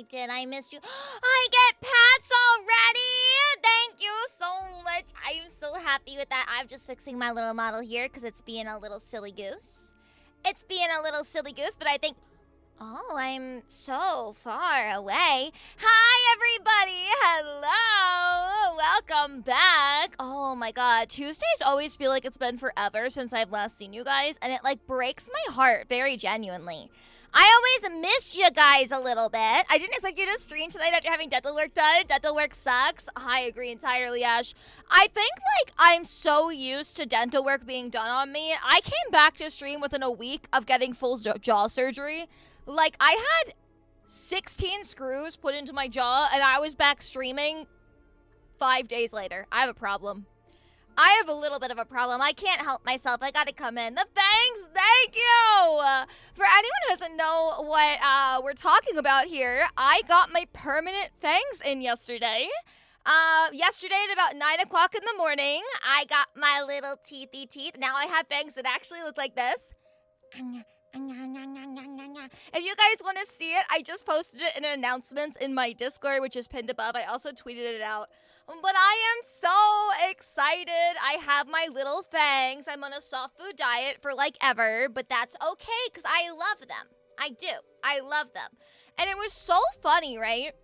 did. I missed you. I get pats already. Thank you so much. I'm so happy with that. I'm just fixing my little model here because it's being a little silly goose. But I think... Oh, I'm so far away. Hi, everybody. Hello. Welcome back. Oh, my God. Tuesdays always feel like it's been forever since I've last seen you guys, and it, breaks my heart very genuinely. I always miss you guys a little bit. I didn't expect you to stream tonight after having dental work done. Dental work sucks. I agree entirely, Ash. I think, I'm so used to dental work being done on me. I came back to stream within a week of getting full jaw surgery. I had 16 screws put into my jaw, and I was back streaming 5 days later. I have a problem. I have a little bit of a problem. I can't help myself. I gotta come in. The fangs, thank you! For anyone who doesn't know what we're talking about here, I got my permanent fangs in yesterday. Yesterday at about 9 o'clock in the morning, I got my little teethy teeth. Now I have fangs that actually look like this. If you guys want to see it, I just posted it in announcements in my Discord, which is pinned above. I also tweeted it out. But I am so excited. I have my little fangs. I'm on a soft food diet for ever, but that's okay because I love them. I do. I love them. And it was so funny, right?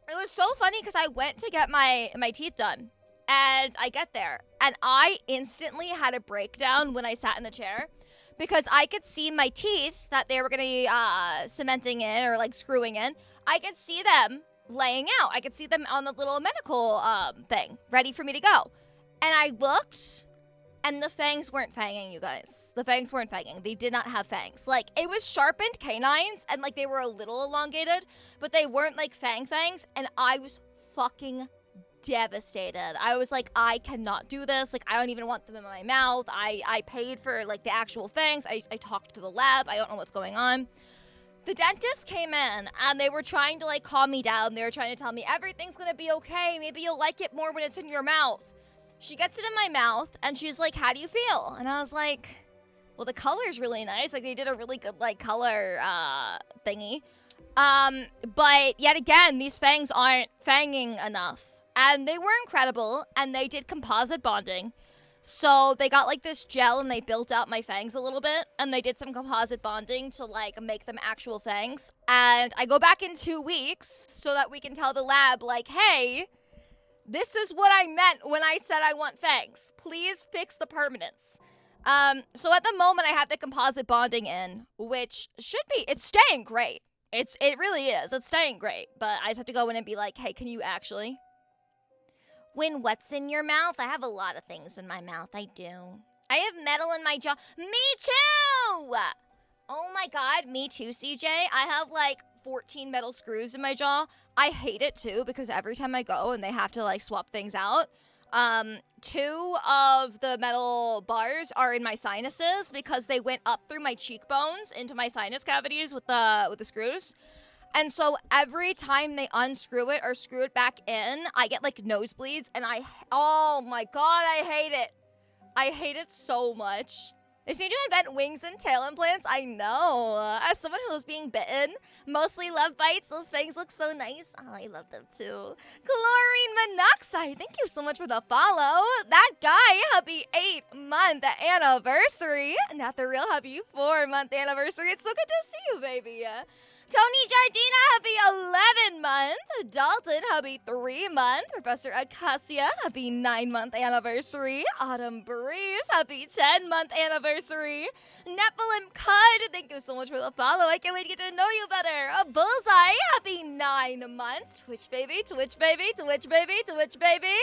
It was so funny because I went to get my teeth done. And I get there. And I instantly had a breakdown when I sat in the chair. Because I could see my teeth that they were going to be cementing in or screwing in. I could see them laying out. I could see them on the little medical thing, ready for me to go. And I looked, and the fangs weren't fanging, you guys. The fangs weren't fanging. They did not have fangs. It was sharpened canines, and they were a little elongated, but they weren't fangs, and I was fucking devastated. I was I cannot do this. I don't even want them in my mouth. I paid for the actual fangs. I talked to the lab. I don't know what's going on. The dentist came in and they were trying to calm me down. They were trying to tell me everything's gonna be okay. Maybe you'll like it more when it's in your mouth. She gets it in my mouth and she's like, how do you feel? And I was like, well, the color's really nice. They did a really good color thingy. But yet again, these fangs aren't fanging enough. And they were incredible, and they did composite bonding. So they got this gel and they built out my fangs a little bit, and they did some composite bonding to make them actual fangs. And I go back in 2 weeks so that we can tell the lab hey, this is what I meant when I said I want fangs. Please fix the permanence. So at the moment I have the composite bonding in, which it's staying great. It really is. It's staying great. But I just have to go in and be hey, can you actually? When what's in your mouth? I have a lot of things in my mouth. I do. I have metal in my jaw. Me too! Oh my God, me too, CJ. I have 14 metal screws in my jaw. I hate it too because every time I go and they have to swap things out, 2 of the metal bars are in my sinuses because they went up through my cheekbones into my sinus cavities with the screws. And so every time they unscrew it or screw it back in, I get nosebleeds and oh my God, I hate it. I hate it so much. They seem to invent wings and tail implants. I know. As someone who's being bitten, mostly love bites, those fangs look so nice. Oh, I love them too. Chlorine monoxide, thank you so much for the follow. That guy, happy 8-month anniversary. Not the real happy 4-month anniversary. It's so good to see you, baby. Tony Jardina, happy 11-month. Dalton, happy 3-month. Professor Acacia, happy 9-month anniversary. Autumn Breeze, happy 10-month anniversary. Nephilim Cud, thank you so much for the follow. I can't wait to get to know you better. A Bullseye, happy 9 months. Twitch baby, Twitch baby, Twitch baby, Twitch baby.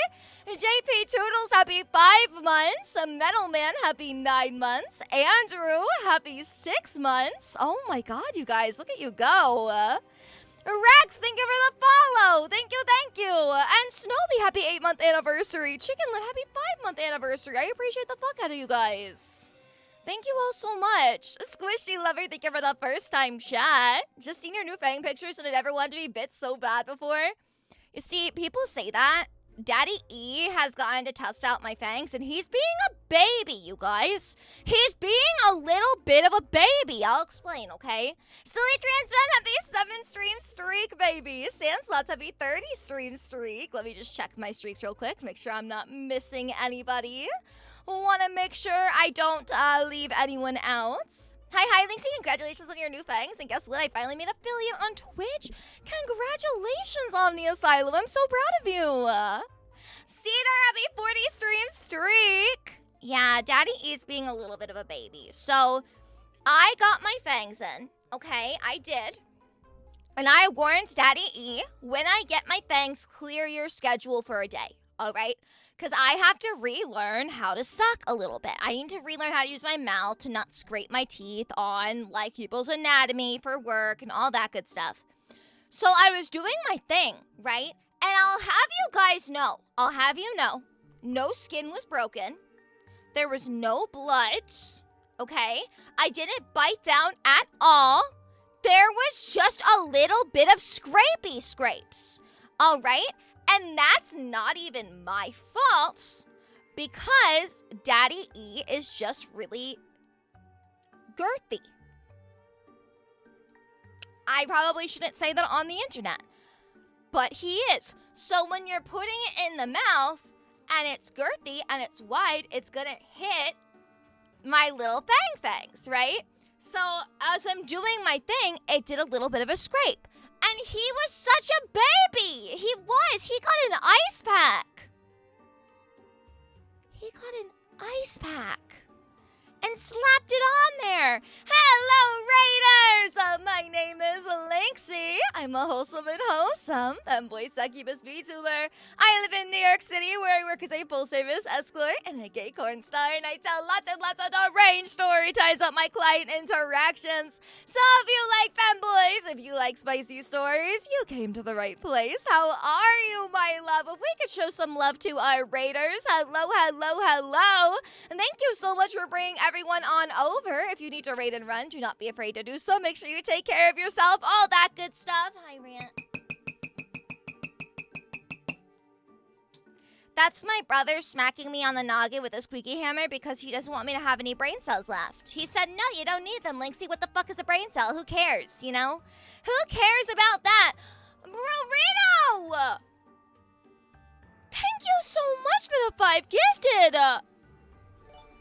JP Toodles, happy 5 months. A Metal Man, happy 9 months. Andrew, happy 6 months. Oh my God, you guys, look at you go. Rex, thank you for the follow. Thank you. And Snowy, happy 8-month anniversary. Chickenlet, happy 5-month anniversary. I appreciate the fuck out of you guys. Thank you all so much. Squishy Lover, thank you for the first time chat. Just seen your new fang pictures and I never wanted to be bit so bad before. You see, people say that. Daddy E has gotten to test out my fangs and he's being a baby, you guys. He's being a little bit of a baby. I'll explain, okay? Silly Transman, happy 7-stream streak, baby. Sanslots, happy 30-stream streak. Let me just check my streaks real quick. Make sure I'm not missing anybody. Want to make sure I don't leave anyone out. Hi, Linksy, congratulations on your new fangs. And guess what? I finally made affiliate on Twitch. Congratulations, Omni Asylum. I'm so proud of you. Cedar, happy 40-stream streak. Yeah, Daddy is being a little bit of a baby. So, I got my fangs in. Okay, I did. And I warned Daddy E, when I get my fangs, clear your schedule for a day. All right? Because I have to relearn how to suck a little bit. I need to relearn how to use my mouth to not scrape my teeth on, like, people's anatomy for work and all that good stuff. So I was doing my thing, right? And I'll have you guys know, no skin was broken. There was no blood, okay? I didn't bite down at all. There was just a little bit of scrapey scrapes, all right? And that's not even my fault because Daddy E is just really girthy. I probably shouldn't say that on the internet, but he is. So when you're putting it in the mouth and it's girthy and it's wide, it's gonna hit my little fangs, right? So as I'm doing my thing, it did a little bit of a scrape. And he was such a baby. He got an ice pack. He got an ice pack and slapped it on there. Hello, Raiders! My name is Linksy. I'm a wholesome and wholesome femboy succubus VTuber. I live in New York City where I work as a full-service escort and a gay corn star, and I tell lots and lots of deranged story times about my client interactions. So if you like femboys, if you like spicy stories, you came to the right place. How are you, my love? If we could show some love to our Raiders. Hello, hello, hello. And thank you so much for bringing everyone on over. If you need to raid and run, do not be afraid to do so. Make sure you take care of yourself. All that good stuff. Hi, Rant. That's my brother smacking me on the noggin with a squeaky hammer because he doesn't want me to have any brain cells left. He said, no, you don't need them, Linksy. What the fuck is a brain cell? Who cares, you know? Who cares about that? Rito! Thank you so much for the 5 gifted.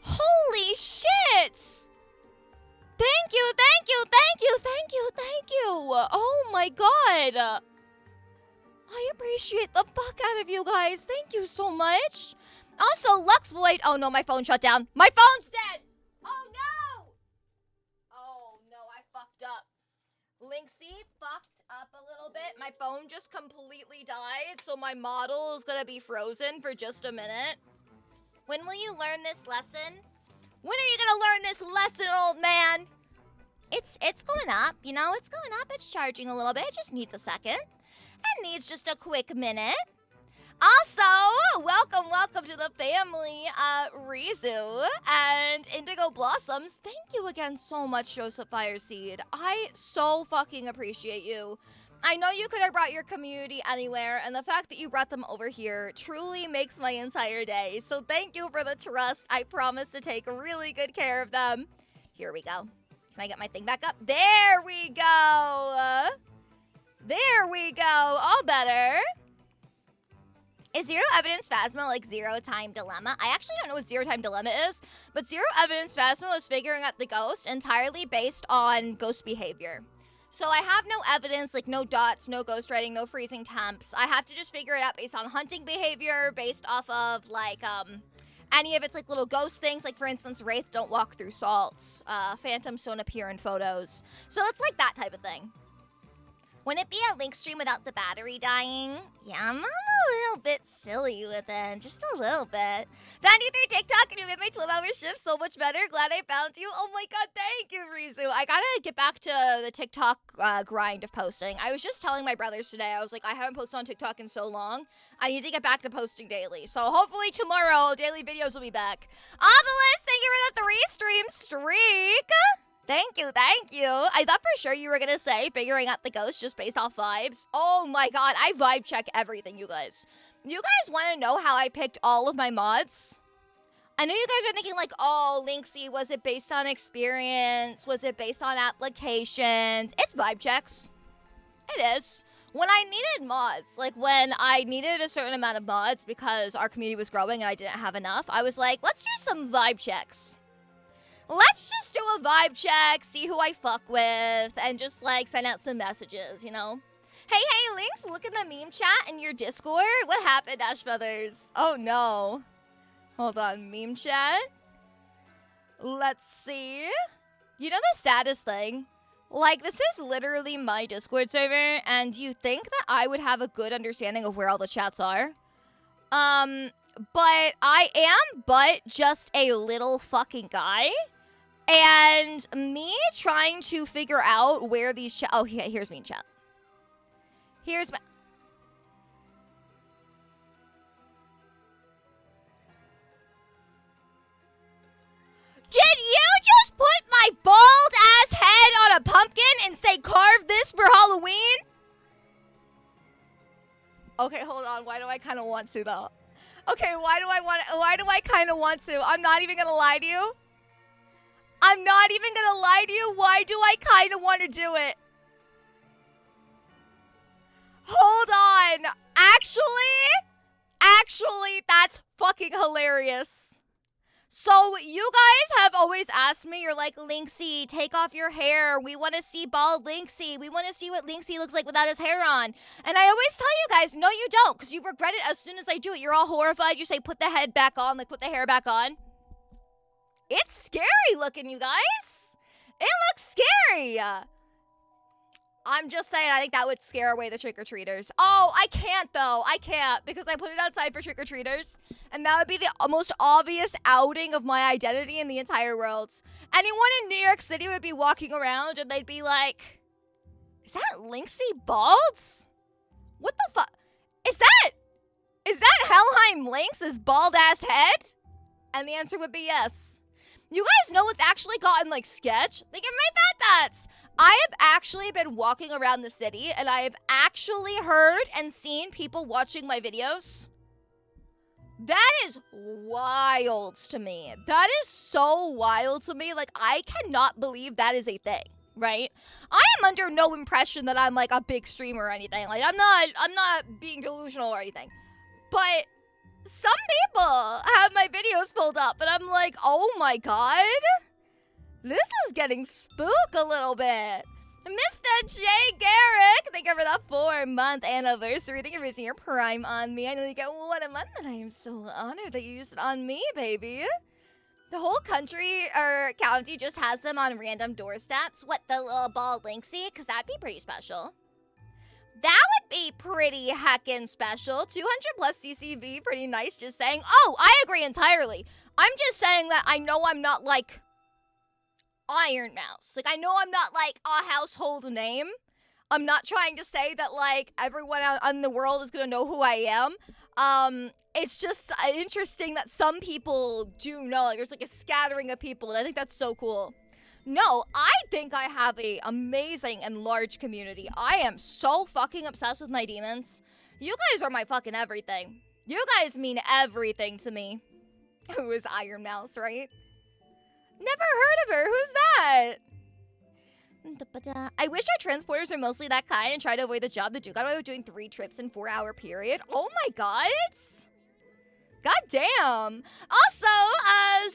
Holy shit! Thank you, thank you, thank you, thank you, thank you. Oh my god. I appreciate the fuck out of you guys. Thank you so much. Also, Lux Void. Oh no, my phone shut down. My phone's dead. Oh no. Oh no, I fucked up. Linksy fucked up a little bit. My phone just completely died, so my model is gonna be frozen for just a minute. When will you learn this lesson? When are you gonna learn this lesson, old man? It's going up, you know, it's going up. It's charging a little bit. It just needs a second. It needs just a quick minute. Also, welcome to the family, Rizu and Indigo Blossoms. Thank you again so much, Joseph Fireseed. I so fucking appreciate you. I know you could have brought your community anywhere, and the fact that you brought them over here truly makes my entire day. So thank you for the trust. I promise to take really good care of them. Here we go. Can I get my thing back up? There we go. There we go. All better. Is Zero Evidence Phasmo like Zero Time Dilemma? I actually don't know what Zero Time Dilemma is, but Zero Evidence Phasmo is figuring out the ghost entirely based on ghost behavior. So I have no evidence, like no dots, no ghostwriting, no freezing temps. I have to just figure it out based on hunting behavior, based off of like any of its like little ghost things. Like for instance, Wraith don't walk through salt. Phantoms don't appear in photos. So it's like that type of thing. Wouldn't it be a link stream without the battery dying? Yeah, I'm a little bit silly with it. Just a little bit. Found you through TikTok and you made my 12-hour shift so much better. Glad I found you. Oh my god, thank you, Rizu. I gotta get back to the TikTok grind of posting. I was just telling my brothers today, I was like, I haven't posted on TikTok in so long. I need to get back to posting daily. So hopefully tomorrow, daily videos will be back. Obelisk, thank you for the 3-stream streak. Thank you, thank you. I thought for sure you were gonna say figuring out the ghost just based off vibes. Oh my god, I vibe check everything, you guys. You guys wanna know how I picked all of my mods? I know you guys are thinking like, oh, Linksy, was it based on experience? Was it based on applications? It's vibe checks. It is. When I needed mods, like when I needed a certain amount of mods because our community was growing and I didn't have enough, I was like, let's do some vibe checks. Let's just do a vibe check, see who I fuck with, and just like send out some messages, you know? Hey, Lynx, look in the meme chat in your Discord. What happened, Ash Feathers? Oh no. Hold on, meme chat. Let's see. You know the saddest thing? Like, this is literally my Discord server, and you think that I would have a good understanding of where all the chats are? But I am but just a little fucking guy. And me trying to figure out where these chat... Oh, here's me in chat. Here's my... Did you just put my bald-ass head on a pumpkin and say, carve this for Halloween? Okay, hold on. Why do I kind of want to, though? Okay, why do I kind of want to? I'm not even going to lie to you. I'm not even going to lie to you. Why do I kind of want to do it? Hold on. Actually, that's fucking hilarious. So you guys have always asked me, you're like, Linksy, take off your hair. We want to see bald Linksy. We want to see what Linksy looks like without his hair on. And I always tell you guys, no, you don't, because you regret it as soon as I do it. You're all horrified. You say, put the head back on, like put the hair back on. It's scary looking, you guys. It looks scary. I'm just saying, I think that would scare away the trick-or-treaters. Oh, I can't, though. I can't, because I put it outside for trick-or-treaters. And that would be the most obvious outing of my identity in the entire world. Anyone in New York City would be walking around, and they'd be like, is that Linksy bald? What the fuck? Is that Helheim Lynx's bald-ass head? And the answer would be yes. You guys know what's actually gotten, like, sketch? Think of my fat tats. I have actually been walking around the city, and I have actually heard and seen people watching my videos. That is wild to me. That is so wild to me. Like, I cannot believe that is a thing, right? I am under no impression that I'm, like, a big streamer or anything. Like, I'm not being delusional or anything. But some people have my videos pulled up, and I'm like, oh my god. This is getting spook a little bit. Mr. J. Garrick, thank you for the 4-month anniversary. Thank you for using your Prime on me. I know you get one a month, and I am so honored that you used it on me, baby. The whole country or county just has them on random doorsteps. What, the little bald Linksy? Because that'd be pretty special. That would be pretty heckin' special. 200 plus CCV, pretty nice, just saying. Oh, I agree entirely. I'm just saying that I know I'm not, like, Iron Mouse. Like, I know I'm not, like, a household name. I'm not trying to say that, like, everyone out in the world is gonna know who I am. It's just interesting that some people do know. Like, there's, like, a scattering of people, and I think that's so cool. No, I think I have a amazing and large community. I am so fucking obsessed with my demons. You guys are my fucking everything. You guys mean everything to me. Who is Iron Mouse, right? Never heard of her. Who's that? I wish our transporters are mostly that kind and try to avoid the job that Duke got away with doing 3 trips in 4-hour period. Oh my god. God damn. Also,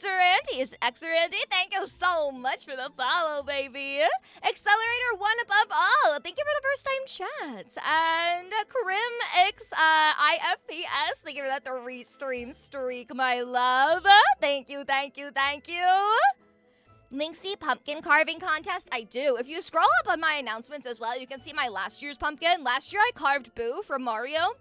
Saranti is X-Saranti. Thank you so much for the follow, baby. Accelerator 1 above all. Thank you for the first time chat. And Krim X IFPS. Thank you for that 3-stream streak, my love. Thank you, thank you, thank you. Linksy pumpkin carving contest. I do. If you scroll up on my announcements as well, you can see my last year's pumpkin. Last year I carved Boo from Mario.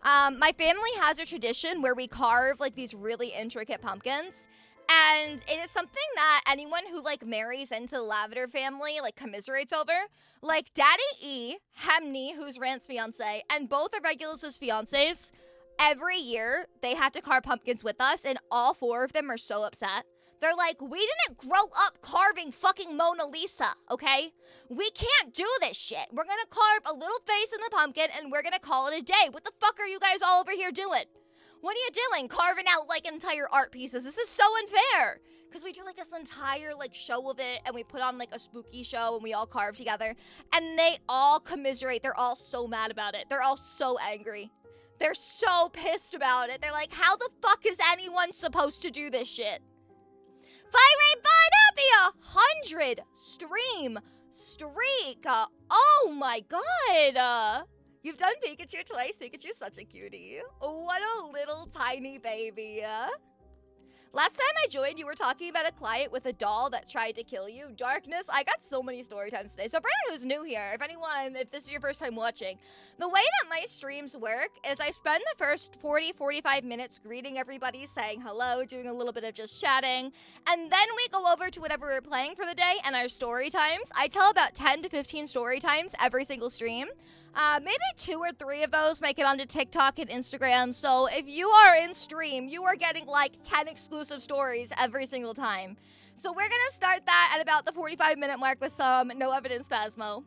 My family has a tradition where we carve, like, these really intricate pumpkins. And it is something that anyone who, like, marries into the Lavender family, like, commiserates over. Like, Daddy E, Hemney, who's Rant's fiance, and both of Regulus's fiancés, every year, they have to carve pumpkins with us, and all 4 of them are so upset. They're like, we didn't grow up carving fucking Mona Lisa, okay? We can't do this shit. We're gonna carve a little face in the pumpkin and we're gonna call it a day. What the fuck are you guys all over here doing? What are you doing? Carving out like entire art pieces. This is so unfair. Because we do like this entire like show of it, and we put on like a spooky show, and we all carve together, and they all commiserate. They're all so mad about it. They're all so angry. They're so pissed about it. They're like, how the fuck is anyone supposed to do this shit? Fire rate Bud, happy 100 stream streak. Oh my god. You've done Pikachu twice. Pikachu's such a cutie. What a little tiny baby. Last time I joined, you were talking about a client with a doll that tried to kill you. Darkness, I got so many story times today. So for anyone who's new here, if this is your first time watching, the way that my streams work is I spend the first 40-45 minutes greeting everybody, saying hello, doing a little bit of just chatting, and then we go over to whatever we're playing for the day and our story times. I tell about 10 to 15 story times every single stream. Maybe 2 or 3 of those make it onto TikTok and Instagram. So if you are in stream, you are getting like 10 exclusive stories every single time. So we're gonna start that at about the 45-minute mark with some no evidence Phasmo.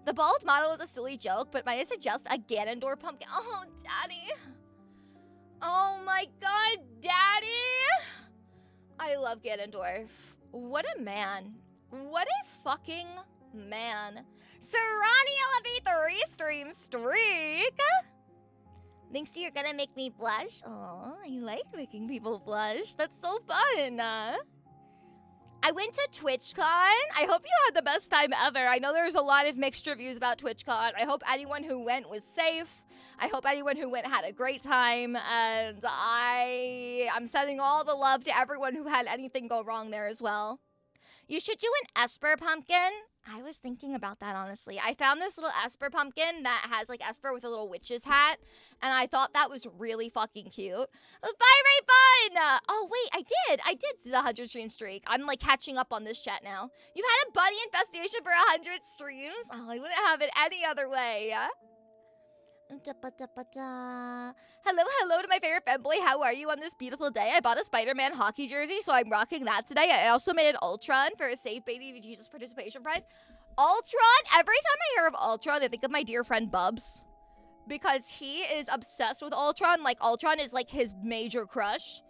The bald model is a silly joke, but might I suggest a Ganondorf pumpkin? Oh, daddy. Oh my god, daddy. I love Ganondorf. What a man. What a fucking man. Serrani LB3 stream streak. Thinks you're gonna make me blush? Oh, I like making people blush. That's so fun. I went to TwitchCon. I hope you had the best time ever. I know there's a lot of mixed reviews about TwitchCon. I hope anyone who went was safe. I hope anyone who went had a great time. And I'm sending all the love to everyone who had anything go wrong there as well. You should do an Esper pumpkin. I was thinking about that, honestly. I found this little Esper pumpkin that has, like, Esper with a little witch's hat, and I thought that was really fucking cute. Fire rate bun! Oh, wait, I did the 100 stream streak. I'm, like, catching up on this chat now. You've had a bunny infestation for 100 streams? Oh, I wouldn't have it any other way. Hello to my favorite Femboy. How are you on this beautiful day? I bought a Spider-Man hockey jersey, so I'm rocking that today. I also made an Ultron for a Save Baby Jesus participation prize. Ultron? Every time I hear of Ultron, I think of my dear friend Bubs. Because he is obsessed with Ultron. Like, Ultron is, like, his major crush.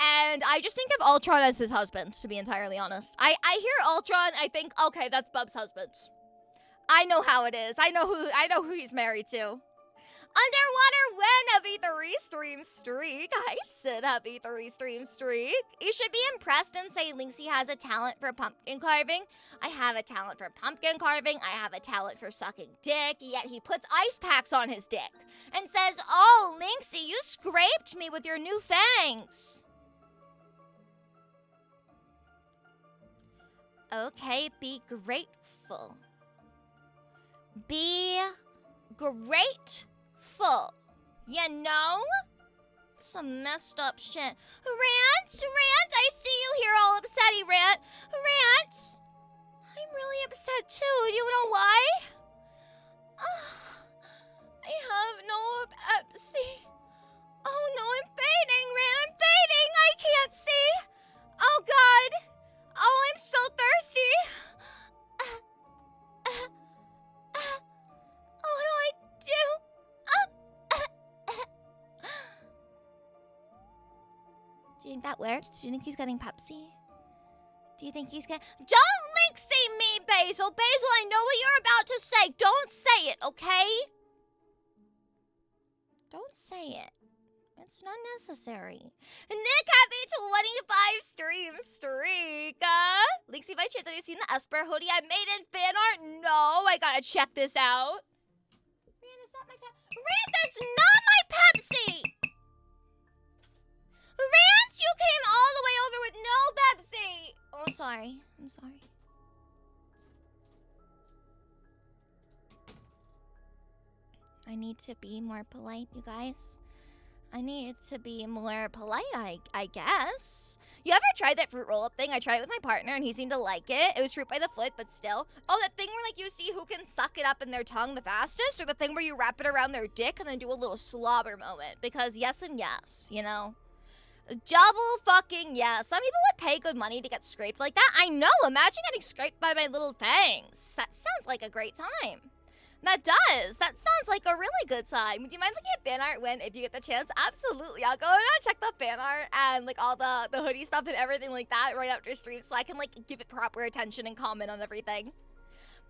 And I just think of Ultron as his husband, to be entirely honest. I hear Ultron, I think, okay, that's Bubs' husband. I know how it is. I know who he's married to. Underwater when Heavy 3 stream streak. I said Heavy 3 stream streak. You should be impressed and say Linksy has a talent for pumpkin carving. I have a talent for pumpkin carving. I have a talent for sucking dick. Yet he puts ice packs on his dick and says, "Oh, Linksy, you scraped me with your new fangs." Okay, be grateful. Be grateful. You know? Some messed up shit. Rant, I see you here all upsetty, Rant. I'm really upset too. You know why? I have no Pepsi. Oh no, I'm fading, Rant. I'm fading. I can't see. Oh God. Oh, I'm so thirsty. What do I do? Do you think that worked? Do you think he's getting Pepsi? Do you think he's getting... Don't Linksy me, Basil! Basil, I know what you're about to say. Don't say it, okay? Don't say it. It's not necessary. Nick, happy 25 stream streak. Linksy, by chance, have you seen the Esper hoodie I made in fan art? No, I gotta check this out. Ran, is that my Ran, that's not my Pepsi! Rant, you came all the way over with no Pepsi! Oh, I'm sorry. I need to be more polite, you guys. I need to be more polite, I guess. You ever tried that fruit roll-up thing? I tried it with my partner, and he seemed to like it. It was fruit by the foot, but still. Oh, that thing where, like, you see who can suck it up in their tongue the fastest? Or the thing where you wrap it around their dick and then do a little slobber moment? Because yes and yes, you know? Double fucking yes. Some people would pay good money to get scraped like that. I know. Imagine getting scraped by my little fangs. That sounds like a great time. That does. That sounds like a really good time. Do you mind looking at fan art when, if you get the chance? Absolutely. I'll go and check the fan art and like all the hoodie stuff and everything like that right after stream so I can like give it proper attention and comment on everything.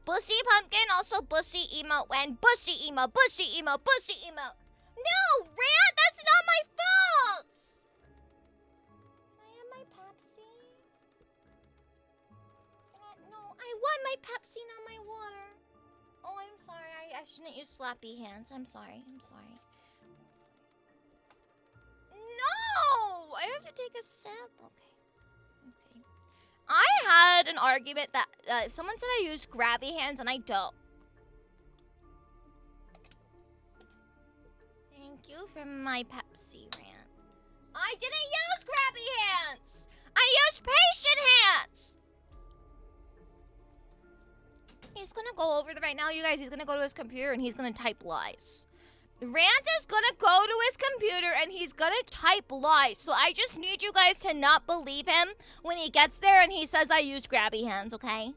Bushy pumpkin, also bushy emote when bushy emote, bushy emote, bushy emote. No, Rant, that's not my fault. Can I have my Pepsi? No, I want my Pepsi, not my water. Oh, I'm sorry. I shouldn't use slappy hands. I'm sorry. No! I have to take a sip. Okay. I had an argument that someone said I used grabby hands and I don't. Thank you for my Pepsi rant. I didn't use grabby hands! I used patient hands! He's gonna go over there right now, you guys. He's gonna go to his computer and he's gonna type lies. Rant is gonna go to his computer and he's gonna type lies. So I just need you guys to not believe him when he gets there and he says I used grabby hands, okay?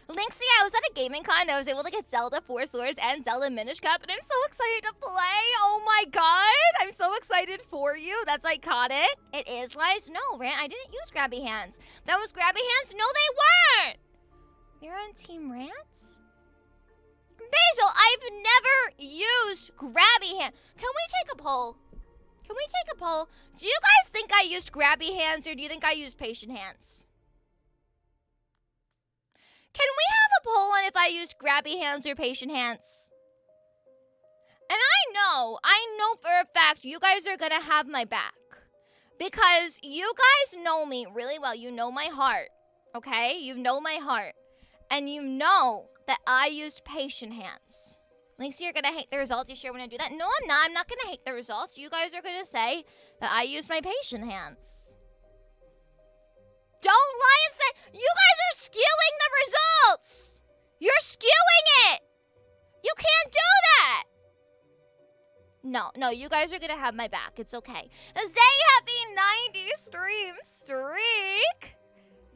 Linksy, I was at a gaming con. I was able to get Zelda 4 Swords and Zelda Minish Cap, and I'm so excited to play. Oh my god. I'm so excited for you. That's iconic. It is lies. No, Rant, I didn't use grabby hands. That was grabby hands? No, they weren't. You're on Team Rant? Basil, I've never used grabby hand. Can we take a poll? Do you guys think I used grabby hands or do you think I used patient hands? Can we have a poll on if I used grabby hands or patient hands? And I know for a fact you guys are gonna have my back. Because you guys know me really well. You know my heart, okay? You know my heart. And you know that I used patient hands. Linksy, you're gonna hate the results. You sure want to do that? No, I'm not. I'm not gonna hate the results. You guys are gonna say that I used my patient hands. Don't lie and say, you guys are skewing the results. You're skewing it. You can't do that. No, you guys are gonna have my back. It's okay. Zay, happy 90 streak.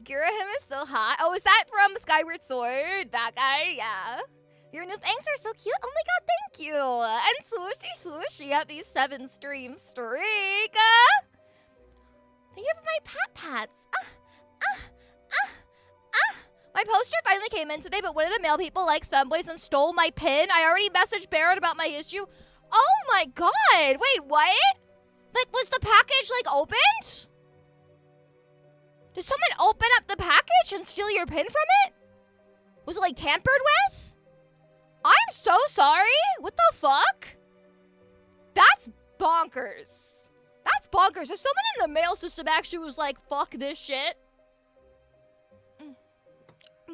Girahim is so hot. Oh, is that from Skyward Sword? That guy? Yeah. Your new thanks are so cute. Oh my god, thank you. And Swooshy at these 7 stream streak. Thank you for my pats. My poster finally came in today, but one of the male people likes femboys and stole my pin. I already messaged Barrett about my issue. Oh my god. Wait, what? Like, was the package, like, opened? Did someone open up the package and steal your pin from it? Was it, like, tampered with? I'm so sorry. What the fuck? That's bonkers. That's bonkers. If someone in the mail system actually was like, fuck this shit.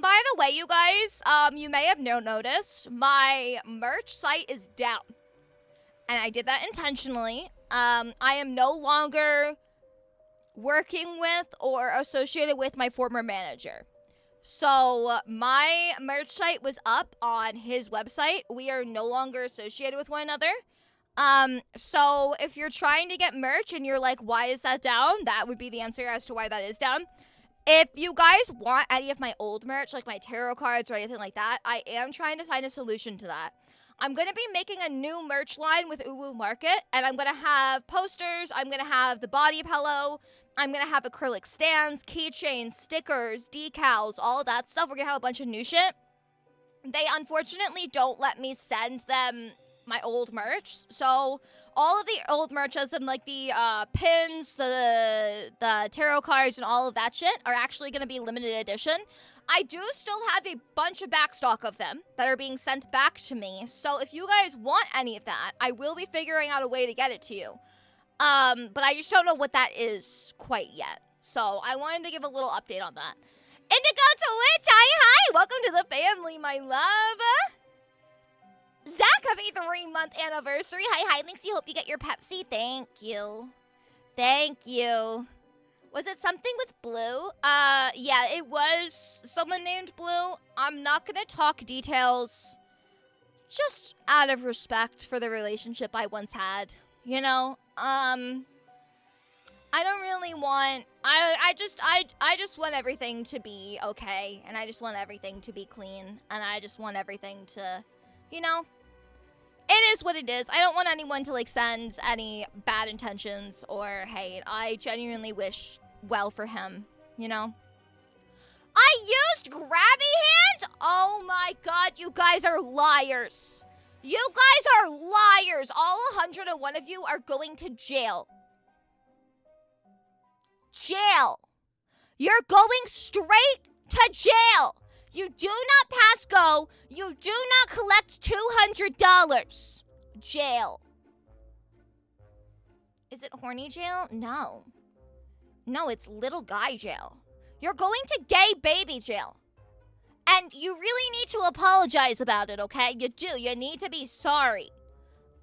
By the way, you guys, you may have noticed my merch site is down. And I did that intentionally. I am no longer working with or associated with my former manager. So my merch site was up on his website. We are no longer associated with one another. So if you're trying to get merch and you're like, why is that down? That would be the answer as to why that is down. If you guys want any of my old merch, like my tarot cards or anything like that, I am trying to find a solution to that. I'm going to be making a new merch line with Uwu Market, and I'm going to have posters, I'm going to have the body pillow, I'm going to have acrylic stands, keychains, stickers, decals, all of that stuff. We're going to have a bunch of new shit. They unfortunately don't let me send them my old merch, so all of the old merch, as in like the pins, the tarot cards, and all of that shit are actually going to be limited edition. I do still have a bunch of backstock of them that are being sent back to me. So if you guys want any of that, I will be figuring out a way to get it to you. But I just don't know what that is quite yet. So I wanted to give a little update on that. Indigo to Witch, hi! Welcome to the family, my love. Zach, happy 3-month anniversary. Hi, Linksy. Hope you get your Pepsi. Thank you. Was it something with Blue? Yeah, it was someone named Blue. I'm not gonna talk details, just out of respect for the relationship I once had. You know, I don't really want. I just want everything to be okay, and I just want everything to be clean, and I just want everything to You know? It is what it is. I don't want anyone to, like, send any bad intentions or hate. I genuinely wish well for him, you know? I used grabby hands? Oh my god, you guys are liars. You guys are liars. All 101 of you are going to jail. Jail. You're going straight to jail. You do not pass go. You do not collect $200. Jail. Is it horny jail? No. No, it's little guy jail. You're going to gay baby jail. And you really need to apologize about it, okay? You do. You need to be sorry.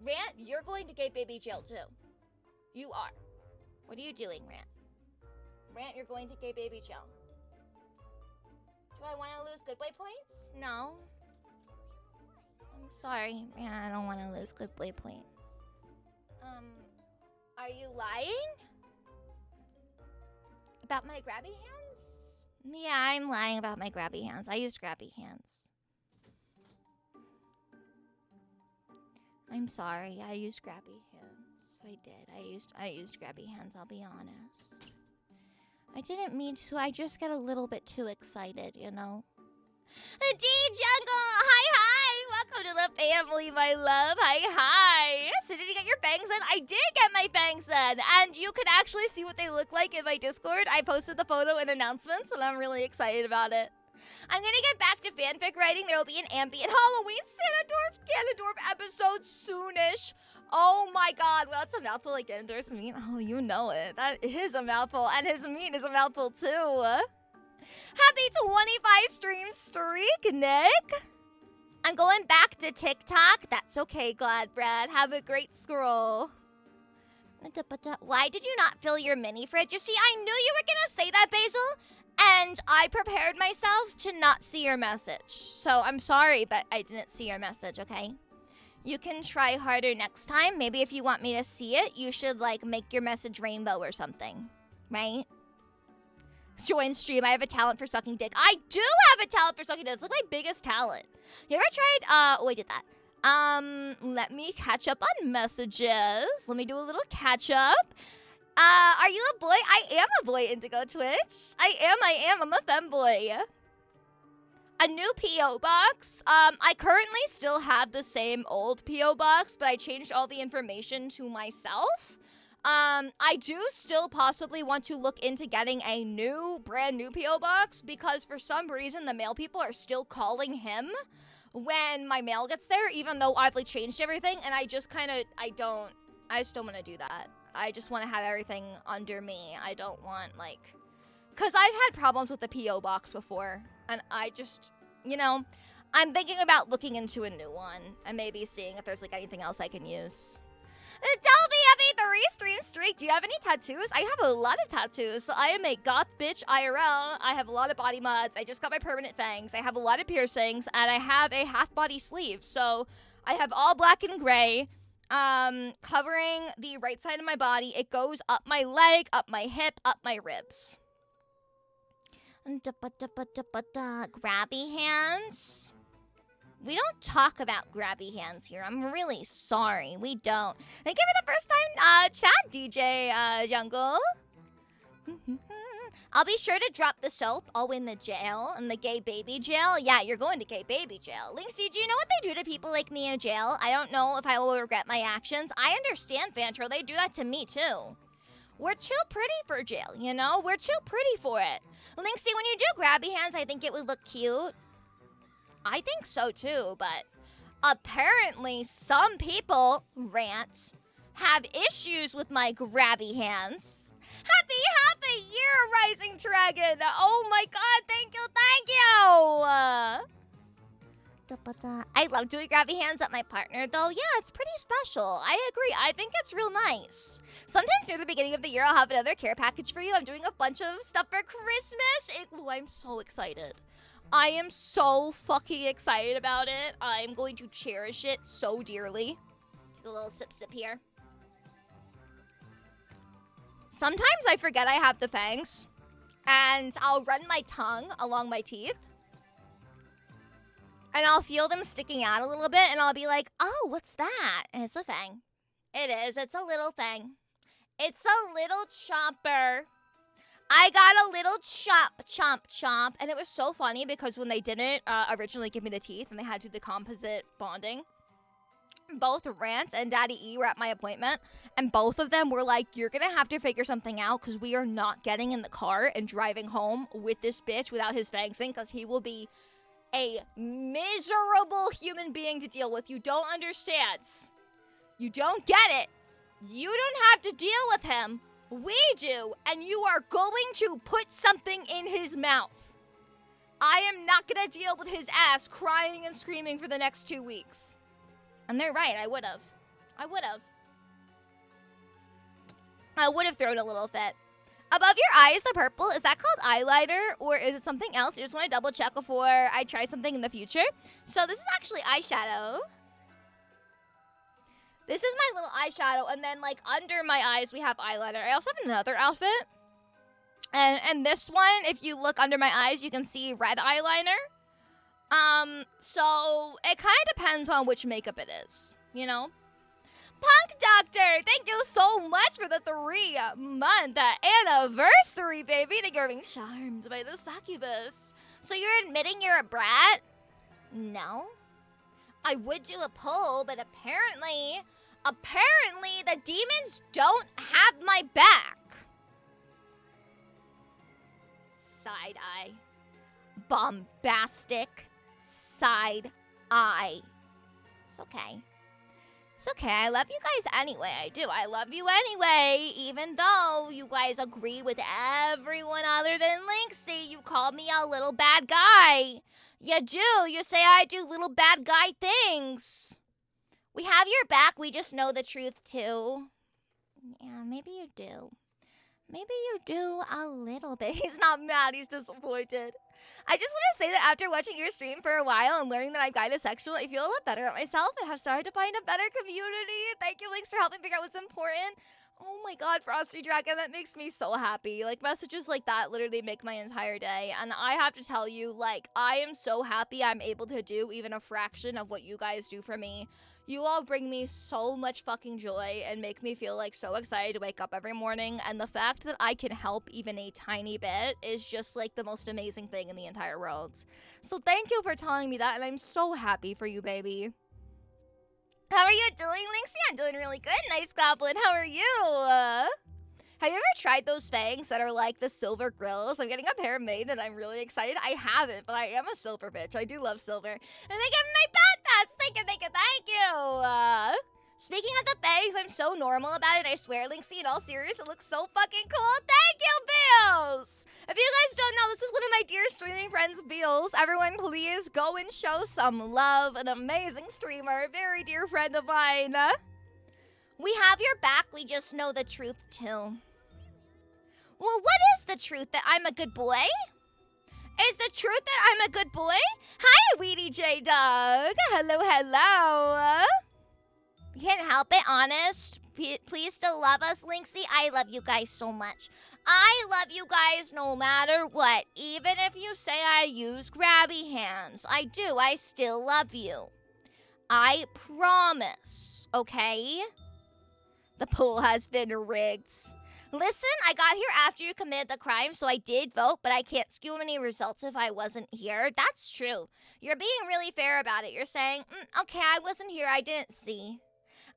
Rant, you're going to gay baby jail too. You are. What are you doing, Rant? Rant, you're going to gay baby jail. Do I want to lose good boy points? No. I'm sorry. Yeah, I don't want to lose good boy points. Are you lying? About my grabby hands? Yeah, I'm lying about my grabby hands. I used grabby hands. I'm sorry. I used grabby hands. I did. I used grabby hands, I'll be honest. I didn't mean to. I just get a little bit too excited, you know? D Jungle! Hi! Welcome to the family, my love. Hi! So did you get your bangs in? I did get my bangs in! And you could actually see what they look like in my Discord. I posted the photo in announcements, and I'm really excited about it. I'm gonna get back to fanfic writing. There will be an ambient Halloween Ganondorf episode soonish. Oh my god, well, that's a mouthful like Ganondorf's meat. Oh, you know it. That is a mouthful, and his meat is a mouthful too. Happy 25 stream streak, Nick. I'm going back to TikTok. That's okay, Glad Brad. Have a great scroll. Why did you not fill your mini fridge? You see, I knew you were gonna say that, Basil, and I prepared myself to not see your message. So I'm sorry, but I didn't see your message, okay? You can try harder next time. Maybe if you want me to see it, you should, like, make your message rainbow or something, right? Join stream. I have a talent for sucking dick. I do have a talent for sucking dick. It's like my biggest talent. You ever tried, oh, I did that. Let me catch up on messages. Let me do a little catch up. Are you a boy? I am a boy, Indigo Twitch. I am. I'm a femboy. A new P.O. box. I currently still have the same old P.O. box, but I changed all the information to myself. I do still possibly want to look into getting a brand new P.O. box because for some reason the mail people are still calling him when my mail gets there, even though I've like changed everything, and I just don't want to do that. I just want to have everything under me. I don't want because I've had problems with the P.O. box before, and I just, I'm thinking about looking into a new one and maybe seeing if there's like anything else I can use. Delby FA3 stream streak. Do you have any tattoos? I have a lot of tattoos. So I am a goth bitch IRL. I have a lot of body mods. I just got my permanent fangs. I have a lot of piercings, and I have a half body sleeve. So I have all black and gray, covering the right side of my body. It goes up my leg, up my hip, up my ribs. Grabby hands. We don't talk about grabby hands here. I'm really sorry. We don't. Thank you for the first time chat, DJ Jungle. I'll be sure to drop the soap. I'll win the jail and the gay baby jail. Yeah, you're going to gay baby jail. Linksy, do you know what they do to people like me in jail? I don't know if I will regret my actions. I understand, Fantro. They do that to me, too. We're too pretty for jail, you know? We're too pretty for it. Linksy, when you do grabby hands, I think it would look cute. I think so too, but apparently some people, Rant, have issues with my grabby hands. Happy year, Rising Dragon! Oh my god, thank you! I love doing grabby hands at my partner, though. Yeah, it's pretty special. I agree. I think it's real nice. Sometimes near the beginning of the year, I'll have another care package for you. I'm doing a bunch of stuff for Christmas. Igloo, I'm so excited. I am so fucking excited about it. I'm going to cherish it so dearly. Take a little sip here. Sometimes I forget I have the fangs, and I'll run my tongue along my teeth. And I'll feel them sticking out a little bit, and I'll be like, oh, what's that? And it's a fang. It is. It's a little thing. It's a little chomper. I got a little chomp. And it was so funny because when they didn't originally give me the teeth and they had to do the composite bonding, both Rance and Daddy E were at my appointment, and both of them were like, you're gonna have to figure something out because we are not getting in the car and driving home with this bitch without his fangs in, because he will be a miserable human being to deal with. You don't understand. You don't get it. You don't have to deal with him. We do, and you are going to put something in his mouth. I am not gonna deal with his ass crying and screaming for the next 2 weeks. And they're right, I would have thrown a little fit. Above your eyes, the purple, is that called eyeliner or is it something else? I just want to double check before I try something in the future. So this is actually eyeshadow. This is my little eyeshadow, and then like under my eyes we have eyeliner. I also have another outfit. And this one, if you look under my eyes, you can see red eyeliner. So it kind of depends on which makeup it is, you know? Punk Doctor, thank you so much for the 3-month anniversary, baby. Thank you for being charmed by the succubus. So you're admitting you're a brat? No. I would do a poll, but apparently the demons don't have my back. Side eye. Bombastic side eye. It's okay. It's okay. I love you guys anyway. I do. I love you anyway. Even though you guys agree with everyone other than Lynxie, you call me a little bad guy. You do. You say I do little bad guy things. We have your back. We just know the truth too. Yeah, maybe you do. Maybe you do a little bit. He's not mad. He's disappointed. I just want to say that after watching your stream for a while and learning that I'm gynasexual, I feel a lot better at myself and have started to find a better community. Thank you, Links, for helping figure out what's important. Oh my god, Frosty Dragon, that makes me so happy. Like, messages like that literally make my entire day. And I have to tell you, like, I am so happy I'm able to do even a fraction of what you guys do for me. You all bring me so much fucking joy and make me feel like so excited to wake up every morning. And the fact that I can help even a tiny bit is just like the most amazing thing in the entire world. So thank you for telling me that, and I'm so happy for you, baby. How are you doing, Lynxie? I'm doing really good, Nice Goblin. How are you? Have you ever tried those fangs that are like the silver grills? I'm getting a pair made and I'm really excited. I haven't, but I am a silver bitch. I do love silver. And they give me my bat. Thank you. Speaking of the fangs, I'm so normal about it. I swear, Lynxie, in all seriousness, it looks so fucking cool. Thank you, Beals. If you guys don't know, this is one of my dear streaming friends, Beals. Everyone, please go and show some love. An amazing streamer, very dear friend of mine. We have your back. We just know the truth, too. Well, what is the truth? That I'm a good boy? Is the truth that I'm a good boy? Hi, Weedy J Dog. Hello. We can't help it, honest. Please still love us, Lynxie. I love you guys so much. I love you guys no matter what. Even if you say I use grabby hands. I do. I still love you. I promise. Okay? The poll has been rigged. Listen, I got here after you committed the crime, so I did vote, but I can't skew any results if I wasn't here. That's true. You're being really fair about it. You're saying, okay, I wasn't here, I didn't see.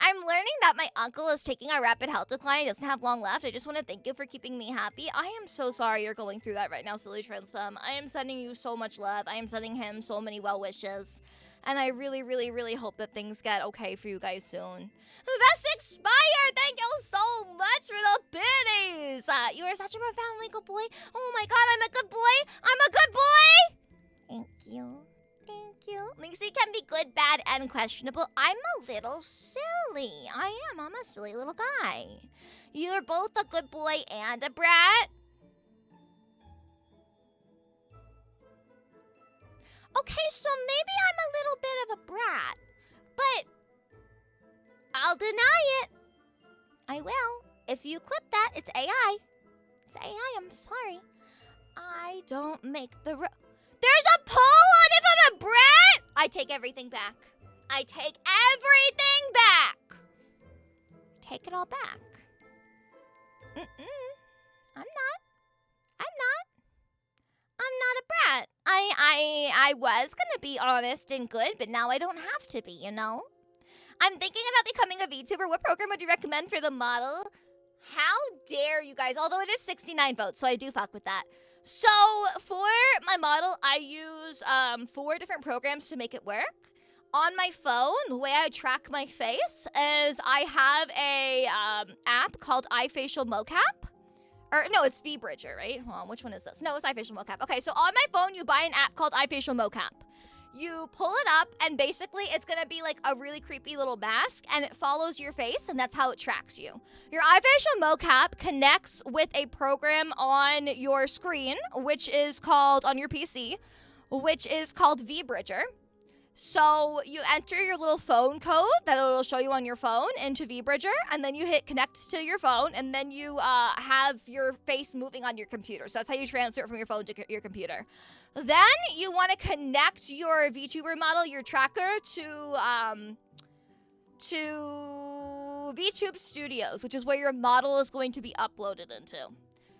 I'm learning that my uncle is taking a rapid health decline. He doesn't have long left. I just want to thank you for keeping me happy. I am so sorry you're going through that right now, Silly Transfem. I am sending you so much love. I am sending him so many well wishes. And I really, really, really hope that things get okay for you guys soon. Vest Expire, thank you so much for the biddies. You are such a profoundly good boy. Oh my god, I'm a good boy. I'm a good boy. Thank you. Lynxie can be good, bad, and questionable. I'm a little silly. I am. I'm a silly little guy. You're both a good boy and a brat. Okay, so maybe I'm a little bit of a brat, but I'll deny it. I will. If you clip that, it's AI. It's AI, I'm sorry. I don't make the There's a poll on if I'm a brat? I take everything back. I take everything back. Take it all back. I'm not a brat. I was gonna be honest and good, but now I don't have to be, you know? I'm thinking about becoming a VTuber. What program would you recommend for the model? How dare you guys? Although it is 69 votes, so I do fuck with that. So for my model, I use 4 different programs to make it work. On my phone, the way I track my face is I have a app called iFacial Mocap. Or no, it's VBridger, right? Hold on, which one is this? No, it's iFacial Mocap. Okay, so on my phone, you buy an app called iFacial Mocap. You pull it up, and basically it's gonna be like a really creepy little mask, and it follows your face, and that's how it tracks you. Your iFacial Mocap connects with a program on your screen, which is called, on your PC, which is called VBridger. So you enter your little phone code that it'll show you on your phone into VBridger, and then you hit connect to your phone, and then you have your face moving on your computer. So that's how you transfer it from your phone to your computer. Then you want to connect your VTuber model, your tracker, to VTube Studios, which is where your model is going to be uploaded into.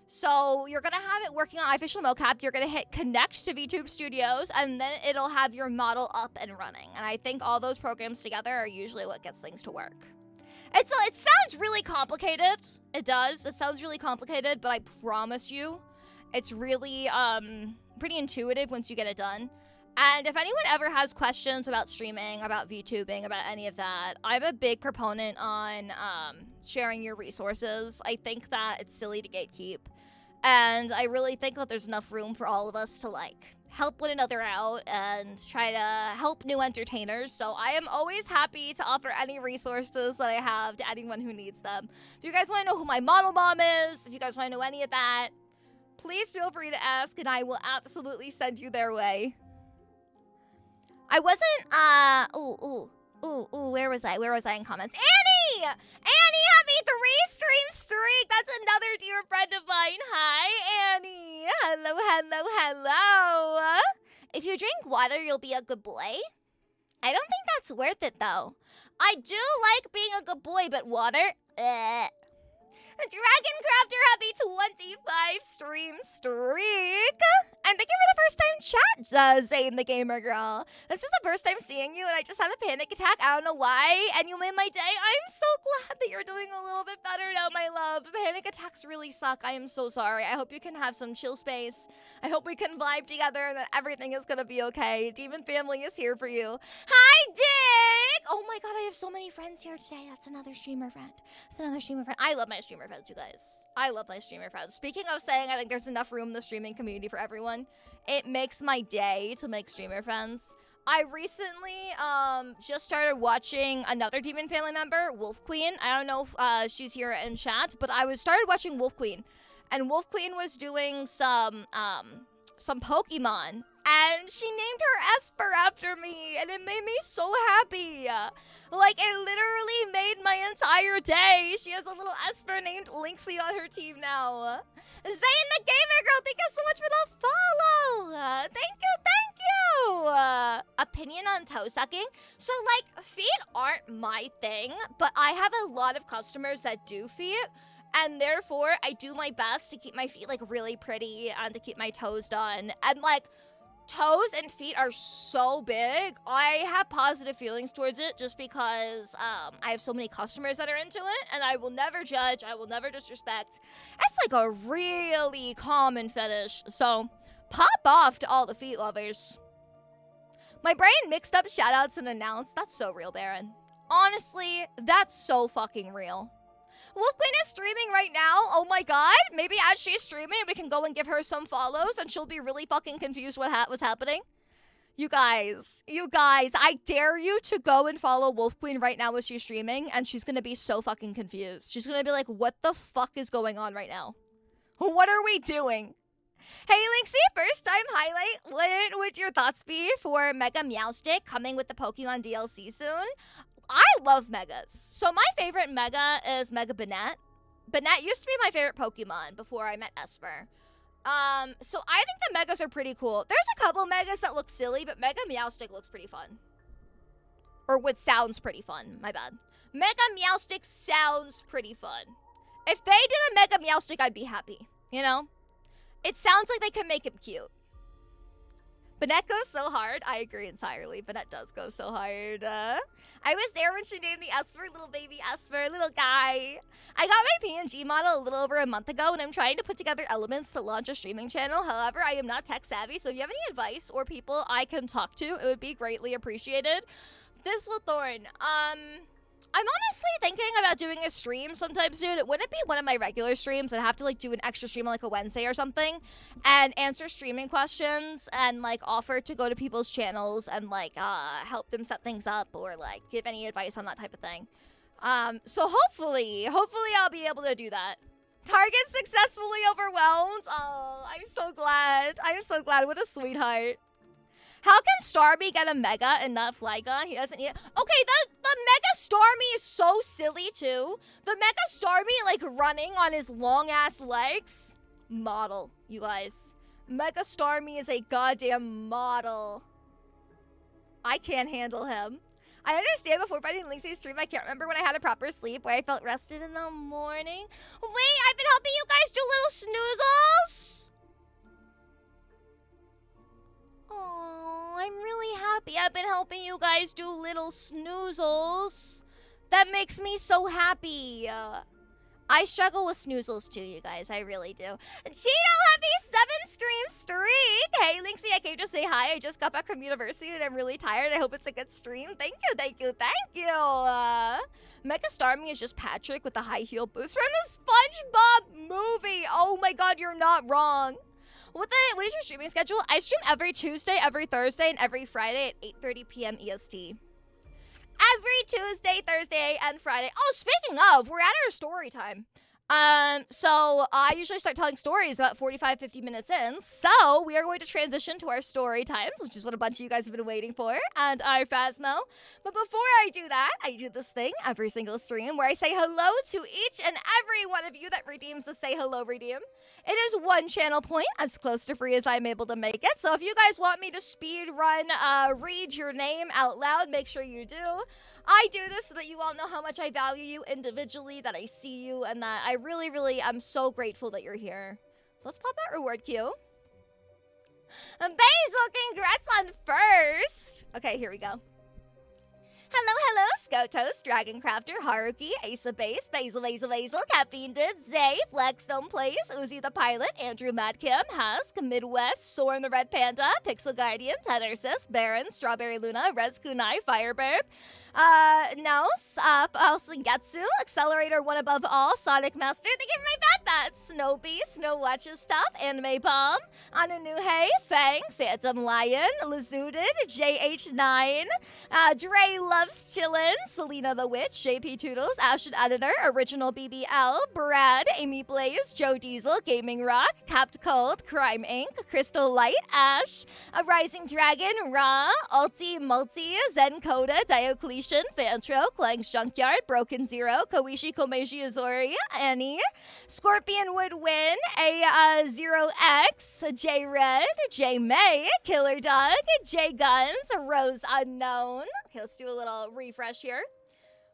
So you're going to have it working on iFacial Mocap. You're going to hit connect to VTube Studios, and then it'll have your model up and running. And I think all those programs together are usually what gets things to work. It sounds really complicated. It does. It sounds really complicated, but I promise you, it's really pretty intuitive once you get it done. And if anyone ever has questions about streaming, about VTubing, about any of that, I'm a big proponent on sharing your resources. I think that it's silly to gatekeep. And I really think that there's enough room for all of us to, like, help one another out and try to help new entertainers. So I am always happy to offer any resources that I have to anyone who needs them. If you guys want to know who my model mom is, if you guys want to know any of that, please feel free to ask, and I will absolutely send you their way. I wasn't, where was I in comments? Annie! Annie, happy 3-stream streak! That's another dear friend of mine. Hi, Annie! Hello. If you drink water, you'll be a good boy? I don't think that's worth it, though. I do like being a good boy, but water? Dragon Crafter, happy 25 stream streak. And thank you for the first time chat, Zane the Gamer Girl. This is the first time seeing you, and I just had a panic attack. I don't know why, and you made my day. I'm so glad that you're doing a little bit better now, my love. Panic attacks really suck. I am so sorry. I hope you can have some chill space. I hope we can vibe together and that everything is gonna be okay. Demon Family is here for you. Hi, Dick! Oh my god, I have so many friends here today. That's another streamer friend. I love my streamer friends, you guys. I love my streamer friends. Speaking of saying I think there's enough room in the streaming community for everyone, it makes my day to make streamer friends. I recently just started watching another Demon Family member, Wolf Queen. I don't know if she's here in chat, but I started watching Wolf Queen, and Wolf Queen was doing some Pokemon, and she named her Esper after me, and it made me so happy. Like, it literally made my entire day. She has a little Esper named Lynxie on her team now. Zayn the Gamer Girl, thank you so much for the follow. Thank you. Opinion on toe sucking? So, like, feet aren't my thing, but I have a lot of customers that do feet. And therefore, I do my best to keep my feet, like, really pretty and to keep my toes done. And, like, toes and feet are so big. I have positive feelings towards it just because I have so many customers that are into it. And I will never judge. I will never disrespect. It's, like, a really common fetish. So, pop off to all the feet lovers. My brain mixed up shoutouts and announced. That's so real, Baron. Honestly, that's so fucking real. Wolf Queen is streaming right now. Oh my god. Maybe as she's streaming, we can go and give her some follows and she'll be really fucking confused what's happening. You guys, I dare you to go and follow Wolf Queen right now as she's streaming, and she's gonna be so fucking confused. She's gonna be like, what the fuck is going on right now? What are we doing? Hey, Lynxie, first time highlight. What would your thoughts be for Mega Meowstic coming with the Pokemon DLC soon? I love Megas. So my favorite Mega is Mega Banette. Banette used to be my favorite Pokemon before I met Esper. So I think the megas are pretty cool. There's a couple megas that look silly, but Mega Meowstick looks pretty fun. Or what sounds pretty fun, my bad. Mega Meowstick sounds pretty fun. If they did a Mega Meowstick, I'd be happy, you know? It sounds like they can make him cute. Banette goes so hard. I agree entirely. Banette does go so hard. I was there when she named the Esper, little baby Esper, little guy. I got my PNG model a little over a month ago, and I'm trying to put together elements to launch a streaming channel. However, I am not tech savvy, so if you have any advice or people I can talk to, it would be greatly appreciated. This Thorn, I'm honestly thinking about doing a stream sometime soon. It wouldn't be one of my regular streams. I'd have to like do an extra stream on like a Wednesday or something and answer streaming questions and like offer to go to people's channels and like help them set things up or like give any advice on that type of thing. So hopefully I'll be able to do that. Target successfully overwhelmed. Oh, I'm so glad. I'm so glad. What a sweetheart. How can Starmie get a Mega and not Flygon? He doesn't need it. Okay, the Mega Starmie is so silly, too. The Mega Starmie, like, running on his long-ass legs. Model, you guys. Mega Starmie is a goddamn model. I can't handle him. I understand before finding Linksay's stream, I can't remember when I had a proper sleep where I felt rested in the morning. Wait, I've been helping you guys do little snoozles. Oh, I'm really happy I've been helping you guys do little snoozles. That makes me so happy. I struggle with snoozles too, you guys. I really do. Cheeto, happy 7-stream streak. Hey, Linksay, I came to say hi. I just got back from university and I'm really tired. I hope it's a good stream. Thank you, thank you, thank you. Mega Starmie is just Patrick with the high heel boots from the SpongeBob movie. Oh my god, you're not wrong. What is your streaming schedule? I stream every Tuesday, every Thursday, and every Friday at 8:30 p.m. EST. Every Tuesday, Thursday, and Friday. Oh, speaking of, we're at our story time. So I usually start telling stories about 45, 50 minutes in. So we are going to transition to our story times, which is what a bunch of you guys have been waiting for, and our Phasmo. But before I do that, I do this thing every single stream where I say hello to each and every one of you that redeems the Say Hello redeem. It is 1 channel point, as close to free as I'm able to make it. So if you guys want me to speed run, read your name out loud, make sure you do. I do this so that you all know how much I value you individually, that I see you, and that I really, really am so grateful that you're here. So let's pop that reward queue. Basil, congrats on first. Okay, here we go. Hello, Skotos, Dragon Crafter, Haruki, Asa Base, Basil, Caffeine Did, Zay, Flagstone Plays, Uzi the Pilot, Andrew Madkim, Husk, Midwest, Soren the Red Panda, Pixel Guardian, Teddersis, Baron, Strawberry Luna, Rez Kunai, Firebird, Naus, Getsu, Accelerator One Above All, Sonic Master, they give me Bat, Snow Beast, Snow Watches Stuff, Anime Bomb, Ananuhe, Fang, Phantom Lion, Lazuded, JH9, Dre Loves Chillin', Selena the Witch, JP Toodles, Ashton Editor, Original BBL, Brad, Amy Blaze, Joe Diesel, Gaming Rock, Capped Cold, Crime Inc., Crystal Light, Ash, A Rising Dragon, Ra, Ulti Multi, Zen Coda, Diocletian, Fantro, Clang's Junkyard, Broken Zero, Koishi Komeiji Azori, Annie, Scorpion Would Win, A0X, J Red, J May, Killer Dog, J Guns, Rose Unknown. Okay, let's do a little refresh here.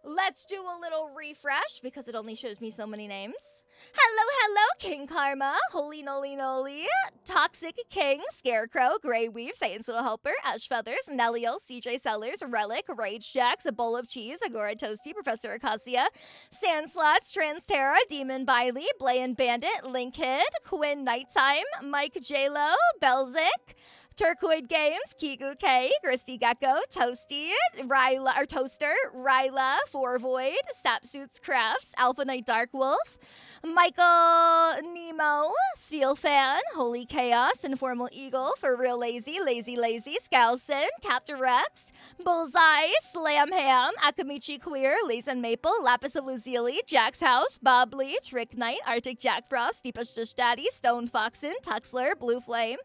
Let's do a little refresh because it only shows me so many names. Hello, King Karma, Holy Noli Noli, Toxic King, Scarecrow, Grey Weave, Satan's Little Helper, Ash Feathers, Neliel, CJ Sellers, Relic, Rage Jacks, A Bowl of Cheese, Agora Toasty, Professor Acacia, Sand Slots, Transterra, Demon Biley, Blayan Bandit, Link Kid, Quinn Nighttime, Mike J-Lo, Belzik, Turquoise Games, Kiku K, Gristy Gecko, Toasty, Ryla, or Toaster, Ryla, Four Void, Sapsuits Crafts, Alpha Knight Dark Wolf, Michael Nemo, Spheal Fan, Holy Chaos, Informal Eagle, For Real Lazy, Lazy, Scalson, Captain Rex, Bullseye, Slam Ham, Akamichi Queer, Lazen Maple, Lapis of Lazuli, Jack's House, Bob Leach, Rick Knight, Arctic Jack Frost, Deepish Dish Daddy, Stone Foxen, Tuxler, Blue Flame,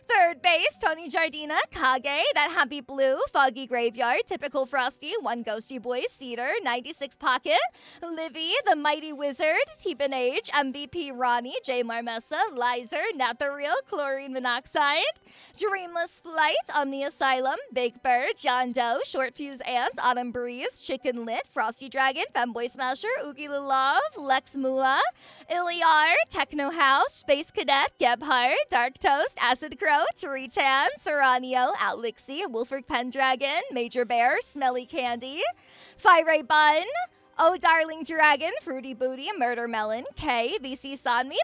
Third Base, Tony Jardina, Kage, That Happy Blue, Foggy Graveyard, Typical Frosty, One Ghosty Boy, Cedar, 96 Pocket, Livy, The Mighty Wizard, Teepanade, Rage, MVP Ronnie, J Marmessa, Lizer, Not the Real, Chlorine Monoxide, Dreamless Flight, Omni Asylum, Big Bird, John Doe, Short Fuse Ant, Autumn Breeze, Chicken Lit, Frosty Dragon, Femboy Smasher, Oogie Love, Lex Mula, Iliar, Techno House, Space Cadet, Gebhard, Dark Toast, Acid Crow, Taritan, Serranio, Outlixie, Wolfric Pendragon, Major Bear, Smelly Candy, Fire Bun, Oh Darling Dragon, Fruity Booty, Murder Melon, K, VC Sanmi,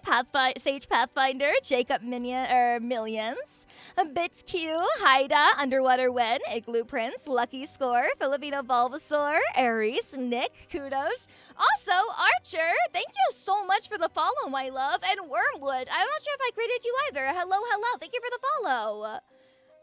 Sage Pathfinder, Jacob Millions, Bits Q, Haida, Underwater Wen, Igloo Prince, Lucky Score, Filipino Bulbasaur, Aries, Nick, Kudos. Also, Archer, thank you so much for the follow, my love, and Wormwood. I'm not sure if I greeted you either. Hello, thank you for the follow.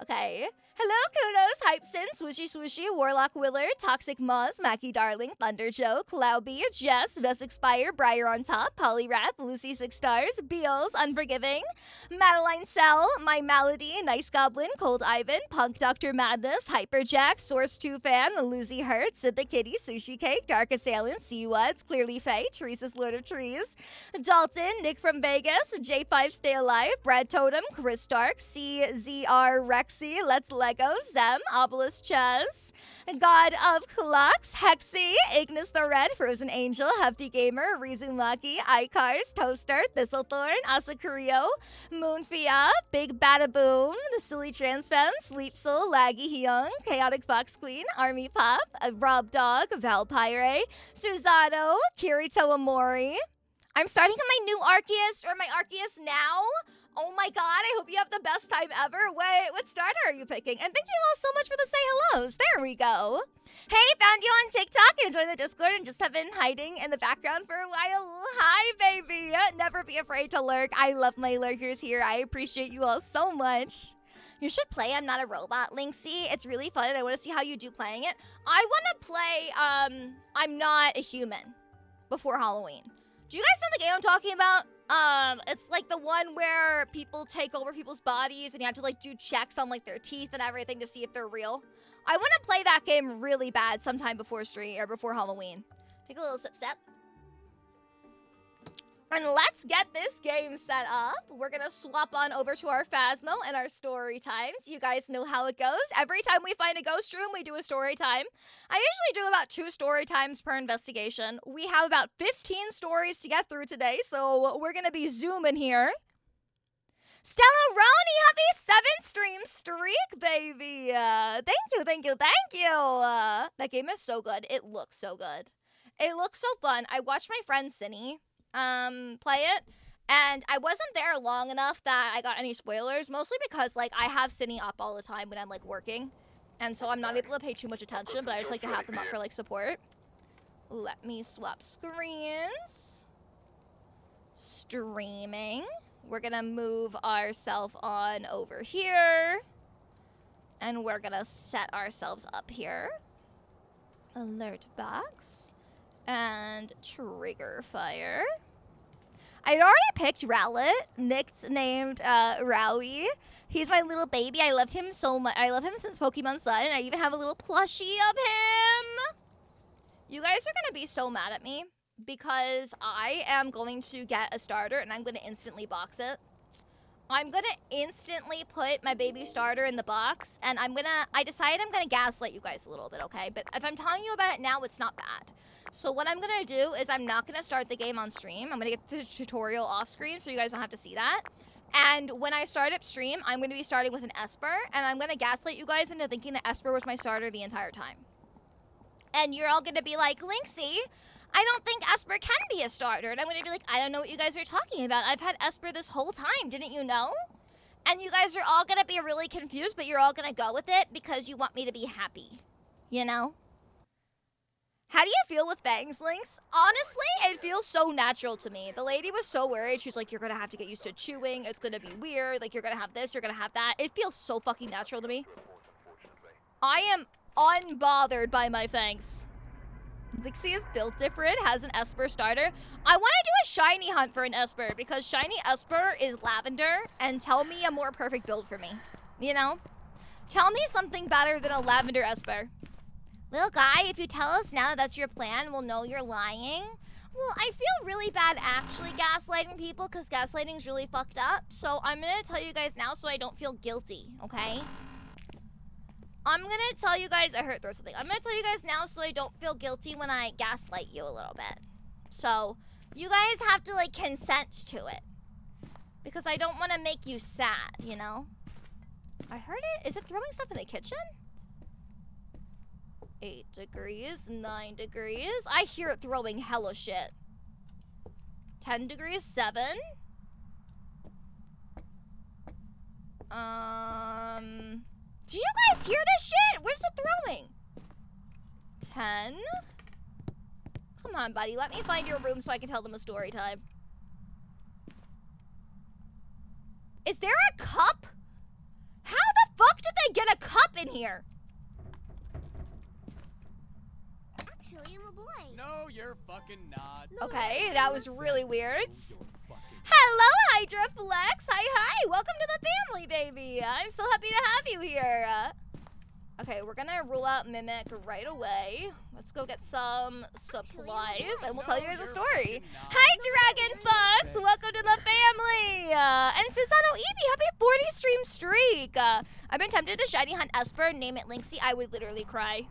Okay. Hello, Kudos, Hypeson, Swooshy Swooshy, Warlock Willard, Toxic Muzz, Mackie Darling, Thunder Joe, Clouby, Jess, Vesexpire, Briar on Top, Polyrath, Lucy 6 Stars, Beals, Unforgiving, Madeline Cell, My Malady, Nice Goblin, Cold Ivan, Punk Dr. Madness, Hyperjack, Source 2 Fan, Lucy Hurt, Sid the Kitty, Sushi Cake, Dark Assailant, Seawoods, Clearly Faye, Teresa's Lord of Trees, Dalton, Nick from Vegas, J5 Stay Alive, Brad Totem, Chris Stark, CZR Rexy, Let's Lego, Zem, Obelisk Chess, God of Clux, Hexy, Ignis the Red, Frozen Angel, Hefty Gamer, Reason Lucky, Icars, Toaster, Thistlethorn, Asakurio, Moonfia, Big Badaboom, The Silly Trans Femme, Sleep Soul, Laggy Hyung, Chaotic Fox Queen, Army Pop, Rob Dog, Valpyre, Suzato, Kirito Amori. I'm starting on my new Arceus, or my Arceus now. Oh my god, I hope you have the best time ever. Wait, what starter are you picking? And thank you all so much for the say hellos. There we go. Hey, found you on TikTok and joined the Discord and just have been hiding in the background for a while. Hi, baby. Never be afraid to lurk. I love my lurkers here. I appreciate you all so much. You should play I'm Not a Robot, Linksy. It's really fun and I want to see how you do playing it. I want to play I'm Not a Human before Halloween. Do you guys know the game I'm talking about? It's like the one where people take over people's bodies and you have to like do checks on like their teeth and everything to see if they're real. I want to play that game really bad sometime before stream or before Halloween. Take a little sip. And let's get this game set up. We're gonna swap on over to our Phasmo and our story times. You guys know how it goes. Every time we find a ghost room, we do a story time. I usually do about 2 story times per investigation. We have about 15 stories to get through today, so we're gonna be zooming here. Stella Roni, happy 7-stream streak, baby. Thank you. That game is so good. It looks so good. It looks so fun. I watched my friend Cindy play it, and I wasn't there long enough that I got any spoilers, mostly because like I have Cindy up all the time when I'm like working, and so I'm not able to pay too much attention, but I just like to have them up for like support. Let me swap screens. Streaming. We're gonna move ourselves on over here, and we're gonna set ourselves up here. Alert box. And trigger fire. I'd already picked Rowlet. Nick's named Rowie. He's my little baby. I loved him so much. I love him since Pokemon Sun, and I even have a little plushie of him. You guys are gonna be so mad at me because I am going to get a starter and I'm gonna instantly box it. I'm gonna instantly put my baby starter in the box, and I decided I'm gonna gaslight you guys a little bit, okay? But if I'm telling you about it now, it's not bad. So what I'm gonna do is I'm not gonna start the game on stream. I'm gonna get the tutorial off screen so you guys don't have to see that. And when I start up stream, I'm gonna be starting with an Esper, and I'm gonna gaslight you guys into thinking that Esper was my starter the entire time. And you're all gonna be like, Linksy, I don't think Esper can be a starter. And I'm gonna be like, I don't know what you guys are talking about. I've had Esper this whole time, didn't you know? And you guys are all gonna be really confused, but you're all gonna go with it because you want me to be happy, you know? How do you feel with fangs, Lynx? Honestly, it feels so natural to me. The lady was so worried. She's like, you're gonna have to get used to chewing. It's gonna be weird. Like, you're gonna have this, you're gonna have that. It feels so fucking natural to me. I am unbothered by my fangs. Lixie is built different, has an Esper starter. I want to do a shiny hunt for an Esper because shiny Esper is lavender, and tell me a more perfect build for me. You know? Tell me something better than a lavender Esper. Little guy, if you tell us now that that's your plan, we'll know you're lying. Well, I feel really bad actually gaslighting people because gaslighting's really fucked up. So I'm gonna tell you guys now so I don't feel guilty, okay? I'm gonna tell you guys, I heard throw something. I'm gonna tell you guys now so I don't feel guilty when I gaslight you a little bit. So you guys have to like consent to it. Because I don't want to make you sad, you know? I heard it. Is it throwing stuff in the kitchen? 8 degrees, 9 degrees. I hear it throwing hella shit. 10 degrees, 7. Do you guys hear this shit? Where's it throwing? 10. Come on, buddy. Let me find your room so I can tell them a story time. Is there a cup? How the fuck did they get a cup in here? Actually, I'm a boy. No, you're fucking not. Okay, that was really weird. Hello, Hydroflex. Hi. Welcome to the family, baby. I'm so happy to have you here. Okay, we're gonna rule out Mimic right away. Let's go get some supplies, and we'll tell you guys a story. Hi, Dragon Fox. Welcome to the family. And Susano Evie, happy 40 streak. I've been tempted to shiny hunt Esper and name it Lynxie. I would literally cry.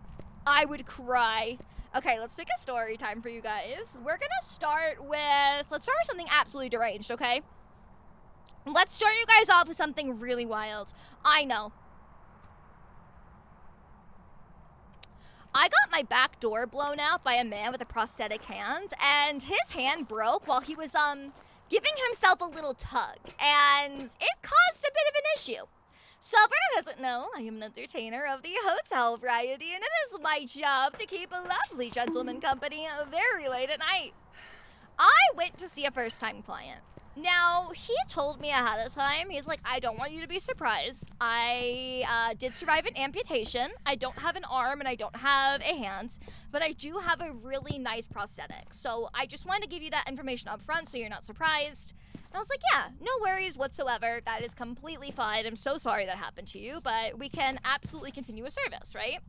I would cry. Okay, let's pick a story time for you guys. We're gonna start with, let's start with something absolutely deranged, okay? Let's start you guys off with something really wild. I know. I got my back door blown out by a man with a prosthetic hand, and his hand broke while he was, giving himself a little tug, and it caused a bit of an issue. So if anyone doesn't know, I am an entertainer of the hotel variety, and it is my job to keep a lovely gentleman company very late at night. I went to see a first-time client. Now, he told me ahead of time, he's like, I don't want you to be surprised. I did survive an amputation. I don't have an arm and I don't have a hand, but I do have a really nice prosthetic. So I just wanted to give you that information up front so you're not surprised. And I was like, yeah, no worries whatsoever. That is completely fine. I'm so sorry that happened to you, but we can absolutely continue a service, right?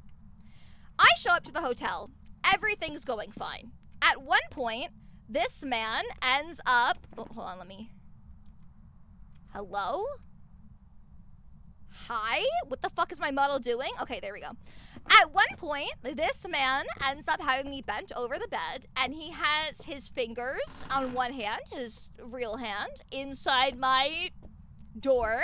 I show up to the hotel. Everything's going fine. At one point, this man ends up... Oh, hold on, let me... Hello? Hi? What the fuck is my model doing? Okay, there we go. At one point, this man ends up having me bent over the bed, and he has his fingers on one hand, his real hand, inside my door,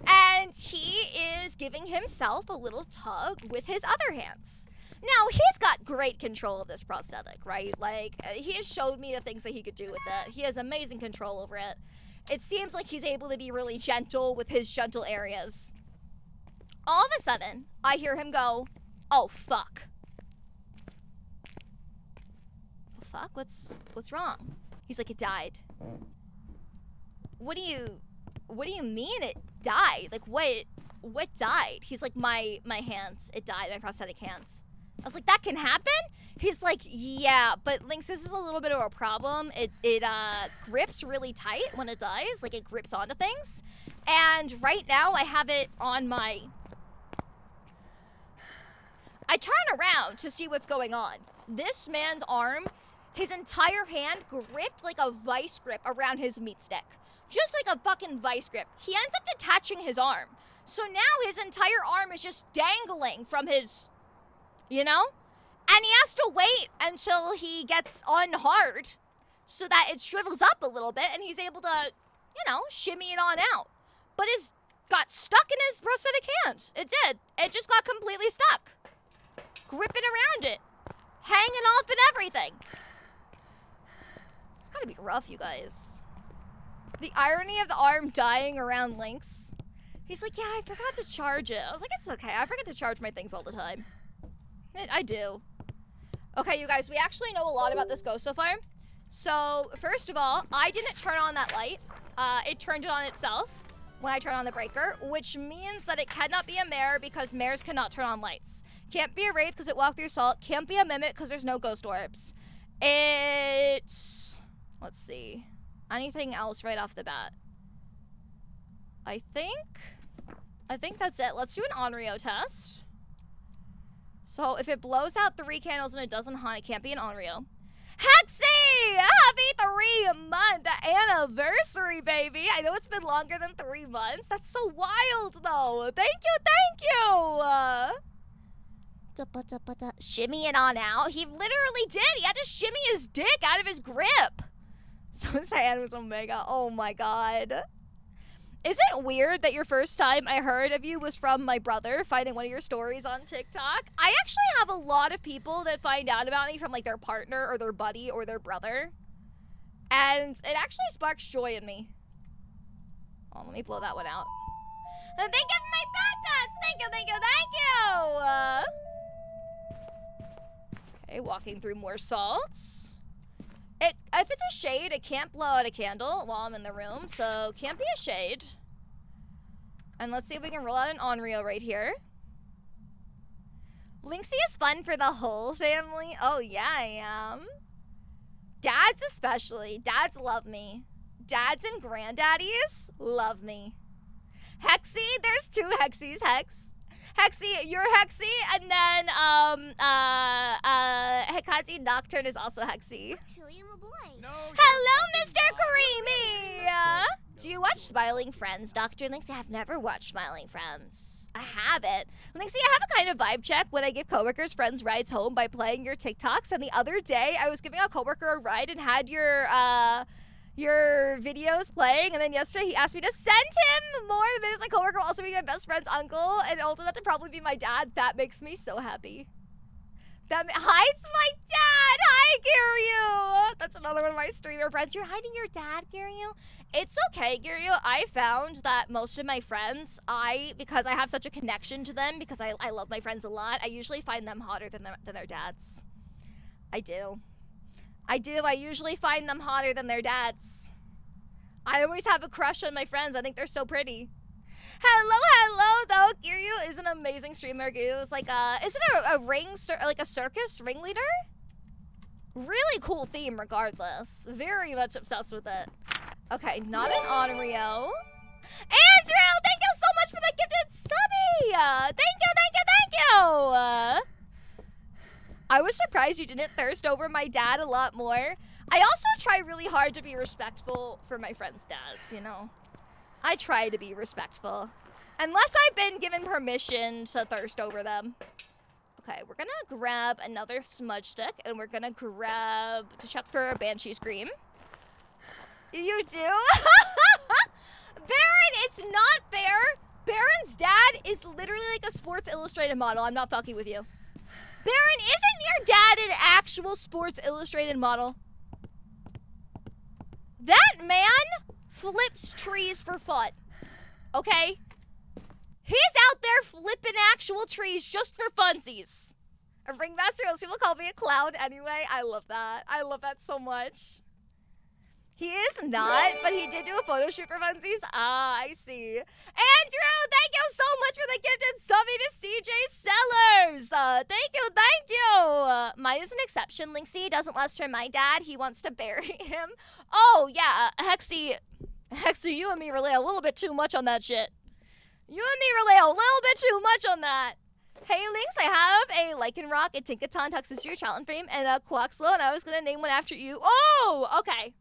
and he is giving himself a little tug with his other hands. Now, he's got great control of this prosthetic, right? Like, he has showed me the things that he could do with it. He has amazing control over it. It seems like he's able to be really gentle with his gentle areas. All of a sudden, I hear him go, oh, fuck. Fuck? What's wrong? He's like, it died. What do you mean it died? Like, what died? He's like, my hands. It died, my prosthetic hands. I was like, that can happen? He's like, yeah, but Lynx, this is a little bit of a problem. It grips really tight when it dies. Like, it grips onto things. And right now, I have it on my... I turn around to see what's going on. This man's arm, his entire hand gripped like a vice grip around his meat stick. Just like a fucking vice grip. He ends up detaching his arm. So now his entire arm is just dangling from his... You know? And he has to wait until he gets unhard so that it shrivels up a little bit and he's able to, you know, shimmy it on out. But it got stuck in his prosthetic hand. It did. It just got completely stuck. Gripping around it. Hanging off and everything. It's gotta be rough, you guys. The irony of the arm dying around Lynx. He's like, yeah, I forgot to charge it. I was like, it's okay. I forget to charge my things all the time. I do. Okay, you guys, we actually know a lot about this ghost so far. So, first of all, I didn't turn on that light. It turned it on itself when I turned on the breaker, which means that it cannot be a mare because mares cannot turn on lights. Can't be a wraith because it walked through salt. Can't be a mimic because there's no ghost orbs. It's... Let's see. Anything else right off the bat? I think that's it. Let's do an Onryo test. So if it blows out 3 candles and it doesn't haunt, it can't be an Onryo. Hexy! Happy 3-month anniversary, baby. I know it's been longer than 3 months. That's so wild, though. Thank you. Shimmy it on out. He literally did. He had to shimmy his dick out of his grip. So Cyan was Omega. Oh my god. Is it weird that your first time I heard of you was from my brother finding one of your stories on TikTok? I actually have a lot of people that find out about me from like their partner or their buddy or their brother. And it actually sparks joy in me. Oh, let me blow that one out. And thank you for my pet pets. Thank you. Okay, walking through more salts. If it's a shade, it can't blow out a candle while I'm in the room, so can't be a shade. And let's see if we can roll out an Onryo right here. Lynxie is fun for the whole family. Oh yeah, I am. Dads especially. Dads love me. Dads and granddaddies love me. Hexy, there's 2 Hexies, Hex. Hexy, you're Hexy, and then Hekazi Nocturne is also Hexy. Actually, I'm a boy. No, Hello, Mr. Creamy! Do you watch Smiling Friends, Dr. Lynxie? I have never watched Smiling Friends. I haven't. Lynxie, I have a kind of vibe check when I give coworkers friends rides home by playing your TikToks, and the other day I was giving a coworker a ride and had your videos playing, and then yesterday he asked me to send him more videos. My coworker will also be my best friend's uncle, and old enough to probably be my dad. That makes me so happy. Hi, it's my dad. Hi, Giryu. That's another one of my streamer friends. You're hiding your dad, Giryu? It's okay, Giryu. I found that most of my friends, because I have such a connection to them, because I love my friends a lot, I usually find them hotter than their dads. I do. I usually find them hotter than their dads. I always have a crush on my friends. I think they're so pretty. Hello, though. Giryu is an amazing streamer. Giryu is like is it a circus ringleader? Really cool theme regardless. Very much obsessed with it. Okay, not an Onryo. Andrew, thank you so much for the gifted subby. Thank you. I was surprised you didn't thirst over my dad a lot more. I also try really hard to be respectful for my friends' dads, you know? I try to be respectful. Unless I've been given permission to thirst over them. Okay, we're gonna grab another smudge stick, and we're gonna to check for a Banshee Scream. You do? Baron, it's not fair. Baron's dad is literally like a Sports Illustrated model. I'm not fucking with you. Baron, isn't your dad an actual Sports Illustrated model? That man flips trees for fun, okay? He's out there flipping actual trees just for funsies. A ringmaster, else people call me a clown anyway. I love that. I love that so much. He is not, but he did do a photo shoot for funsies. Ah, I see. Andrew, thank you so much for the gifted subby to CJ Sellers. Thank you. Mine is an exception. Lynxie doesn't lust for my dad. He wants to bury him. Oh, yeah. Hexy, you and me relay a little bit too much on that shit. You and me relay a little bit too much on that. Hey, Lynx, I have a Lycanroc, a Tinkaton, Toxicity, Challenge Frame, and a Quaxlow, and I was going to name one after you. Oh, okay.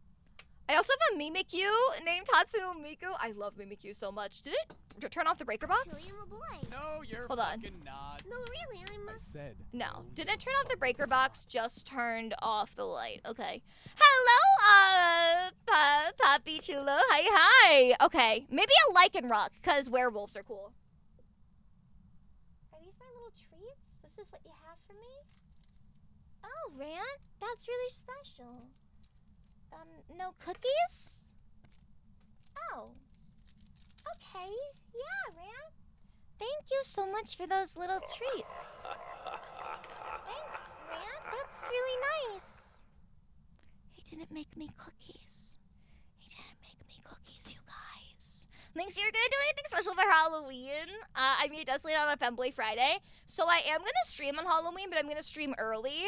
I also have a Mimikyu named Tatsuno Miku. I love Mimikyu so much. Did it turn off the breaker Actually, box? I'm a boy. No, you're Hold on. fucking not. No, really, I'm I a... said. No. Didn't turn off the breaker box, just turned off the light. Okay. Hello, Papi Chulo. Hi. Okay, maybe a Lycanroc, because werewolves are cool. Are these my little treats? This is what you have for me? Oh, Rant, that's really special. No cookies? Oh. Okay. Yeah, Rant. Thank you so much for those little treats. Thanks, Rant. That's really nice. He didn't make me cookies. You guys. Lynx, you're gonna do anything special for Halloween? I mean, it does lead on a Femboy Friday, so I am gonna stream on Halloween, but I'm gonna stream early,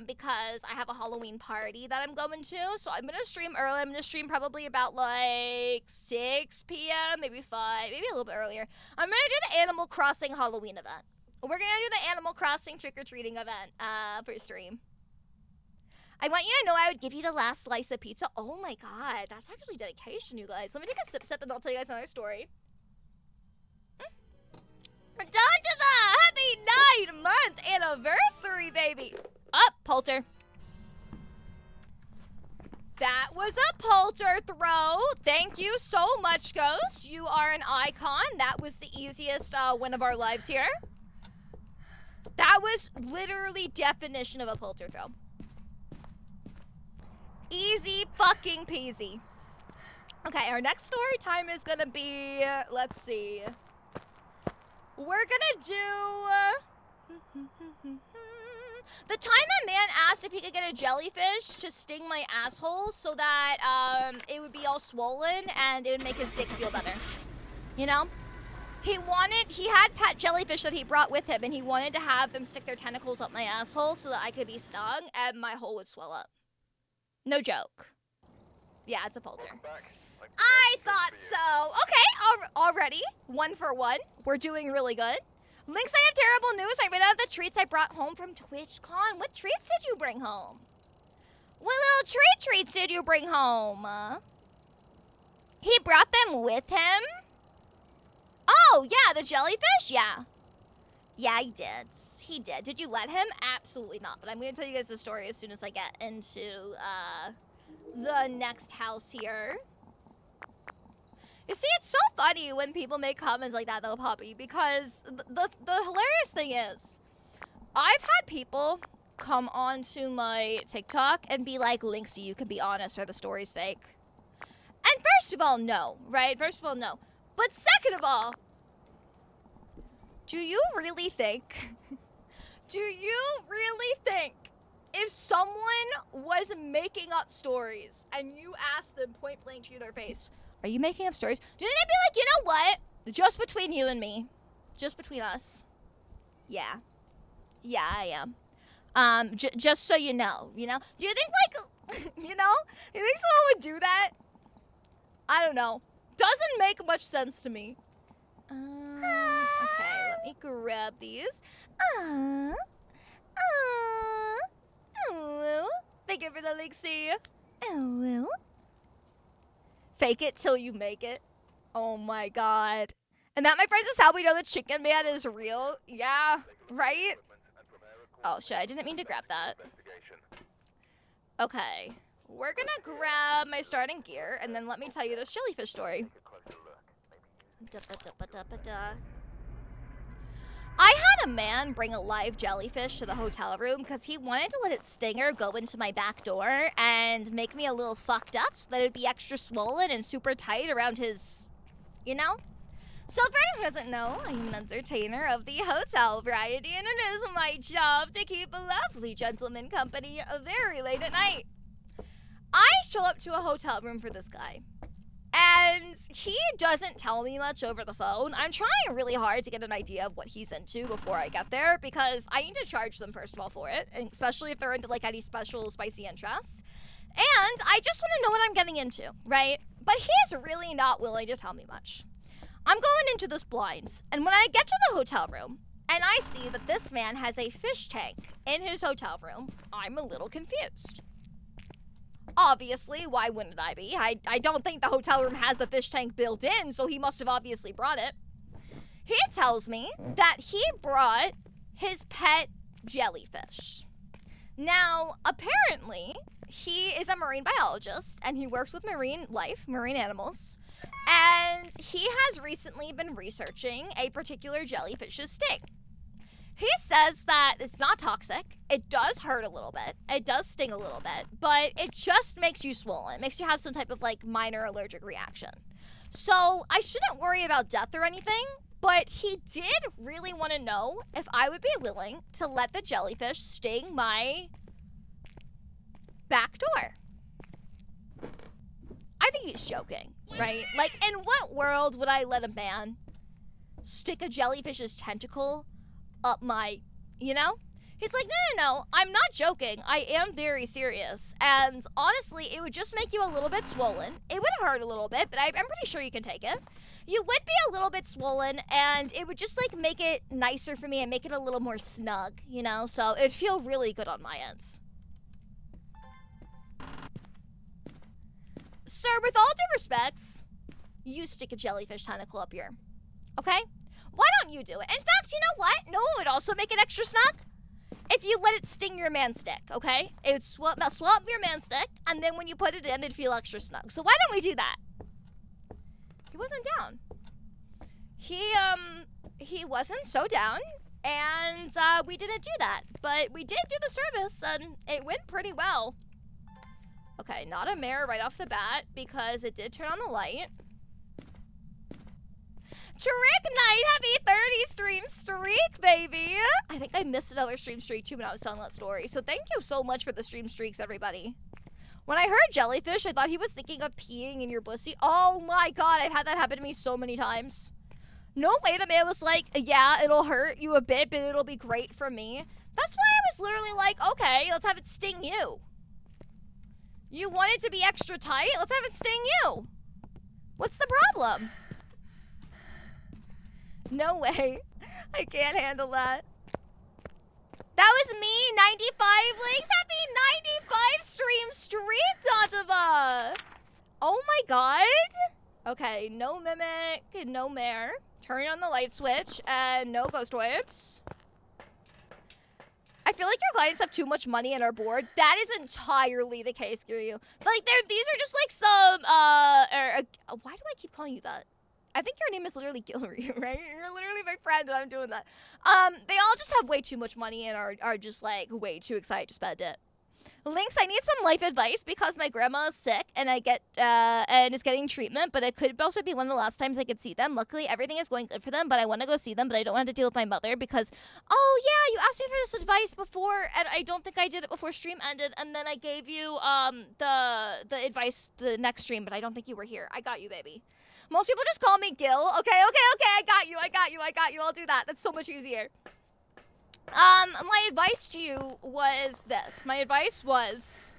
because I have a Halloween party that I'm going to, so I'm gonna stream early. I'm gonna stream probably about, like, 6 p.m., maybe 5, maybe a little bit earlier. I'm gonna do the Animal Crossing Halloween event. We're gonna do the Animal Crossing trick-or-treating event, for stream. I want you to know I would give you the last slice of pizza. Oh my god, that's actually dedication, you guys. Let me take a sip and I'll tell you guys another story. Down to the happy 9-month anniversary, baby. Up, Poulter. That was a Poulter throw. Thank you so much, Ghost. You are an icon. That was the easiest win of our lives here. That was literally definition of a Poulter throw. Easy fucking peasy. Okay, our next story time is gonna be, let's see. We're gonna do the time a man asked if he could get a jellyfish to sting my asshole so that it would be all swollen and it would make his dick feel better. You know? He had pet jellyfish that he brought with him and he wanted to have them stick their tentacles up my asshole so that I could be stung and my hole would swell up. No joke. Yeah, it's a Poulter. I thought so. Okay, already. 1 for 1. We're doing really good. Lynx, I have terrible news. I ran out of the treats I brought home from TwitchCon. What treats did you bring home? What little treats did you bring home? He brought them with him? Oh, yeah, the jellyfish? Yeah. Yeah, he did. He did. Did you let him? Absolutely not. But I'm going to tell you guys the story as soon as I get into the next house here. You see, it's so funny when people make comments like that, though, Poppy, because the hilarious thing is, I've had people come onto my TikTok and be like, Lynxie, you can be honest, or the story's fake. And first of all, no, right? First of all, no. But second of all, do you really think if someone was making up stories and you asked them point blank to their face, are you making up stories? Do you think they'd be like, you know what? Just between you and me. Just between us. Yeah. Yeah, I am. Just so you know, Do you think, like, you think someone would do that? I don't know. Doesn't make much sense to me. Okay, let me grab these. Thank you for the Lixie. Fake it till you make it. Oh my god. And that, my friends, is how we know the Chicken Man is real. Yeah, right? Oh shit, I didn't mean to grab that. Okay. We're gonna grab my starting gear, and then let me tell you this jellyfish story. I had a man bring a live jellyfish to the hotel room because he wanted to let its stinger go into my back door and make me a little fucked up so that it would be extra swollen and super tight around his, So for anyone who doesn't know, I'm an entertainer of the hotel variety, and it is my job to keep a lovely gentleman company very late at night. I show up to a hotel room for this guy, and he doesn't tell me much over the phone. I'm trying really hard to get an idea of what he's into before I get there, because I need to charge them first of all for it, and especially if they're into like any special spicy interests. And I just want to know what I'm getting into, right? But he's really not willing to tell me much. I'm going into this blind, and when I get to the hotel room, and I see that this man has a fish tank in his hotel room, I'm a little confused. Obviously, why wouldn't I be? I don't think the hotel room has the fish tank built in, so he must have obviously brought it. He tells me that he brought his pet jellyfish. Now, apparently, he is a marine biologist, and he works with marine life, marine animals, and he has recently been researching a particular jellyfish's sting. He says that it's not toxic. It does hurt a little bit. It does sting a little bit, but it just makes you swollen. It makes you have some type of like minor allergic reaction. So I shouldn't worry about death or anything, but he did really want to know if I would be willing to let the jellyfish sting my back door. I think he's joking, right? Like, in what world would I let a man stick a jellyfish's tentacle up my, He's like, no, I'm not joking. I am very serious. And honestly, it would just make you a little bit swollen. It would hurt a little bit, but I'm pretty sure you can take it. You would be a little bit swollen, and it would just, like, make it nicer for me and make it a little more snug, So it'd feel really good on my ends. Sir, with all due respects, you stick a jellyfish tentacle up here. Okay? Why don't you do it? In fact, you know what? No, it would also make it extra snug. If you let it sting your man stick, okay? It would swap your man stick, and then when you put it in, it'd feel extra snug. So why don't we do that? He wasn't down. He wasn't so down, and we didn't do that. But we did do the service, and it went pretty well. Okay, not a mare right off the bat, because it did turn on the light. Trick Night, happy 30 stream streak, baby. I think I missed another stream streak too when I was telling that story. So thank you so much for the stream streaks, everybody. When I heard jellyfish, I thought he was thinking of peeing in your pussy. Oh my god, I've had that happen to me so many times. No way the man was like, yeah, it'll hurt you a bit, but it'll be great for me. That's why I was literally like, okay, let's have it sting you. You want it to be extra tight? Let's have it sting you. What's the problem? No way. I can't handle that. That was me, 95 links. Happy 95 stream streak, Dadava. Oh my god. Okay, no mimic, no mare. Turn on the light switch, and no ghost orbs. I feel like your clients have too much money in our board. That is entirely the case, Kiryu. Like, these are just like some, why do I keep calling you that? I think your name is literally Gilry, right? You're literally my friend and I'm doing that. They all just have way too much money and are just like way too excited to spend it. Lynx, I need some life advice because my grandma is sick and and is getting treatment, but it could also be one of the last times I could see them. Luckily, everything is going good for them, but I want to go see them, but I don't want to deal with my mother because, oh yeah, you asked me for this advice before, and I don't think I did it before stream ended, and then I gave you the advice the next stream, but I don't think you were here. I got you, baby. Most people just call me Gil. Okay, I got you. I'll do that. That's so much easier. My advice to you was this. My advice was,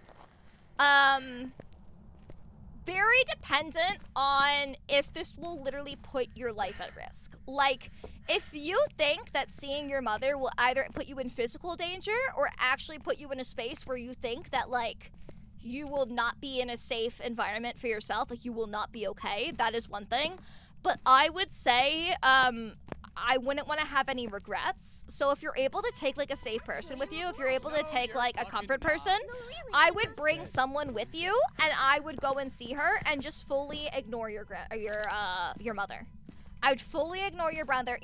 very dependent on if this will literally put your life at risk. Like, if you think that seeing your mother will either put you in physical danger or actually put you in a space where you think that, like, you will not be in a safe environment for yourself, like, you will not be okay, that is one thing. But I would say, I wouldn't want to have any regrets. So if you're able to take like a safe person with you, if you're able to take like a comfort person, I would bring someone with you and I would go and see her and just fully ignore your mother. I would fully ignore your mother.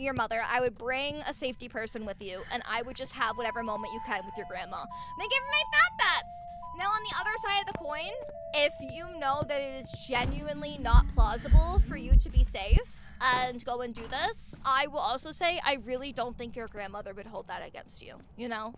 I would bring a safety person with you and I would just have whatever moment you can with your grandma. Then give me my fat bats. Now on the other side of the coin, if you know that it is genuinely not plausible for you to be safe and go and do this, I will also say I really don't think your grandmother would hold that against you, you know?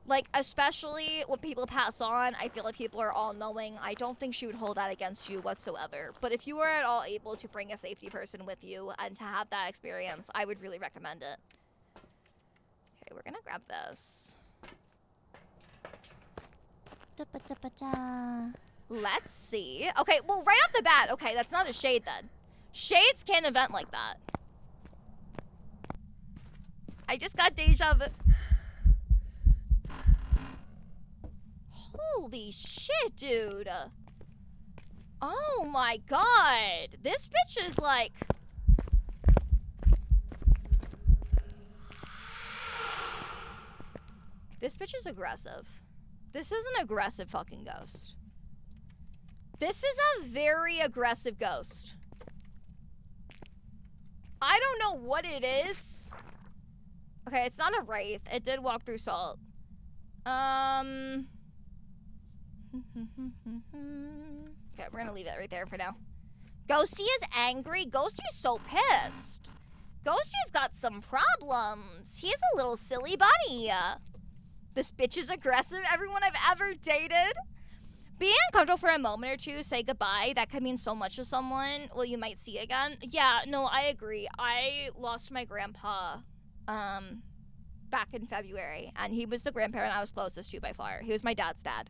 Like, especially when people pass on, I feel like people are all knowing. I don't think she would hold that against you whatsoever. But if you are at all able to bring a safety person with you and to have that experience, I would really recommend it. Okay, we're gonna grab this. Let's see. Okay, well, right off the bat, okay, that's not a shade then. Shades can't event like that. I just got deja vu. Holy shit, dude. Oh my god. This bitch is like... This bitch is aggressive. This is an aggressive fucking ghost. This is a very aggressive ghost. I don't know what it is. Okay, it's not a wraith. It did walk through salt. Okay, we're gonna leave it right there for now. Ghosty is angry. Ghosty's so pissed. Ghosty's got some problems. He's a little silly bunny. This bitch is aggressive. Everyone I've ever dated. Being uncomfortable for a moment or two, say goodbye, that could mean so much to someone. Well, you might see again. Yeah, no, I agree. I lost my grandpa back in February, and he was the grandparent I was closest to by far. He was my dad's dad.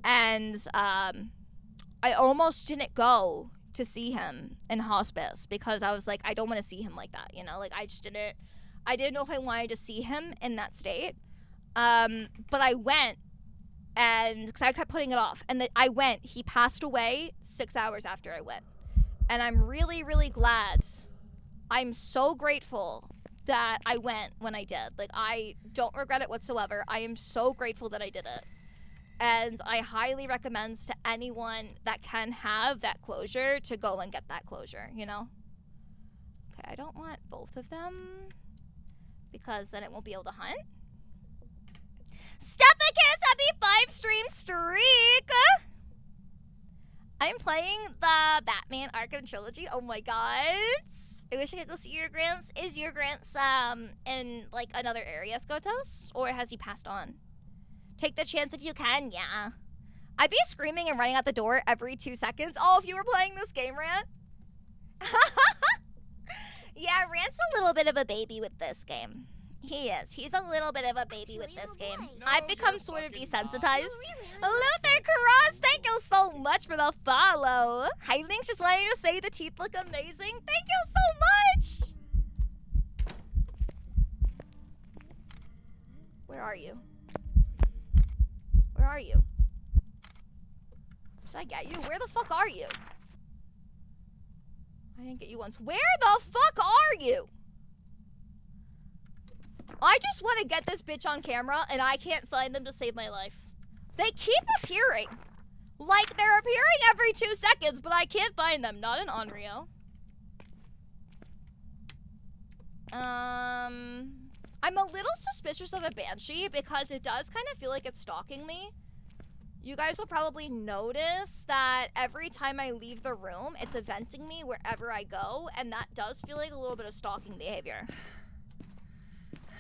And I almost didn't go to see him in hospice because I was like, I don't want to see him like that, you know? Like, I didn't know if I wanted to see him in that state. But I went. And because I kept putting it off. And I went. He passed away 6 hours after I went. And I'm really, really glad. I'm so grateful that I went when I did. Like, I don't regret it whatsoever. I am so grateful that I did it. And I highly recommend to anyone that can have that closure to go and get that closure, you know? Okay, I don't want both of them because then it won't be able to hunt. Step the Kids, happy 5-stream streak! I'm playing the Batman Arkham Trilogy. Oh my god. I wish I could go see your Gramps. Is your Gramps in like another area, Skotos? Or has he passed on? Take the chance if you can, yeah. I'd be screaming and running out the door every 2 seconds. Oh, if you were playing this game, Rant. Yeah, Rant's a little bit of a baby with this game. He is. He's a little bit of a baby with this game. No, I've become sort of desensitized. Really Luther Cross, thank you so much for the follow. Hi, Links, just wanted to say the teeth look amazing. Thank you so much. Where are you? Where are you? Did I get you? Where the fuck are you? I didn't get you once. Where the fuck are you? I just want to get this bitch on camera, and I can't find them to save my life. They keep appearing. Like, they're appearing every 2 seconds, but I can't find them. Not in Onryo. I'm a little suspicious of a Banshee because it does kind of feel like it's stalking me. You guys will probably notice that every time I leave the room, it's eventing me wherever I go, and that does feel like a little bit of stalking behavior.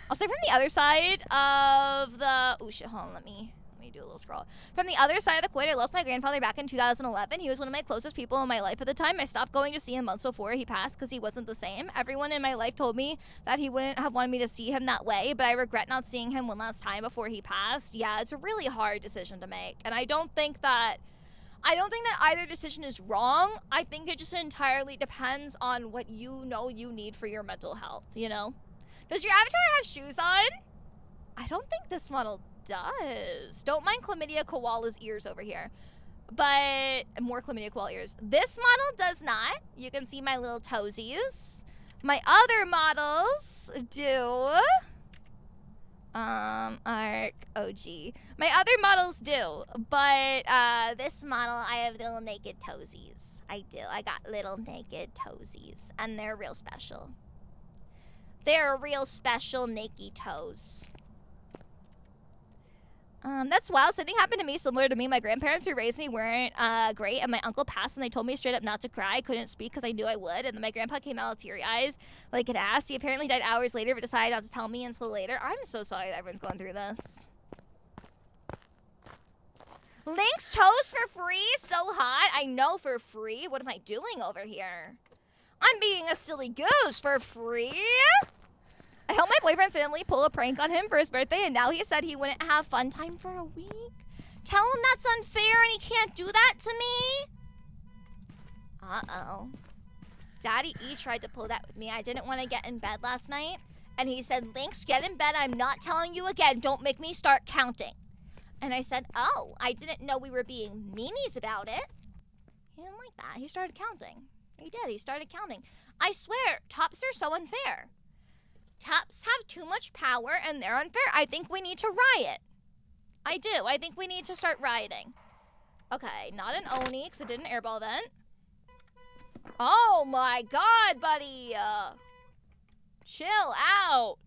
I'll say from the other side of the... Oh shit, hold on, let me do a little scroll. From the other side of the coin, I lost my grandfather back in 2011. He was one of my closest people in my life at the time. I stopped going to see him months before he passed because he wasn't the same. Everyone in my life told me that he wouldn't have wanted me to see him that way, but I regret not seeing him one last time before he passed. Yeah, it's a really hard decision to make, and I don't think that either decision is wrong. I think it just entirely depends on what you know you need for your mental health, you know? Does your avatar have shoes on? I don't think this model does. Don't mind chlamydia koala's ears over here. But more chlamydia koala ears. This model does not. You can see my little toesies. My other models do. Arc OG. My other models do. But this model, I have little naked toesies. I do. I got little naked toesies. And they're real special. They're real special naked toes. That's wild. Something happened to me similar to me. My grandparents who raised me weren't great, and my uncle passed, and they told me straight up not to cry. I couldn't speak because I knew I would, and then my grandpa came out with teary eyes like an ass. He apparently died hours later, but decided not to tell me until later. I'm so sorry that everyone's going through this. Link's toes for free? So hot. I know, for free. What am I doing over here? I'm being a silly goose for free. I helped my boyfriend's family pull a prank on him for his birthday, and now he said he wouldn't have fun time for a week. Tell him that's unfair and he can't do that to me. Uh-oh. Daddy E tried to pull that with me. I didn't want to get in bed last night, and he said, Lynx, get in bed. I'm not telling you again. Don't make me start counting. And I said, oh, I didn't know we were being meanies about it. He didn't like that. He started counting. He did. He started counting. I swear, tops are so unfair. Tops have too much power and they're unfair. I think we need to riot. I do. I think we need to start rioting. Okay, not an Oni because it didn't airball then. Oh my god, buddy. Chill out.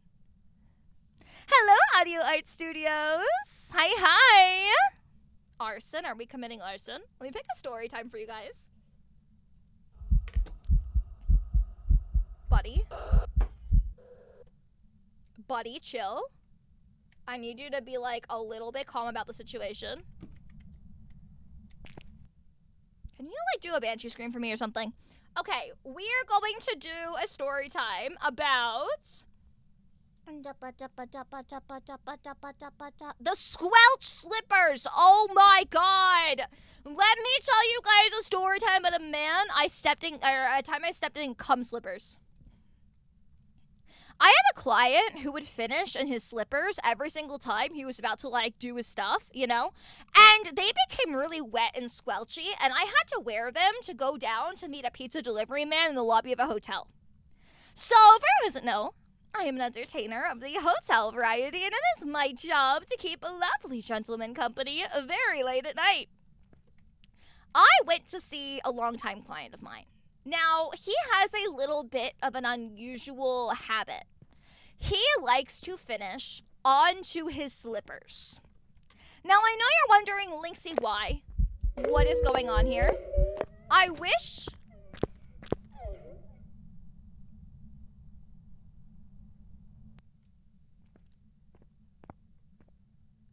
Hello, Audio Art Studios. Hi, hi. Arson. Are we committing arson? Let me pick a story time for you guys. Buddy. Buddy, chill. I need you to be like a little bit calm about the situation. Can you like do a banshee scream for me or something? Okay, we are going to do a story time about the squelch slippers. Oh my god. Let me tell you guys a story time about a time I stepped in cum slippers. I had a client who would finish in his slippers every single time he was about to like do his stuff, you know? And they became really wet and squelchy, and I had to wear them to go down to meet a pizza delivery man in the lobby of a hotel. So, if anyone doesn't know, I am an entertainer of the hotel variety, and it is my job to keep a lovely gentleman company very late at night. I went to see a longtime client of mine. Now, he has a little bit of an unusual habit. He likes to finish onto his slippers. Now, I know you're wondering, Linksy, why? What is going on here? I wish...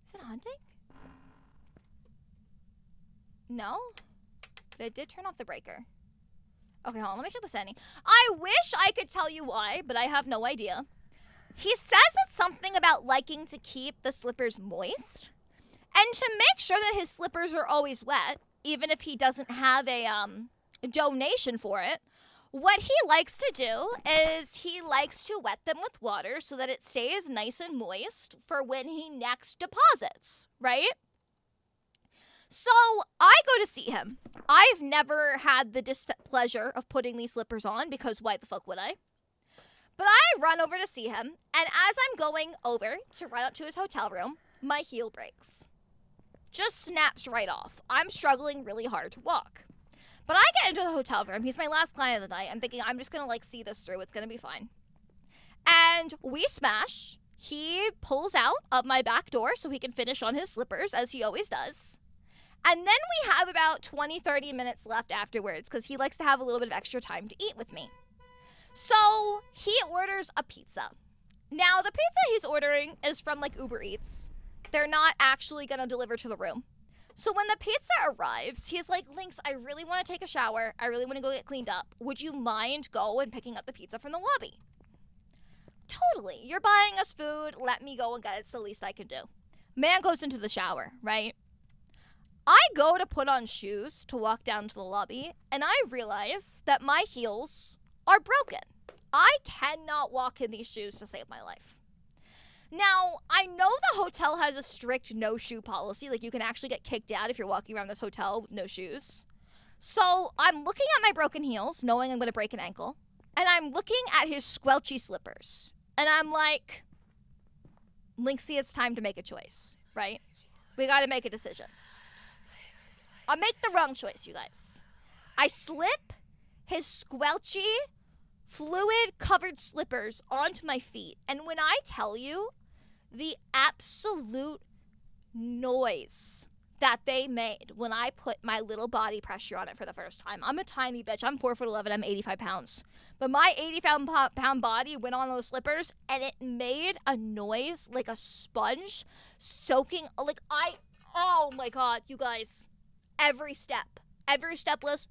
Is it haunting? No? They did turn off the breaker. Okay, hold on, let me check the setting. I wish I could tell you why, but I have no idea. He says it's something about liking to keep the slippers moist and to make sure that his slippers are always wet, even if he doesn't have a donation for it. What he likes to do is he likes to wet them with water so that it stays nice and moist for when he next deposits, right? So I go to see him. I've never had the displeasure of putting these slippers on because why the fuck would I? But I run over to see him, and as I'm going over to run up to his hotel room, my heel breaks. Just snaps right off. I'm struggling really hard to walk. But I get into the hotel room. He's my last client of the night. I'm thinking I'm just going to like see this through. It's going to be fine. And we smash. He pulls out of my back door so he can finish on his slippers, as he always does. And then we have about 20-30 minutes left afterwards because he likes to have a little bit of extra time to eat with me. So he orders a pizza. Now, the pizza he's ordering is from like Uber Eats. They're not actually going to deliver to the room. So when the pizza arrives, he's like, Lynx, I really want to take a shower. I really want to go get cleaned up. Would you mind go and picking up the pizza from the lobby? Totally. You're buying us food. Let me go and get it. It's the least I can do. Man goes into the shower, right? I go to put on shoes to walk down to the lobby, and I realize that my heels are broken. I cannot walk in these shoes to save my life. Now, I know the hotel has a strict no-shoe policy. Like, you can actually get kicked out if you're walking around this hotel with no shoes. So, I'm looking at my broken heels, knowing I'm going to break an ankle, and I'm looking at his squelchy slippers. And I'm like, Lynxie, it's time to make a choice, right? We got to make a decision. I make the wrong choice, you guys. I slip his squelchy, fluid-covered slippers onto my feet. And when I tell you the absolute noise that they made when I put my little body pressure on it for the first time. I'm a tiny bitch. I'm 4'11". I'm 85 pounds. But my 80-pound body went on those slippers, and it made a noise like a sponge soaking. Like oh my God, you guys. Every step was...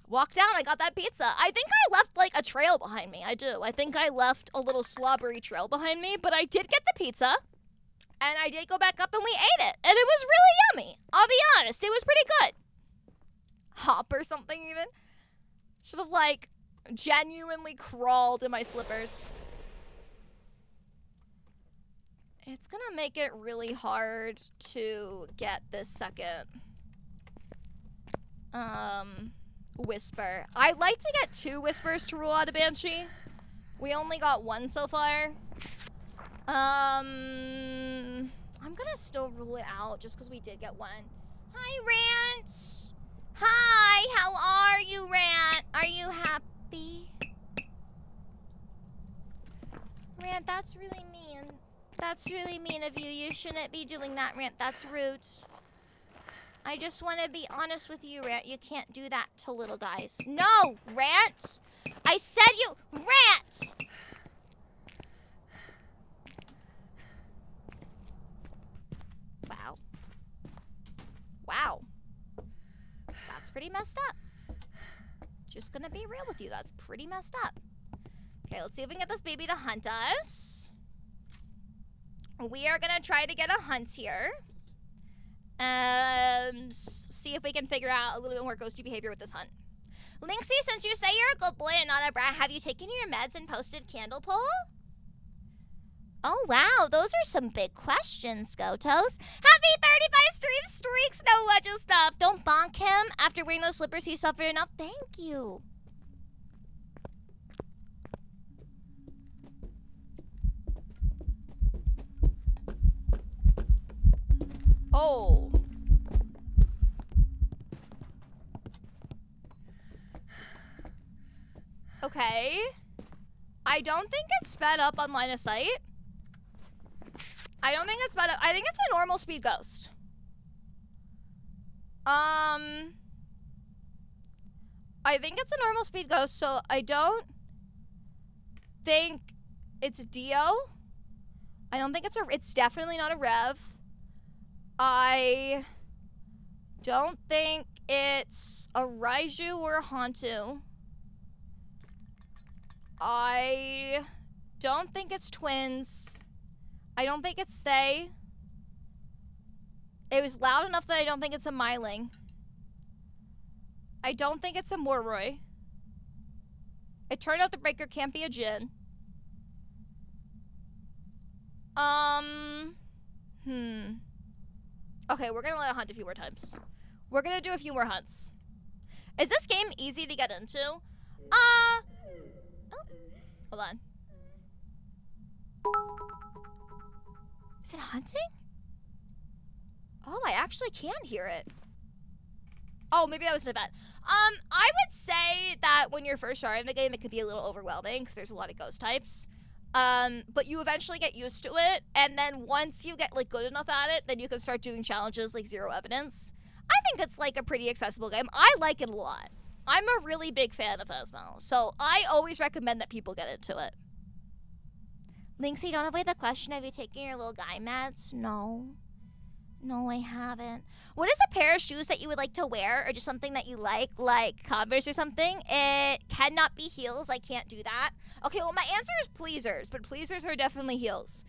Walked out, I got that pizza. I think I left like a trail behind me. I do. I think I left a little slobbery trail behind me, but I did get the pizza. And I did go back up and we ate it. And it was really yummy. I'll be honest, it was pretty good. Hop or something even. Should have like genuinely crawled in my slippers. It's gonna make it really hard to get this second whisper. I'd like to get 2 whispers to rule out a banshee. We only got 1 so far. I'm gonna still rule it out just because we did get 1. Hi, Rant! Hi, how are you, Rant? Are you happy? Rant, that's really mean. That's really mean of you. You shouldn't be doing that, Rant. That's rude. I just want to be honest with you, Rant. You can't do that to little guys. No, Rant! I said you... Rant! Wow. Wow. That's pretty messed up. Just gonna be real with you. That's pretty messed up. Okay, let's see if we can get this baby to hunt us. We are gonna try to get a hunt here. And see if we can figure out a little bit more ghosty behavior with this hunt. Linksy, since you say you're a good boy and not a brat, have you taken your meds and posted candle poll? Oh, wow. Those are some big questions, Gotos. Happy 35 streaks. No legend stuff. Don't bonk him after wearing those slippers. He suffered enough. Thank you. Oh. Okay. I don't think it's sped up on line of sight. I don't think it's sped up. I think it's a normal speed ghost. I think it's a normal speed ghost, so I don't think it's Dio. I don't think it's definitely not a Rev. I don't think it's a Raiju or a Hantu. I don't think it's twins. I don't think it's they. It was loud enough that I don't think it's a Myling. I don't think it's a Morroy. It turned out the breaker can't be a Jin. Okay, we're gonna let it hunt a few more times. We're gonna do a few more hunts. Is this game easy to get into? Oh, hold on. Is it hunting? Oh, I actually can hear it. Oh, maybe that was an event. I would say that when you're first starting the game, it could be a little overwhelming because there's a lot of ghost types. But you eventually get used to it, and then once you get like good enough at it, then you can start doing challenges like Zero Evidence. I think it's like a pretty accessible game. I like it a lot. I'm a really big fan of Phasmo, so I always recommend that people get into it. Linksy, don't avoid the question. Have you taken your little guy meds? No. No, I haven't. What is a pair of shoes that you would like to wear, or just something that you like Converse or something? It cannot be heels. I can't do that. Okay, well, my answer is pleasers, but pleasers are definitely heels.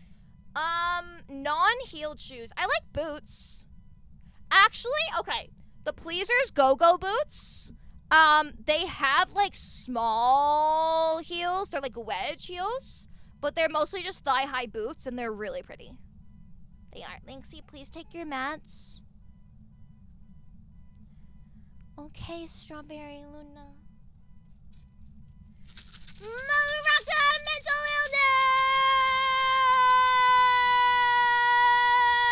Non-heeled shoes. I like boots. Actually, okay, the pleasers go-go boots, they have like small heels. They're like wedge heels, but they're mostly just thigh-high boots, and they're really pretty. They are. Linksy, please take your meds. Okay, Strawberry Luna. Muraka mental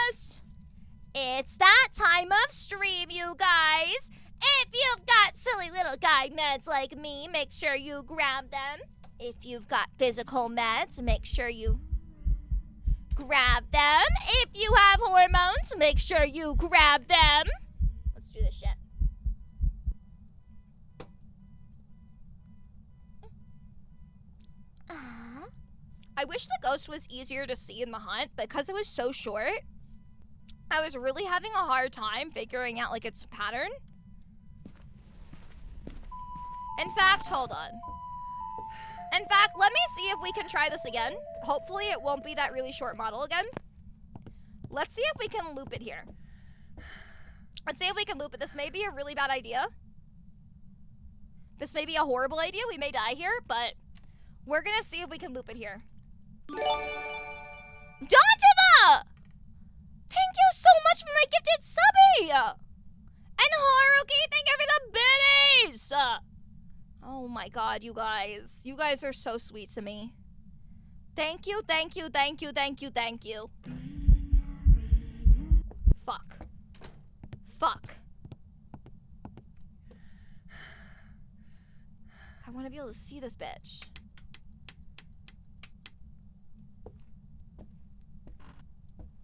illness! It's that time of stream, you guys. If you've got silly little guy meds like me, make sure you grab them. If you've got physical meds, make sure you grab them. If you have hormones, make sure you grab them. Let's do this shit. I wish the ghost was easier to see in the hunt, but because it was so short, I was really having a hard time figuring out like its pattern. In fact, hold on. In fact, let me see if we can try this again. Hopefully it won't be that really short model again. Let's see if we can loop it here. Let's see if we can loop it. This may be a really bad idea. This may be a horrible idea. We may die here, but we're gonna see if we can loop it here. Dontiva! Thank you so much for my gifted subby! And Haruki, thank you for the biddies! Oh my god, you guys. You guys are so sweet to me. Thank you, thank you, thank you, thank you, thank you. Fuck. Fuck. I want to be able to see this bitch.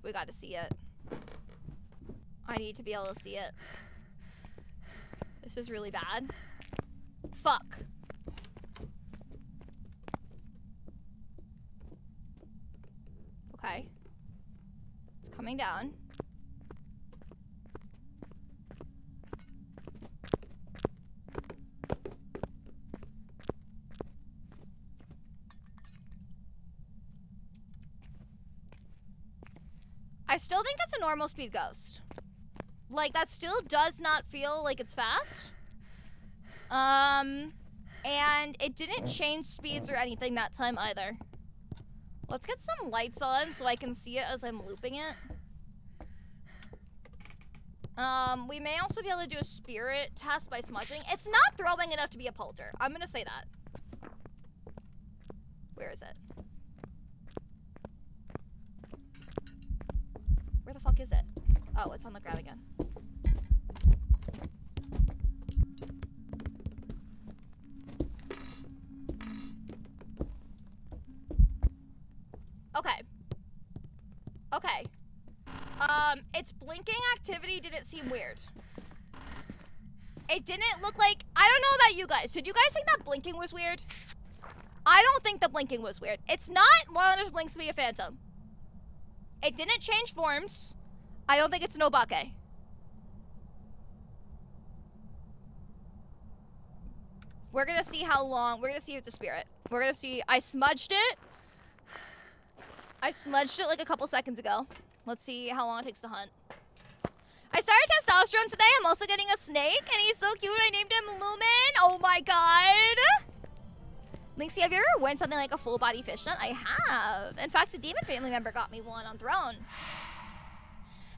We got to see it. I need to be able to see it. This is really bad. Fuck. Okay. It's coming down. I still think that's a normal speed ghost. Like, that still does not feel like it's fast. And it didn't change speeds or anything that time either. Let's get some lights on so I can see it as I'm looping it. We may also be able to do a spirit test by smudging. It's not throwing enough to be a polter. I'm gonna say that. Where is it? Where the fuck is it? Oh, it's on the ground again. Okay. Okay. Its blinking activity didn't seem weird. It didn't look like... I don't know about you guys. Did you guys think that blinking was weird? I don't think the blinking was weird. It's not long enough blinks to be a phantom. It didn't change forms. I don't think it's an obake. We're gonna see how long... We're gonna see if it's a spirit. We're gonna see... I smudged it. I smudged it like a couple seconds ago. Let's see how long it takes to hunt. I started testosterone today. I'm also getting a snake, and he's so cute. I named him Lumen. Oh my god. Linksy, have you ever won something like a full body fishnet? I have. In fact, a demon family member got me one on Throne.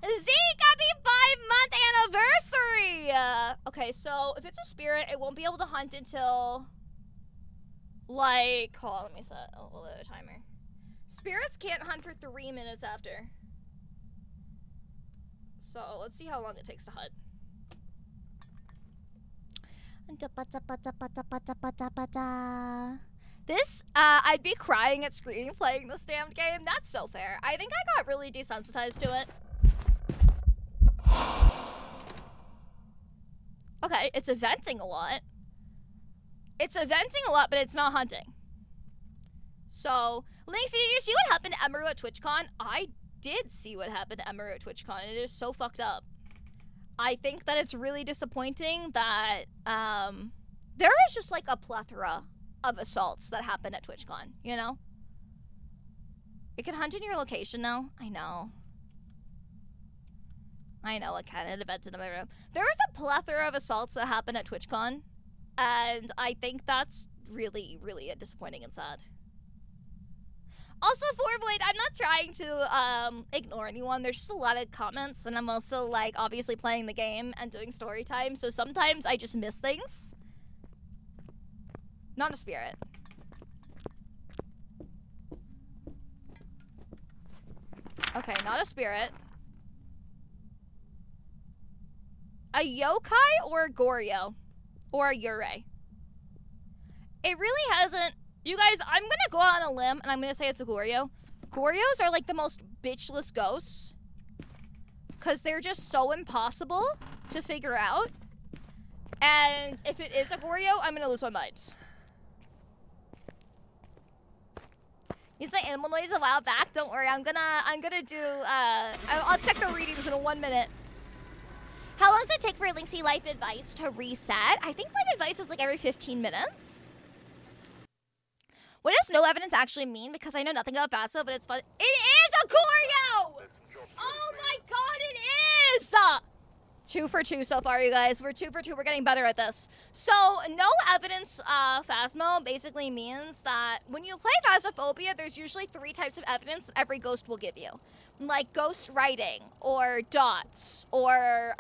Zeke, happy 5-month anniversary! Okay, so if it's a spirit, it won't be able to hunt until, like, hold on, let me set a little bit of a timer. Spirits can't hunt for 3 minutes after. So let's see how long it takes to hunt. This, I'd be crying at screen playing this damned game. That's so fair. I think I got really desensitized to it. Okay, it's eventing a lot. It's eventing a lot, but it's not hunting. So, Linksy, did you see what happened to Emeru at TwitchCon? I did see what happened to Emeru at TwitchCon. It is so fucked up. I think that it's really disappointing that there is just like a plethora of assaults that happen at TwitchCon, you know? It can hunt in your location now. I know. I know, it can. It invented in my room. There was a plethora of assaults that happened at TwitchCon, and I think that's really, really disappointing and sad. Also, Void, I'm not trying to ignore anyone. There's just a lot of comments, and I'm also, like, obviously playing the game and doing story time, so sometimes I just miss things. Not a spirit. Okay, not a spirit. A yokai or a goryo? Or a yurei? It really hasn't... You guys, I'm gonna go out on a limb and I'm gonna say it's a goryo. Goryos are like the most bitchless ghosts. Because they're just so impossible to figure out. And if it is a goryo, I'm gonna lose my mind. You say animal noise a while back. Don't worry, I'm gonna do, I'll check the readings in 1 minute. How long does it take for Linksy Life Advice to reset? I think Life Advice is like every 15 minutes. What does no evidence actually mean? Because I know nothing about Phasmo, but it's fun. It is a goryo! Oh my god, it is! 2 for 2 so far, you guys. We're 2 for 2. We're getting better at this. So, no evidence Phasmo basically means that when you play Phasmophobia, there's usually 3 types of evidence that every ghost will give you. Like ghost writing, or dots, or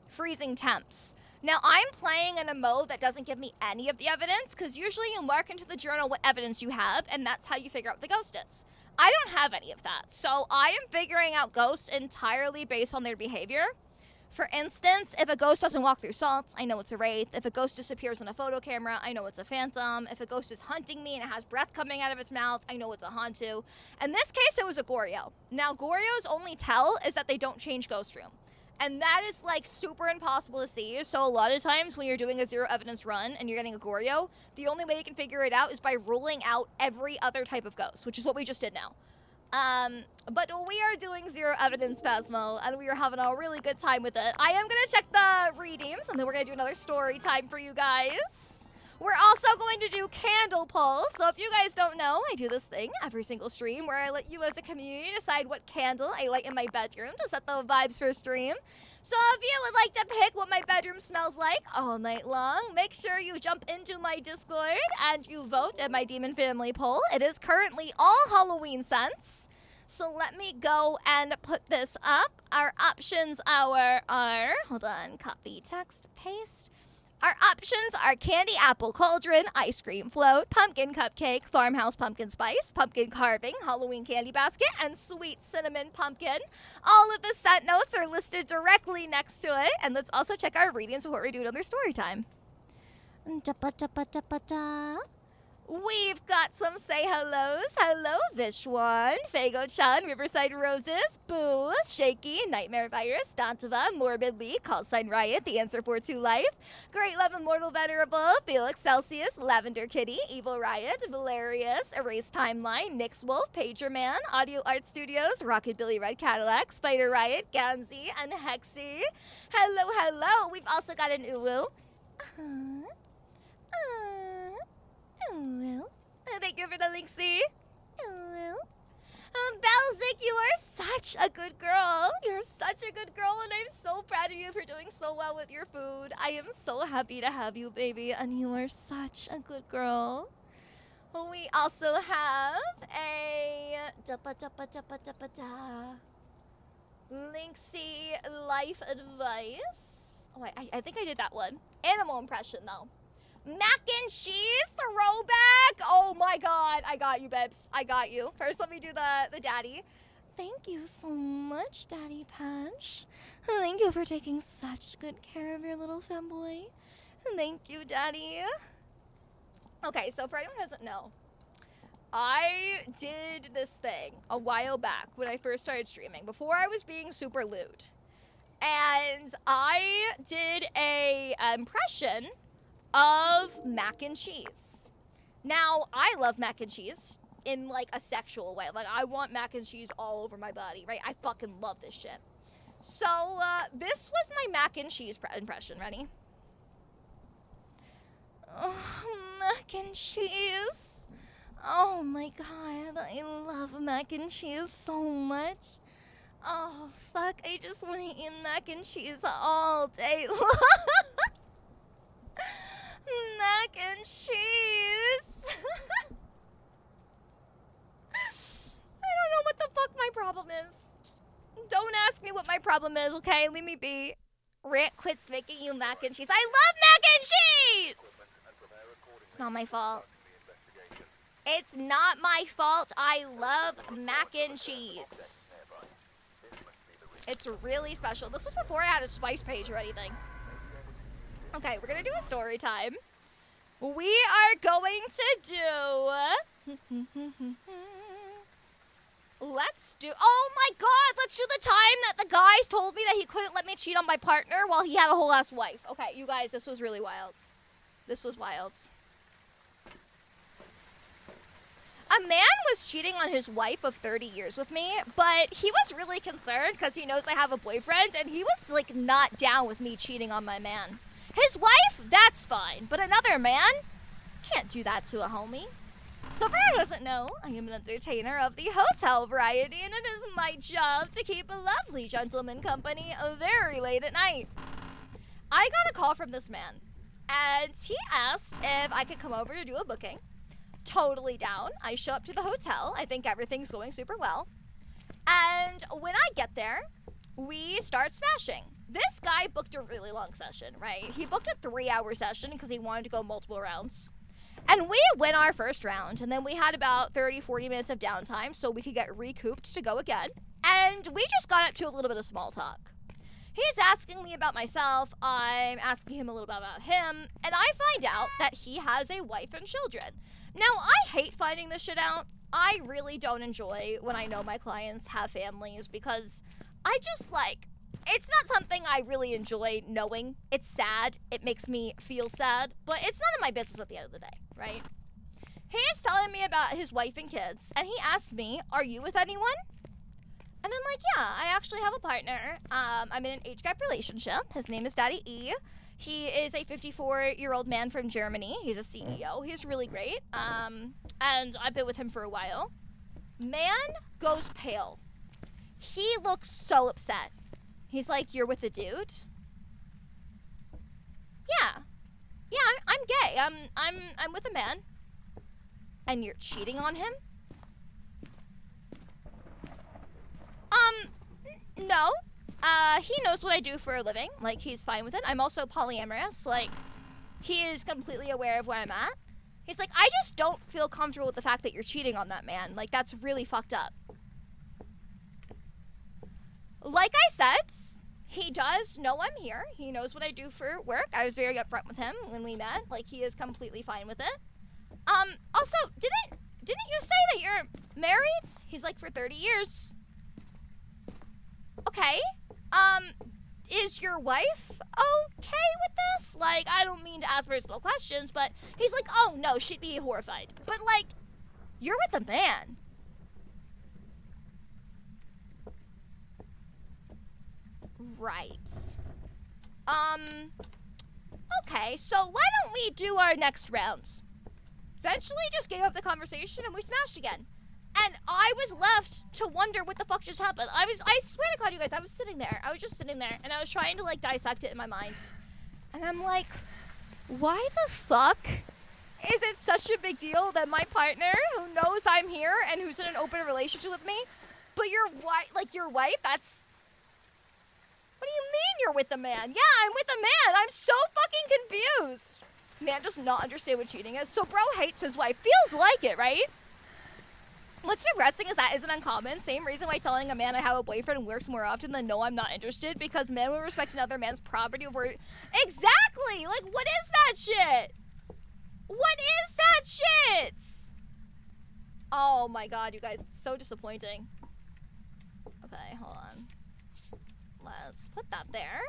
freezing temps. Now, I'm playing in a mode that doesn't give me any of the evidence, because usually you mark into the journal what evidence you have, and that's how you figure out what the ghost is. I don't have any of that, so I am figuring out ghosts entirely based on their behavior. For instance, if a ghost doesn't walk through salts, I know it's a wraith. If a ghost disappears on a photo camera, I know it's a phantom. If a ghost is hunting me and it has breath coming out of its mouth, I know it's a hantu. In this case, it was a goryo. Now, goryos' only tell is that they don't change ghost room. And that is, like, super impossible to see. So a lot of times when you're doing a zero evidence run and you're getting a goryo, the only way you can figure it out is by ruling out every other type of ghost, which is what we just did now. But we are doing zero evidence Phasmo, and we are having a really good time with it. I am gonna check the redeems, and then we're gonna do another story time for you guys. We're also going to do candle polls. So if you guys don't know, I do this thing every single stream where I let you as a community decide what candle I light in my bedroom to set the vibes for stream. So if you would like to pick what my bedroom smells like all night long, make sure you jump into my Discord and you vote at my Demon Family poll. It is currently all Halloween scents. So let me go and put this up. Our options are, hold on, copy, text, paste. Our options are candy apple cauldron, ice cream float, pumpkin cupcake, farmhouse pumpkin spice, pumpkin carving, Halloween candy basket, and sweet cinnamon pumpkin. All of the scent notes are listed directly next to it. And let's also check our readings before we do another story time. We've got some say hellos. Hello, Vishwan, Fago-chan, Riverside Roses, Boo, Shaky, Nightmare Virus, Dantava, Morbidly, Call Sign Riot, The Answer 42 Life, Great Love Immortal Venerable, Felix Celsius, Lavender Kitty, Evil Riot, Valerius, Erase Timeline, Nix Wolf, Pager Man, Audio Art Studios, Rocket Billy Red Cadillac, Spider Riot, Ganzi, and Hexy. Hello, hello. We've also got an Uwu. Hello. Thank you for the link, C. Hello. Belzik, you are such a good girl. You're such a good girl, and I'm so proud of you for doing so well with your food. I am so happy to have you, baby, and you are such a good girl. We also have a Linksy life advice. Oh, I think I did that one. Animal impression, though. Mac and cheese throwback. Oh my god, I got you, Bibs. I got you. First, let me do the daddy. Thank you so much, Daddy Punch. Thank you for taking such good care of your little femboy. Thank you, Daddy. Okay, so for anyone who doesn't know, I did this thing a while back when I first started streaming, before I was being super lewd. And I did a impression of mac and cheese. Now, I love mac and cheese in like a sexual way. Like, I want mac and cheese all over my body, right? I fucking love this shit. So, this was my mac and cheese impression. Ready? Oh, mac and cheese. Oh my god, I love mac and cheese so much. Oh, fuck, I just want to eat mac and cheese all day long. Mac and cheese. I don't know what the fuck my problem is. Don't ask me what my problem is, okay? Leave me be. Rant quits making you mac and cheese. I love mac and cheese! It's not my fault. It's not my fault. I love mac and cheese. It's really special. This was before I had a spice page or anything. Okay, we're gonna do a story time. We are going to do... Let's do... Oh my god! Let's do the time that the guys told me that he couldn't let me cheat on my partner while he had a whole ass wife. Okay, you guys, this was really wild. This was wild. A man was cheating on his wife of 30 years with me, but he was really concerned because he knows I have a boyfriend, and he was, like, not down with me cheating on my man. His wife, that's fine, but another man can't do that to a homie. So if anyone doesn't know, I am an entertainer of the hotel variety, and it is my job to keep a lovely gentleman company very late at night. I got a call from this man, and he asked if I could come over to do a booking. Totally down. I show up to the hotel. I think everything's going super well. And when I get there, we start smashing. This guy booked a really long session, right? He booked a 3-hour session because he wanted to go multiple rounds. And we win our first round, and then we had about 30-40 minutes of downtime so we could get recouped to go again. And we just got up to a little bit of small talk. He's asking me about myself, I'm asking him a little bit about him, and I find out that he has a wife and children. Now, I hate finding this shit out. I really don't enjoy when I know my clients have families because I just like, it's not something I really enjoy knowing. It's sad. It makes me feel sad, but it's none of my business at the end of the day, right? He's telling me about his wife and kids, and he asks me, are you with anyone? And I'm like, yeah, I actually have a partner. I'm in an age gap relationship. His name is Daddy E. He is a 54-year-old man from Germany. He's a CEO. He's really great. And I've been with him for a while. Man goes pale. He looks so upset. He's like, "You're with a dude?" Yeah. Yeah, I'm gay. I'm with a man. And you're cheating on him? No. He knows what I do for a living. Like, he's fine with it. I'm also polyamorous. Like, he is completely aware of where I'm at. He's like, "I just don't feel comfortable with the fact that you're cheating on that man. Like, that's really fucked up." Like I said, he does know I'm here. He knows what I do for work. I was very upfront with him when we met. Like, he is completely fine with it. Also, didn't you say that you're married? He's like, "For 30 years. Okay. Is your wife okay with this?" Like, I don't mean to ask personal questions, but he's like, "Oh, no, she'd be horrified." But, like, you're with a man. Right. Okay, so why don't we do our next round? Eventually just gave up the conversation and we smashed again. And I was left to wonder what the fuck just happened. I swear to God, you guys, I was sitting there. I was just sitting there and I was trying to like dissect it in my mind. And I'm like, why the fuck is it such a big deal that my partner, who knows I'm here and who's in an open relationship with me, but your wife, that's... What do you mean you're with a man? Yeah, I'm with a man. I'm so fucking confused. Man does not understand what cheating is. So bro hates his wife. Feels like it, right? What's depressing is that isn't uncommon. Same reason why telling a man I have a boyfriend works more often than "no, I'm not interested," because men will respect another man's property over... Exactly! Like, what is that shit? What is that shit? Oh my God, you guys, it's so disappointing. Okay, hold on. Let's put that there.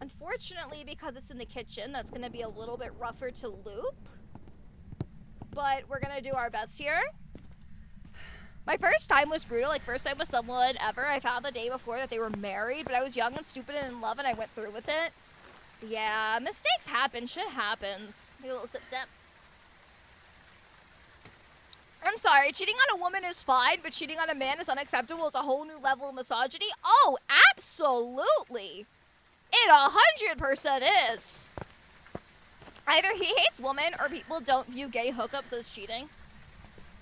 Unfortunately, because it's in the kitchen, that's gonna be a little bit rougher to loop. But we're gonna do our best here. My first time was brutal, like first time with someone ever. I found the day before that they were married, but I was young and stupid and in love and I went through with it. Yeah, mistakes happen, shit happens. Take a little sip sip. I'm sorry, cheating on a woman is fine, but cheating on a man is unacceptable. It's a whole new level of misogyny. Oh, absolutely. It 100% is. Either he hates women or people don't view gay hookups as cheating.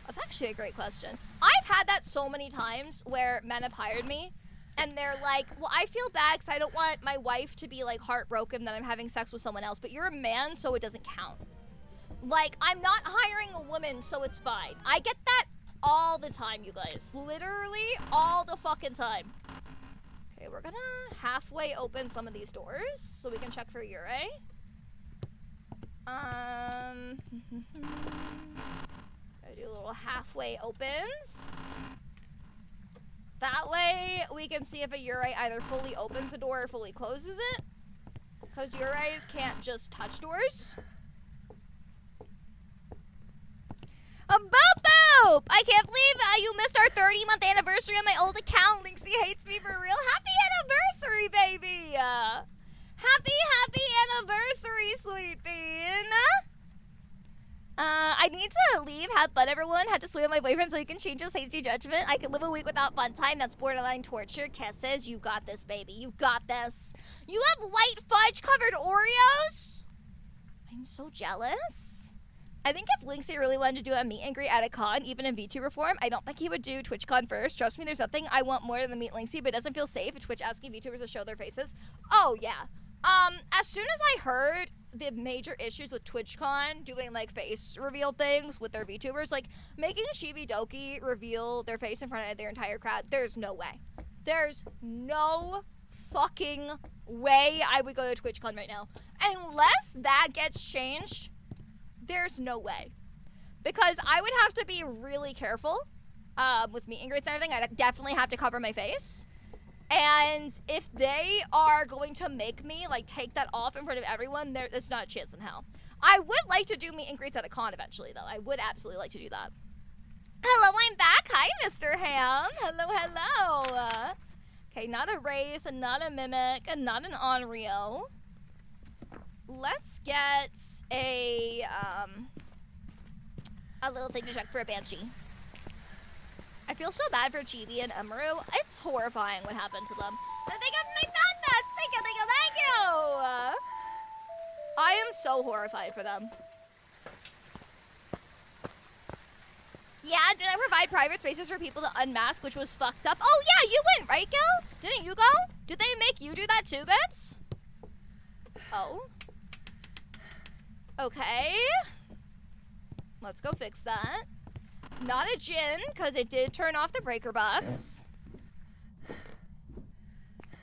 That's actually a great question. I've had that so many times where men have hired me and they're like, "Well, I feel bad because I don't want my wife to be like heartbroken that I'm having sex with someone else, but you're a man, so it doesn't count." Like, I'm not hiring a woman, so it's fine. I get that all the time, you guys. Literally all the fucking time. Okay, we're gonna halfway open some of these doors so we can check for Ure. Gotta do little halfway opens. That way we can see if a Ure either fully opens the door or fully closes it. Because Ures can't just touch doors. Boop boop! I can't believe you missed our 30-month anniversary on my old account. Linksy hates me for real. Happy anniversary, baby! Happy anniversary, sweet bean! I need to leave. Have fun, everyone. Had to swim with my boyfriend so he can change his hasty judgment. I can live a week without fun time. That's borderline torture. Kisses. You got this, baby. You got this. You have white fudge-covered Oreos? I'm so jealous. I think if Linksy really wanted to do a meet and greet at a con, even in VTuber form, I don't think he would do TwitchCon first. Trust me, there's nothing I want more than meet Linksy, but it doesn't feel safe at Twitch asking VTubers to show their faces. Oh, yeah. As soon as I heard the major issues with TwitchCon doing, like, face reveal things with their VTubers, like, making a Shibi Doki reveal their face in front of their entire crowd, there's no way. There's no fucking way I would go to TwitchCon right now. Unless that gets changed, there's no way. Because I would have to be really careful with meet and greets and everything. I'd definitely have to cover my face. And if they are going to make me, like, take that off in front of everyone, there's not a chance in hell. I would like to do meet and greets at a con eventually, though. I would absolutely like to do that. Hello, I'm back. Hi, Mr. Ham. Hello, hello. Okay, not a Wraith, not a Mimic, and not an Onryo. Let's get a little thing to check for a banshee. I feel so bad for Chibi and Amaru. It's horrifying what happened to them. And think of my nuts! Thank you, thank you, thank you! I am so horrified for them. Yeah, did I provide private spaces for people to unmask, which was fucked up? Oh yeah, you went, right, Gil? Didn't you go? Did they make you do that too, Bibbs? Oh. Okay. Let's go fix that. Not a Jin, because it did turn off the breaker box.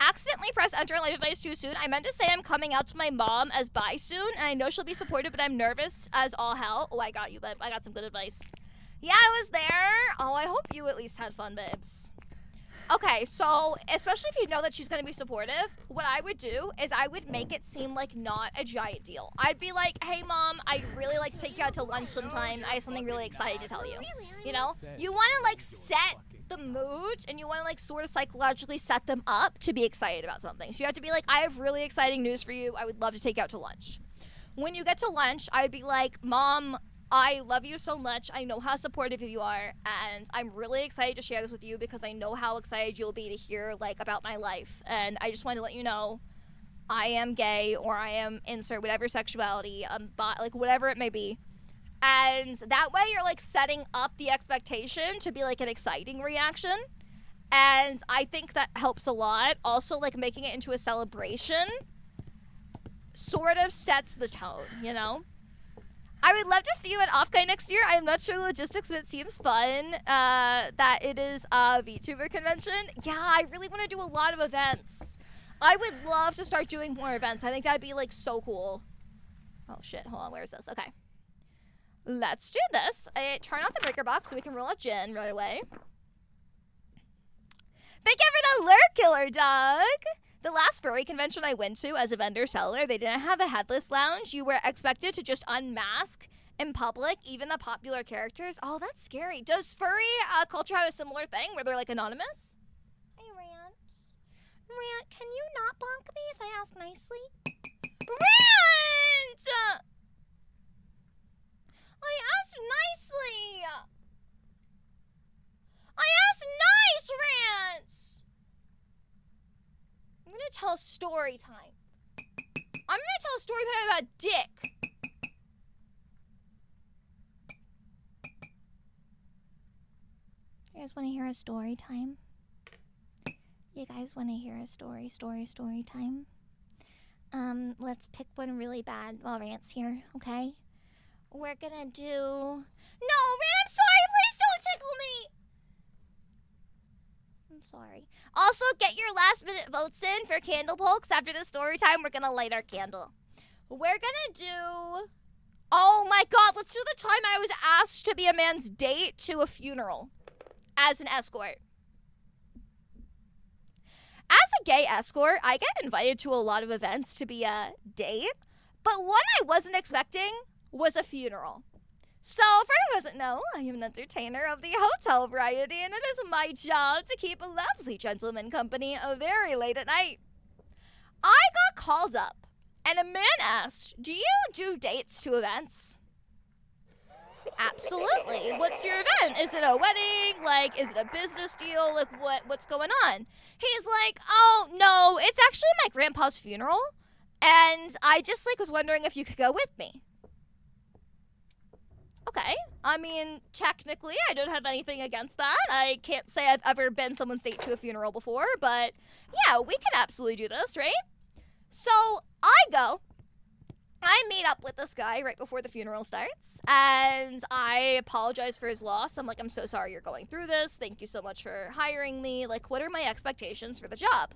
Accidentally pressed enter live advice too soon. I meant to say I'm coming out to my mom as bi soon, and I know she'll be supportive, but I'm nervous as all hell. Oh, I got you, babe. I got some good advice. Yeah, I was there. Oh, I hope you at least had fun, babes. Okay, so especially if you know that she's going to be supportive, what I would do is I would make it seem like not a giant deal. I'd be like, hey, Mom, I'd really like to take you out to lunch sometime. I have something really exciting to tell you. You know? You want to, like, set the mood, and you want to, like, sort of psychologically set them up to be excited about something. So you have to be like, I have really exciting news for you. I would love to take you out to lunch. When you get to lunch, I'd be like, Mom, I love you so much. I know how supportive you are, and I'm really excited to share this with you because I know how excited you'll be to hear, like, about my life. And I just wanted to let you know I am gay, or I am insert whatever sexuality, like, whatever it may be. And that way you're, like, setting up the expectation to be, like, an exciting reaction. And I think that helps a lot. Also, like, making it into a celebration sort of sets the tone, you know? I would love to see you at Offkai next year. I am not sure the logistics, but it seems fun that it is a VTuber convention. Yeah, I really want to do a lot of events. I would love to start doing more events. I think that'd be, like, so cool. Oh, shit. Hold on. Where is this? Okay. Let's do this. Turn off the breaker box so we can roll out Jin right away. Thank you for the lurk, Killer Dog. The last furry convention I went to as a vendor seller, they didn't have a headless lounge. You were expected to just unmask in public, even the popular characters. Oh, that's scary. Does furry culture have a similar thing where they're, like, anonymous? Hey, Rant. Rant, can you not bonk me if I ask nicely? Rant! I asked nicely! I asked nice, Rant! I'm gonna tell a story time. I'm gonna tell a story time about dick. You guys wanna hear a story time? You guys wanna hear a story time? Let's pick one really bad while Rant's here, okay? We're gonna do... No, Rant, I'm sorry! Please don't tickle me! I'm sorry. Also, get your last minute votes in for candle pokes. After this story time, we're gonna light our candle. We're gonna do... Oh my god, let's do the time I was asked to be a man's date to a funeral as an escort. As a gay escort, I get invited to a lot of events to be a date, but one I wasn't expecting was a funeral. So, for anyone who doesn't know, I am an entertainer of the hotel variety, and it is my job to keep a lovely gentleman company very late at night. I got called up, and a man asked, do you do dates to events? Absolutely. What's your event? Is it a wedding? Like, is it a business deal? Like, what's going on? He's like, oh, no, it's actually my grandpa's funeral, and I just, like, was wondering if you could go with me. Okay. I mean, technically, I don't have anything against that. I can't say I've ever been someone's date to a funeral before, but yeah, we can absolutely do this, right? So, I go. I meet up with this guy right before the funeral starts, and I apologize for his loss. I'm like, I'm so sorry you're going through this. Thank you so much for hiring me. Like, what are my expectations for the job?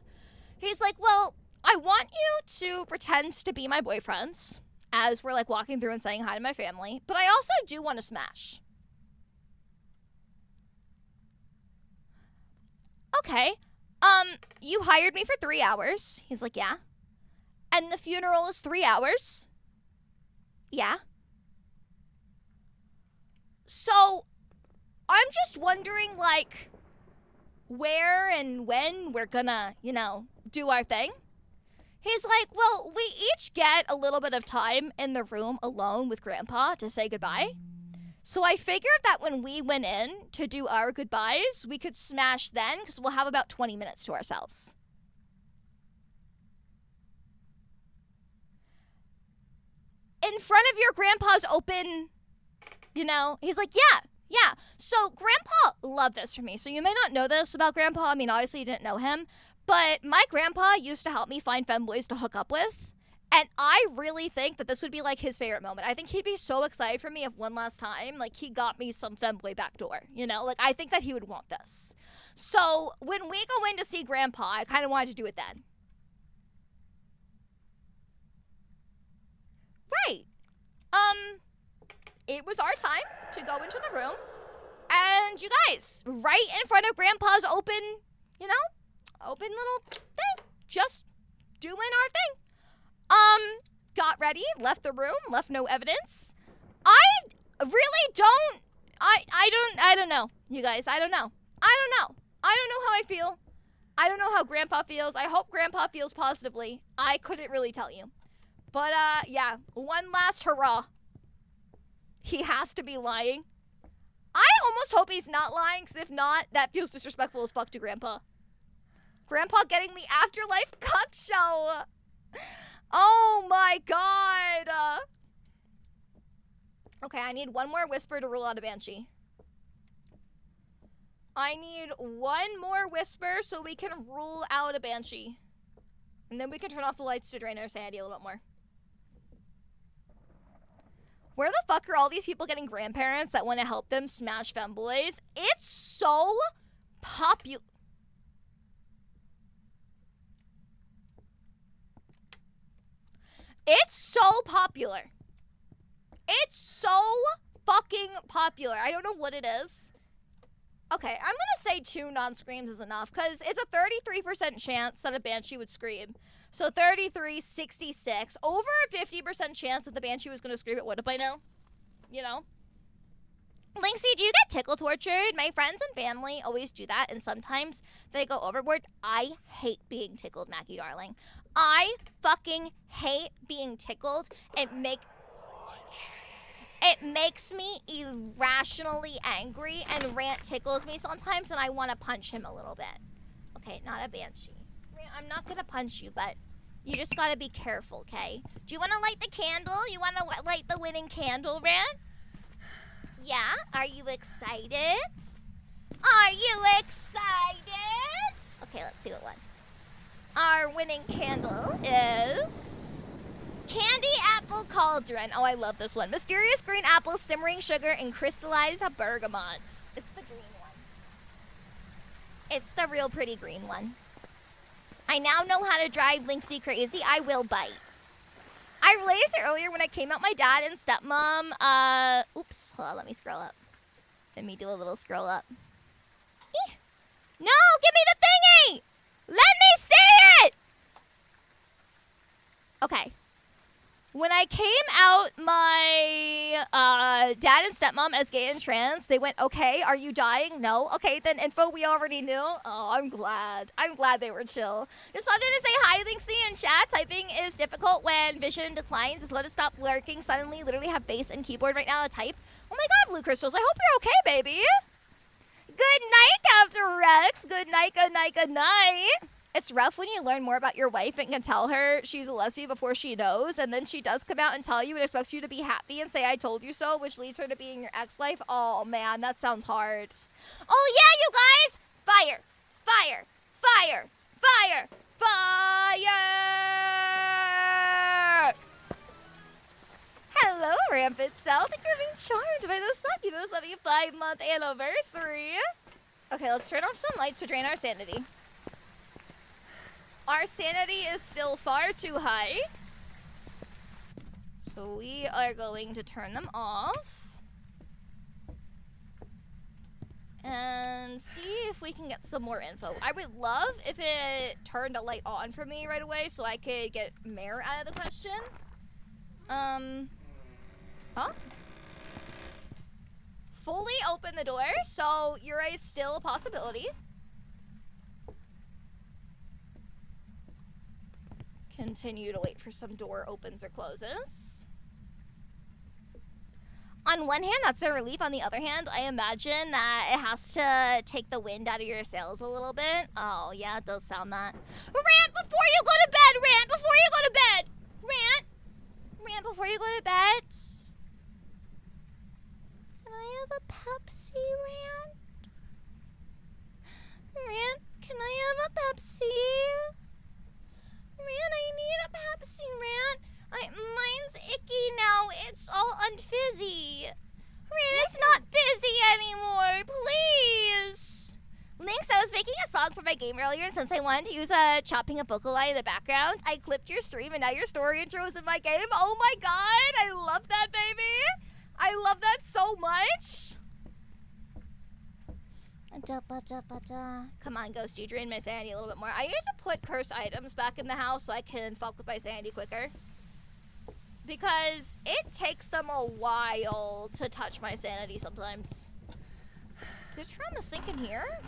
He's like, well, I want you to pretend to be my boyfriend as we're, like, walking through and saying hi to my family, but I also do want to smash. Okay, you hired me for 3 hours. He's like, yeah. And the funeral is 3 hours. Yeah. So, I'm just wondering, like, where and when we're gonna, you know, do our thing. He's like, well, we each get a little bit of time in the room alone with Grandpa to say goodbye. So I figured that when we went in to do our goodbyes, we could smash then because we'll have about 20 minutes to ourselves. In front of your grandpa's open, you know, he's like, yeah. So Grandpa loved this for me. So you may not know this about Grandpa. I mean, obviously you didn't know him. But my grandpa used to help me find femboys to hook up with. And I really think that this would be like his favorite moment. I think he'd be so excited for me if one last time, like, he got me some femboy backdoor. You know, like, I think that he would want this. So when we go in to see Grandpa, I kind of wanted to do it then. Right. It was our time to go into the room. And you guys, right in front of Grandpa's open, you know, open little thing. Just doing our thing. Got ready, left the room, left no evidence. I really don't, I don't know, you guys, I don't know. I don't know how I feel. I don't know how Grandpa feels. I hope Grandpa feels positively. I couldn't really tell you. But, yeah, one last hurrah. He has to be lying. I almost hope he's not lying, because if not, that feels disrespectful as fuck to Grandpa. Grandpa getting the afterlife cuck show. Oh my god. Okay, I need one more whisper to rule out a banshee. I need one more whisper so we can rule out a banshee. And then we can turn off the lights to drain our sanity a little bit more. Where the fuck are all these people getting grandparents that want to help them smash femboys? It's so popular. It's so popular. It's so fucking popular. I don't know what it is. Okay, I'm gonna say 2 non-screams is enough, because it's a 33% chance that a banshee would scream. So 33, 66, over a 50% chance that the banshee was gonna scream. It would have by now. You know? Linksy, do you get tickle tortured? My friends and family always do that, and sometimes they go overboard. I hate being tickled, Mackie darling. I fucking hate being tickled. It makes me irrationally angry, and Rant tickles me sometimes, and I want to punch him a little bit. Okay, not a banshee. Rant, I'm not gonna punch you, but you just gotta be careful, okay? Do you want to light the candle? You want to light the winning candle, Rant? Yeah? Are you excited? Are you excited? Okay, let's see what one. Our winning candle is Candy Apple Cauldron. Oh, I love this one. Mysterious green apple, simmering sugar, and crystallized bergamots. It's the green one. It's the real pretty green one. I now know how to drive Linksy crazy. I will bite. I realized it earlier when I came out my dad and stepmom. Oops. Hold on, let me scroll up. Let me do a little scroll up. No, give me the thingy! Let me see it! Okay. When I came out my dad and stepmom as gay and trans, they went, okay, are you dying? No. Okay, then info we already knew. Oh, I'm glad. I'm glad they were chill. Just wanted to say hi, Linksy, in chat. Typing is difficult when vision declines. Just let it stop lurking. Suddenly, literally have face and keyboard right now to type. Oh my god, Blue Crystals. I hope you're okay, baby. Good night, Captain Rex. Good night, good night, good night. It's rough when you learn more about your wife and can tell her she's a lesbian before she knows, and then she does come out and tell you and expects you to be happy and say, I told you so, which leads her to being your ex-wife. Oh, man, that sounds hard. Oh, yeah, you guys! Fire! Fire! Fire! Fire! Fire! Hello, Rampant Cell. Thank you for being charmed by the succubus of a 5-month anniversary. Okay, let's turn off some lights to drain our sanity. Our sanity is still far too high. So we are going to turn them off. And see if we can get some more info. I would love if it turned a light on for me right away so I could get Mare out of the question. Huh? Fully open the door, so Yura is still a possibility. continue to wait for some door opens or closes. On one hand, that's a relief. On the other hand, I imagine that it has to take the wind out of your sails a little bit. Oh, yeah, it does sound that. Rant before you go to bed! Rant before you go to bed! Rant! Rant before you go to bed. Can I have a Pepsi, Rant? Rant, can I have a Pepsi? Rant, I need a Pepsi, Rant. Mine's icky now. It's all unfizzy. Rant, it's not fizzy anymore. Please. Lynx, I was making a song for my game earlier, and since I wanted to use a chopping a vocal line in the background, I clipped your stream, and now your story intro is in my game. Oh my god, I love that, baby. I love that so much. Come on, Ghosty, drain my sanity a little bit more. I need to put cursed items back in the house so I can fuck with my sanity quicker. Because it takes them a while to touch my sanity sometimes. Did it turn on the sink in here?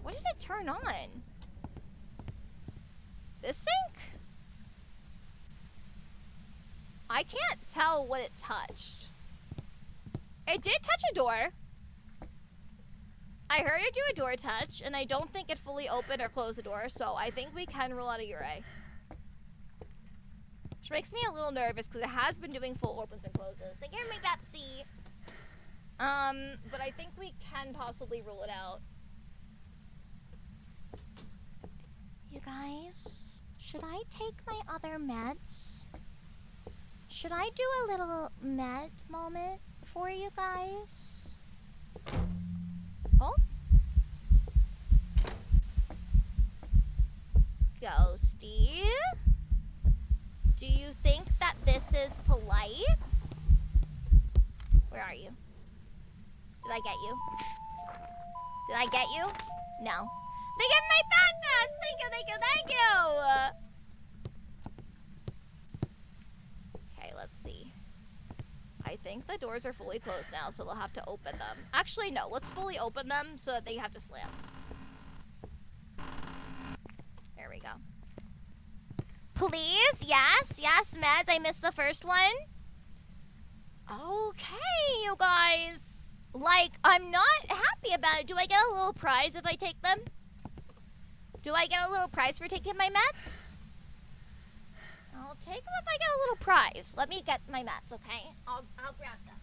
What did it turn on? This sink? I can't tell what it touched. It did touch a door. I heard it do a door touch, and I don't think it fully opened or closed the door, so I think we can rule out a Ure. Which makes me a little nervous, because it has been doing full opens and closes. Thank you for my Pepsi. But I think we can possibly rule it out. You guys, should I take my other meds? Should I do a little med moment for you guys? Oh? Ghosty? Do you think that this is polite? Where are you? Did I get you? Did I get you? No. They get my fat nuts! Thank you, thank you, thank you! Okay, let's see. I think the doors are fully closed now, so they'll have to open them. Actually, no. Let's fully open them so that they have to slam. There we go. Please? Yes? Yes, meds. I missed the first one. Okay, you guys. Like, I'm not happy about it. Do I get a little prize if I take them? Do I get a little prize for taking my meds? I'll take them if I get a little prize. Let me get my meds, okay? I'll grab them.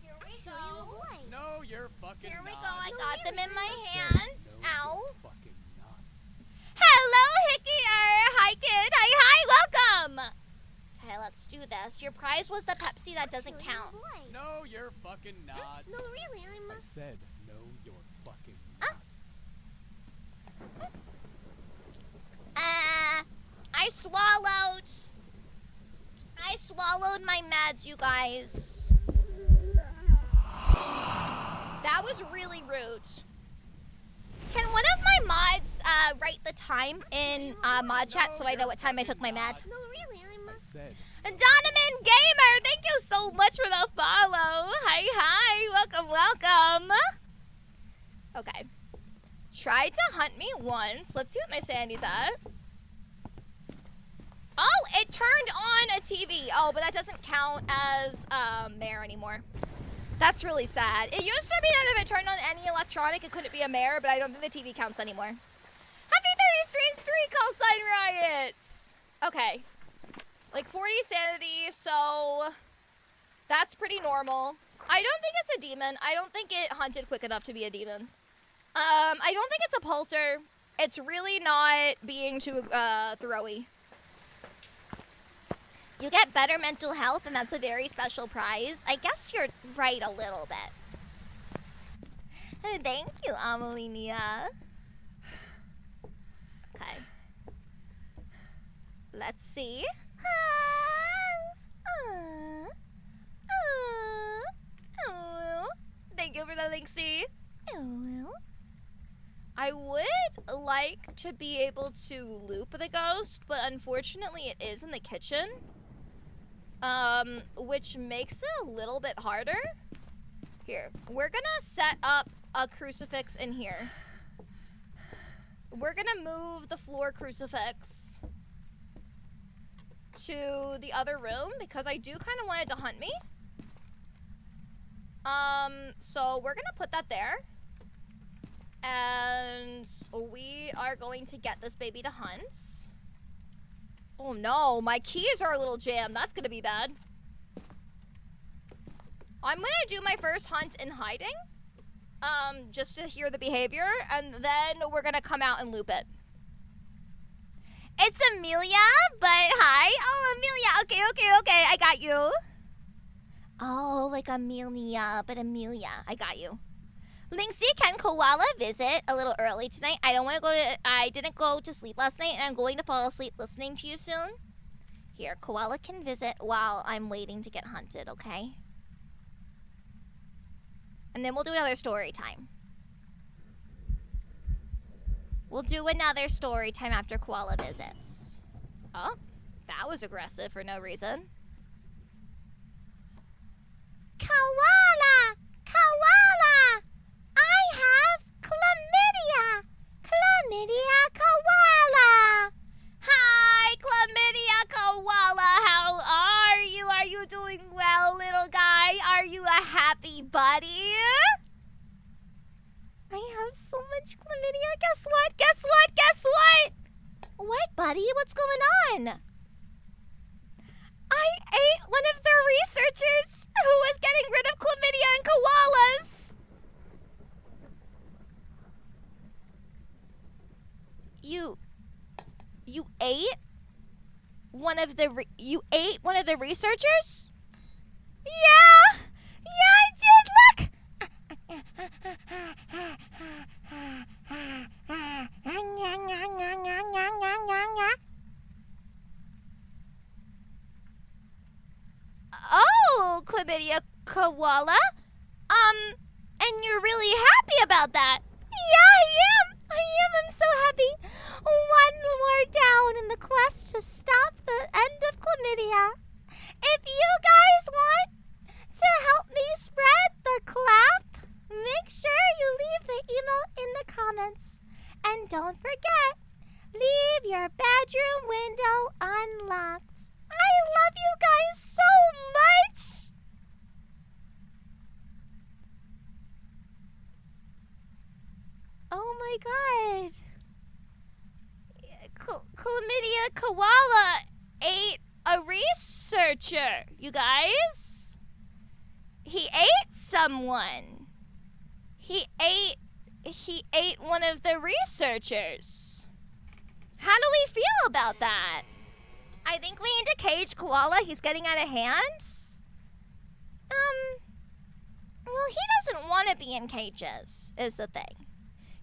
Here we go. No, you're fucking Here we not. go. I got them in my I said, hands. no, Ow. you're fucking not. Hello, Hickey. Hi, kid. Hi, welcome. Okay, let's do this. Your prize was the Pepsi that doesn't count. No, you're fucking not. No, really, I I must. said, no, you're fucking not. I swallowed my meds, you guys. That was really rude. Can one of my mods write the time in mod chat so I know what time I took my med? No, really, I must. Said, Donovan Gamer, thank you so much for the follow. Hi, welcome, welcome. Okay. Tried to hunt me once. Let's see what my sanity's at. Oh, it turned on a TV. Oh, but that doesn't count as mare anymore. That's really sad. It used to be that if it turned on any electronic, it couldn't be a mare, but I don't think the TV counts anymore. Happy 30th street call sign riots. Okay. Like 40 sanity, so that's pretty normal. I don't think it's a demon. I don't think it hunted quick enough to be a demon. I don't think it's a polter. It's really not being too throwy. You get better mental health, and that's a very special prize. I guess you're right a little bit. Thank you, Amelinia. Okay. Let's see. Thank you for the Linksy. I would like to be able to loop the ghost, but unfortunately it is in the kitchen. Which makes it a little bit harder. Here, we're gonna set up a crucifix in here. We're gonna move the floor crucifix to the other room because I do kind of want it to hunt me. So we're gonna put that there. And we are going to get this baby to hunt. Oh no, my keys are a little jammed. That's gonna be bad. I'm gonna do my first hunt in hiding. Just to hear the behavior, and then we're gonna come out and loop it. It's Amelia, but hi. Oh, Amelia. Okay. I got you. Oh, like Amelia, but Amelia. I got you. Linksy, can Koala visit a little early tonight? I didn't go to sleep last night, and I'm going to fall asleep listening to you soon. Here, Koala can visit while I'm waiting to get hunted, okay? And then we'll do another story time. We'll do another story time after Koala visits. Oh, that was aggressive for no reason. Koala! Koala! I have chlamydia! Chlamydia koala! Hi, Chlamydia Koala. How are you? Are you doing well, little guy? Are you a happy buddy? I have so much chlamydia. Guess what? What, buddy? What's going on? I ate one of the researchers who was getting rid of chlamydia and koalas. You ate one of the researchers? Yeah, I did. Oh, chlamydia koala. And you're really happy about that? Yeah, I am. I'm so happy. One more down in the quest to stop the end of chlamydia. If you guys want to help me spread the clap, make sure you leave the email in the comments. And don't forget, leave your bedroom window unlocked. I love you guys so much. Oh my god. Chlamydia koala ate a researcher, you guys. He ate someone. He ate one of the researchers. How do we feel about that? I think we need to cage Koala. He's getting out of hand. Well, he doesn't want to be in cages, is the thing.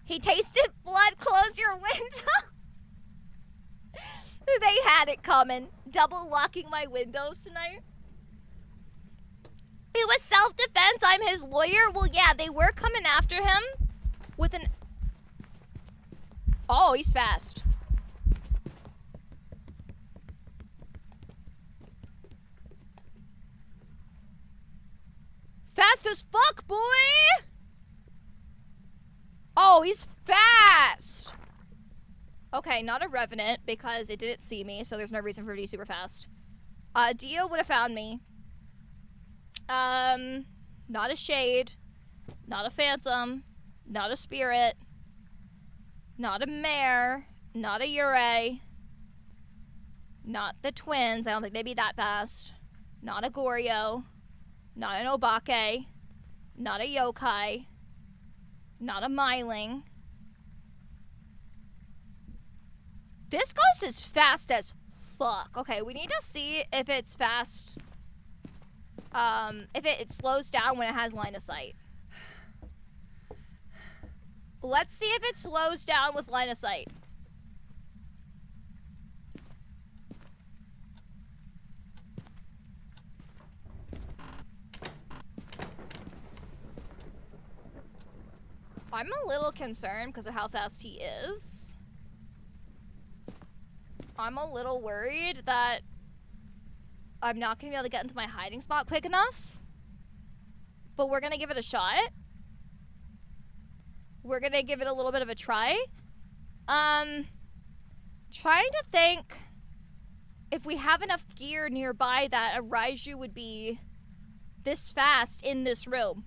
He tasted blood. Close your window. They had it coming. Double locking my windows tonight. It was self-defense. I'm his lawyer. Well, yeah, they were coming after him with an... Oh, he's fast. Fast as fuck, boy! Oh, he's fast! Okay, not a revenant because it didn't see me, so there's no reason for it to be super fast. Dio would have found me. Not a shade. Not a phantom. Not a spirit. Not a mare. Not a Yurei. Not the twins. I don't think they'd be that fast. Not a Goryo. Not an Obake. Not a yokai. Not a Myling. This ghost is fast as fuck. Okay, we need to see if it's fast. If it slows down when it has line of sight. Let's see if it slows down with line of sight. I'm a little concerned because of how fast he is. I'm a little worried that I'm not going to be able to get into my hiding spot quick enough. but we're gonna give it a shot. We're gonna give it a little bit of a try. Trying to think if we have enough gear nearby that a Raiju would be this fast in this room.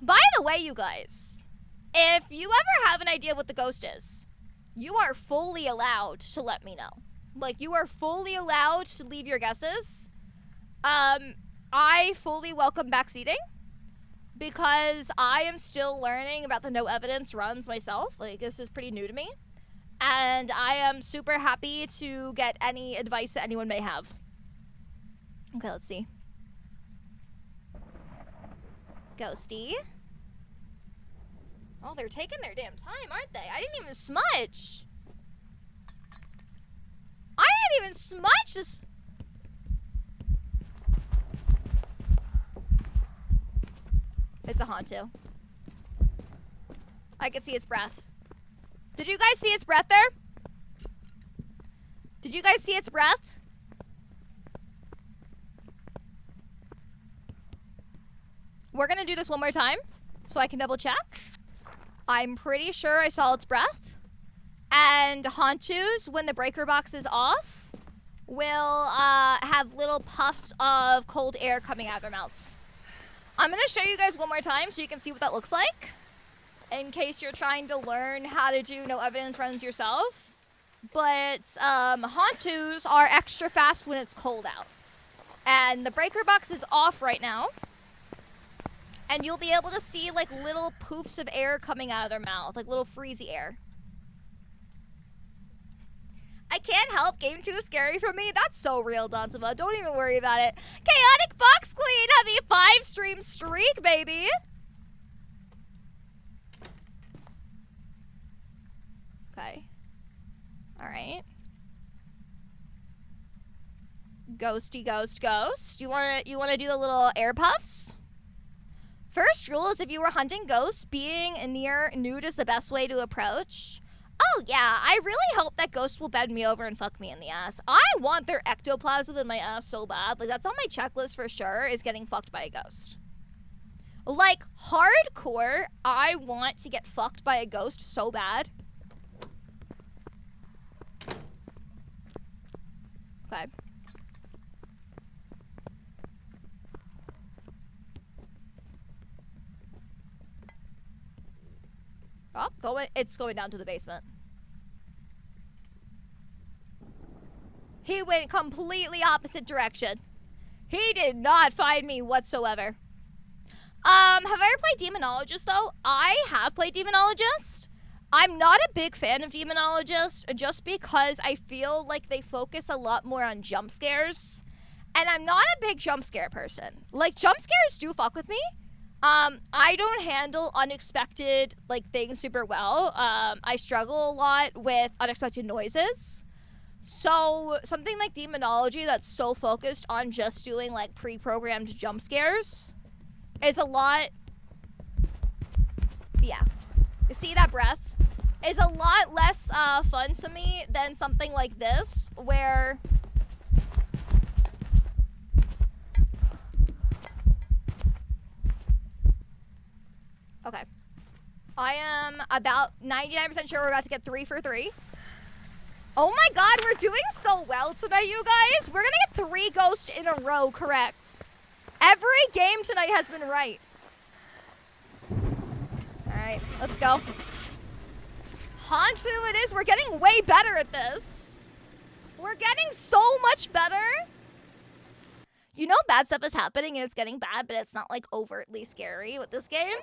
By the way, you guys, if you ever have an idea what the ghost is, you are fully allowed to let me know. Like, you are fully allowed to leave your guesses. I fully welcome backseating because I am still learning about the no evidence runs myself. Like, this is pretty new to me. And I am super happy to get any advice that anyone may have. Okay, let's see. Ghosty. Oh, they're taking their damn time, aren't they? I didn't even smudge. I didn't even smudge this. It's a Hantu. I can see its breath. Did you guys see its breath there? Did you guys see its breath? We're gonna do this one more time so I can double check. I'm pretty sure I saw its breath. And Hantus, when the breaker box is off, will have little puffs of cold air coming out of their mouths. I'm gonna show you guys one more time so you can see what that looks like, in case you're trying to learn how to do no evidence runs yourself. But Hantus are extra fast when it's cold out. And the breaker box is off right now. And you'll be able to see like little poofs of air coming out of their mouth, like little freezy air. I can't help, game 2 is scary for me. That's so real, Dantama. Don't even worry about it. Chaotic Fox Queen, have a 5-stream streak, baby. Okay. All right. Ghosty ghost ghost. You wanna do the little air puffs? First rule is if you were hunting ghosts, being near nude is the best way to approach. Oh yeah, I really hope that ghosts will bend me over and fuck me in the ass. I want their ectoplasm in my ass so bad. Like, that's on my checklist for sure, is getting fucked by a ghost. Like, hardcore, I want to get fucked by a ghost so bad. Okay. Oh, it's going down to the basement. He went completely opposite direction. He did not find me whatsoever. Have I ever played Demonologist, though? I have played Demonologist. I'm not a big fan of Demonologist just because I feel like they focus a lot more on jump scares. And I'm not a big jump scare person. Like, jump scares do fuck with me. I don't handle unexpected, like, things super well. I struggle a lot with unexpected noises. So, something like Demonology that's so focused on just doing, like, pre-programmed jump scares is a lot... Yeah. You see that breath? Is a lot less, fun to me than something like this, where... Okay. I am about 99% sure we're about to get 3 for 3. Oh my god, we're doing so well tonight, you guys. We're gonna get 3 ghosts in a row correct. Every game tonight has been right. Alright, let's go. Hantu it is. We're getting way better at this. We're getting so much better. You know bad stuff is happening and it's getting bad, but it's not like overtly scary with this game.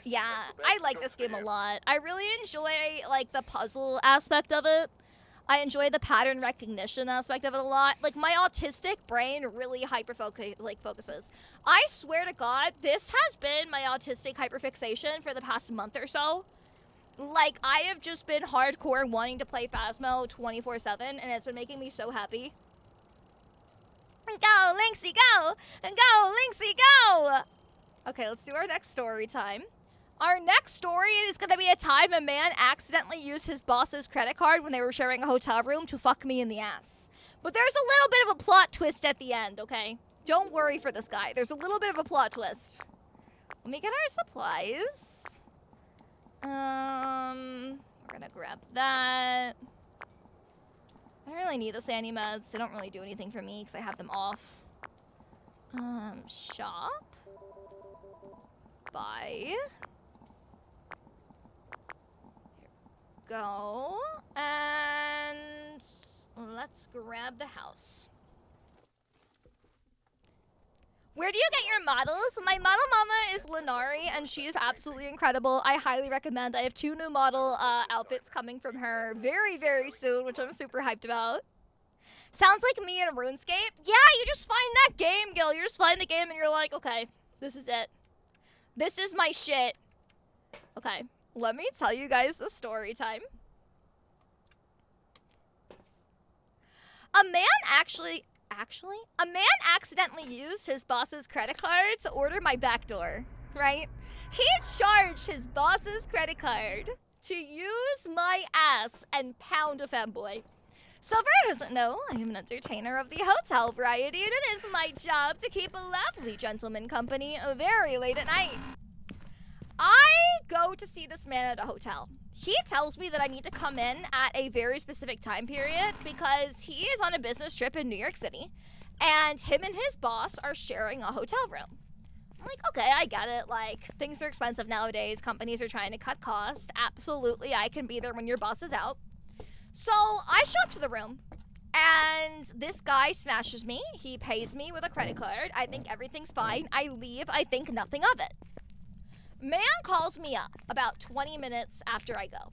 Yeah, I like this game a lot. I really enjoy like the puzzle aspect of it. I enjoy the pattern recognition aspect of it a lot. Like, my autistic brain really focuses. I swear to God, this has been my autistic hyperfixation for the past month or so. Like, I have just been hardcore wanting to play Phasmo 24/7, and it's been making me so happy. Go, Lynxie, go! Go, Lynxie, go! Okay, let's do our next story time. Our next story is going to be a time a man accidentally used his boss's credit card when they were sharing a hotel room to fuck me in the ass. But there's a little bit of a plot twist at the end, okay? Don't worry for this guy. There's a little bit of a plot twist. Let me get our supplies. We're gonna grab that. I don't really need the sandy meds. They don't really do anything for me because I have them off. Shop. Buy. Go. And let's grab the house. Where do you get your models? My model mama is Lenari, and she is absolutely incredible. I highly recommend. I have 2 new model outfits coming from her very, very soon, which I'm super hyped about. Sounds like me in a RuneScape. Yeah, you just find that game, Gil. You just find the game and you're like, okay, this is it. This is my shit. Okay, let me tell you guys the story time. A man accidentally used his boss's credit card to order my backdoor, right? He charged his boss's credit card to use my ass and pound a femboy. So for who doesn't know, I am an entertainer of the hotel variety, and it is my job to keep a lovely gentleman company very late at night. I go to see this man at a hotel. He tells me that I need to come in at a very specific time period because he is on a business trip in New York City, and him and his boss are sharing a hotel room. I'm like, okay, I get it. Like, things are expensive nowadays. Companies are trying to cut costs. Absolutely, I can be there when your boss is out. So I show up to the room, and this guy smashes me. He pays me with a credit card. I think everything's fine. I leave. I think nothing of it. Man calls me up about 20 minutes after I go,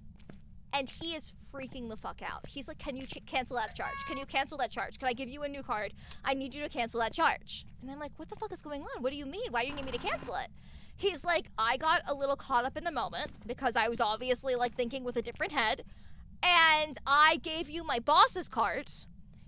and he is freaking the fuck out. He's like, can you cancel that charge? Can you cancel that charge? Can I give you a new card? I need you to cancel that charge. And I'm like, what the fuck is going on? What do you mean? Why do you need me to cancel it? He's like, I got a little caught up in the moment because I was obviously like thinking with a different head. And I gave you my boss's card.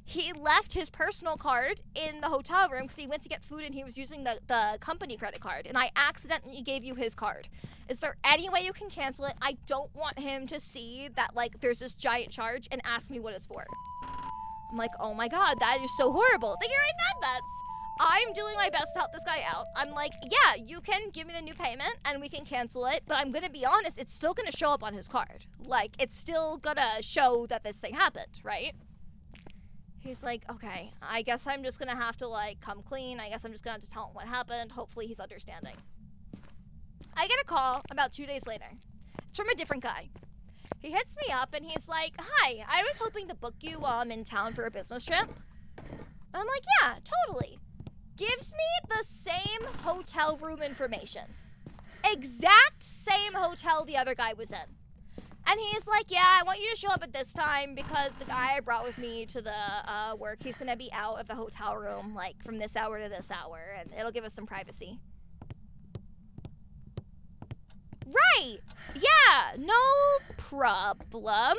He left his personal card in the hotel room because he went to get food and he was using the company credit card. And I accidentally gave you his card. Is there any way you can cancel it? I don't want him to see that, like, there's this giant charge and ask me what it's for. I'm like, oh my god, that is so horrible. Thank you, right, Bets. I'm doing my best to help this guy out. I'm like, yeah, you can give me the new payment and we can cancel it, but I'm gonna be honest, it's still gonna show up on his card. Like, it's still gonna show that this thing happened, right? He's like, okay, I guess I'm just gonna have to, like, come clean. I guess I'm just gonna have to tell him what happened. Hopefully he's understanding. I get a call about 2 days later. It's from a different guy. He hits me up and he's like, hi, I was hoping to book you while I'm in town for a business trip. And I'm like, yeah, totally. Gives me the same hotel room information. Exact same hotel the other guy was in. And he's like, yeah, I want you to show up at this time because the guy I brought with me to the work, he's going to be out of the hotel room, like, from this hour to this hour, and it'll give us some privacy. Right. Yeah, no problem.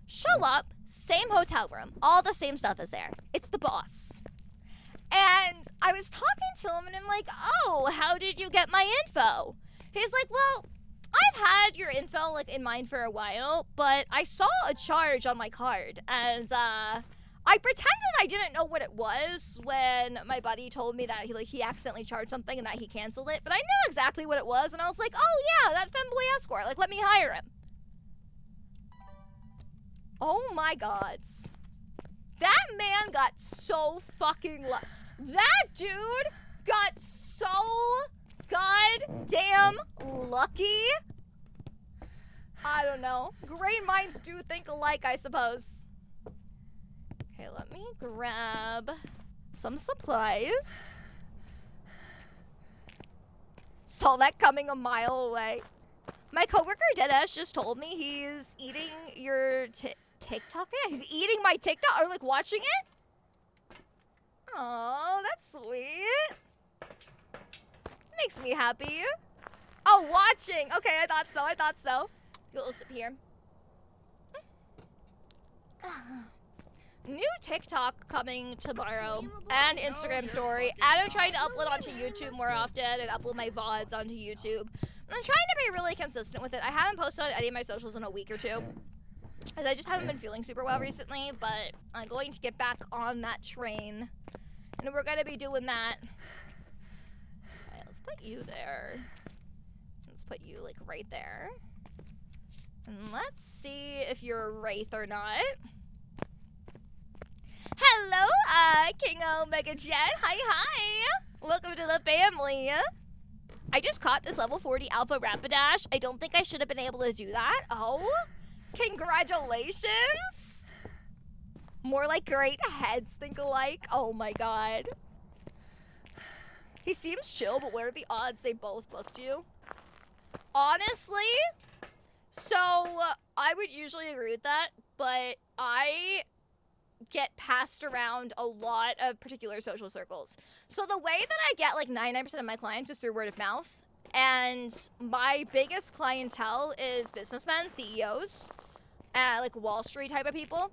Show up, same hotel room. All the same stuff is there. It's the boss. And I was talking to him, and I'm like, oh, how did you get my info? He's like, well, I've had your info, like, in mind for a while, but I saw a charge on my card, and I pretended I didn't know what it was when my buddy told me that he accidentally charged something and that he canceled it, but I knew exactly what it was, and I was like, oh yeah, that femboy escort, like, let me hire him. Oh my god. That man got so fucking that dude got so goddamn lucky. I don't know. Great minds do think alike, I suppose. Okay, let me grab some supplies. Saw that coming a mile away. My coworker Deadash just told me he's eating your TikTok? Yeah, he's eating my TikTok or like watching it? Oh, that's sweet. Makes me happy. Oh, watching. Okay, I thought so. Get a little sip here. New TikTok coming tomorrow and Instagram story. And I'm trying to upload onto YouTube more often and upload my VODs onto YouTube. I'm trying to be really consistent with it. I haven't posted on any of my socials in a week or two, because I just haven't been feeling super well recently, but I'm going to get back on that train. And we're going to be doing that. Alright, let's put you there. put you like right there. And let's see if you're a wraith or not. Hello, King Omega Jet. Hi. Welcome to the family. I just caught this level 40 Alpha Rapidash. I don't think I should have been able to do that. Oh, congratulations. More like great heads think alike. Oh my god. He seems chill, but what are the odds they both booked you? Honestly, so I would usually agree with that, but I get passed around a lot of particular social circles. So the way that I get like 99% of my clients is through word of mouth. And my biggest clientele is businessmen, CEOs, like Wall Street type of people.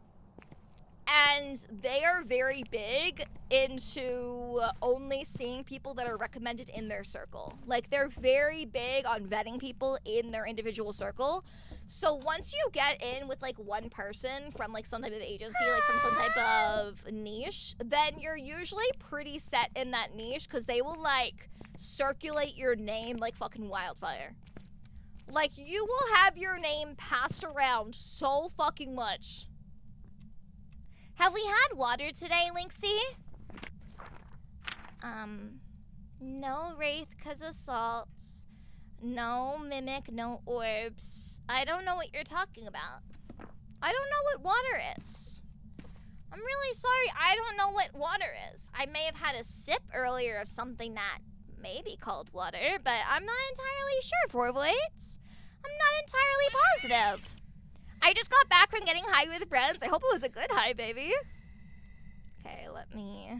And they are very big into only seeing people that are recommended in their circle. Like, they're very big on vetting people in their individual circle. So once you get in with, like, one person from, like, some type of agency, like, from some type of niche, then you're usually pretty set in that niche because they will, like, circulate your name like fucking wildfire. Like, you will have your name passed around so fucking much. Have we had water today, Lynxie? No Wraith because of salts. No Mimic, no orbs. I don't know what you're talking about. I don't know what water is. I'm really sorry, I don't know what water is. I may have had a sip earlier of something that may be called water, but I'm not entirely sure, Forvoid. I'm not entirely positive. I just got back from getting high with friends. I hope it was a good high, baby. Okay, let me...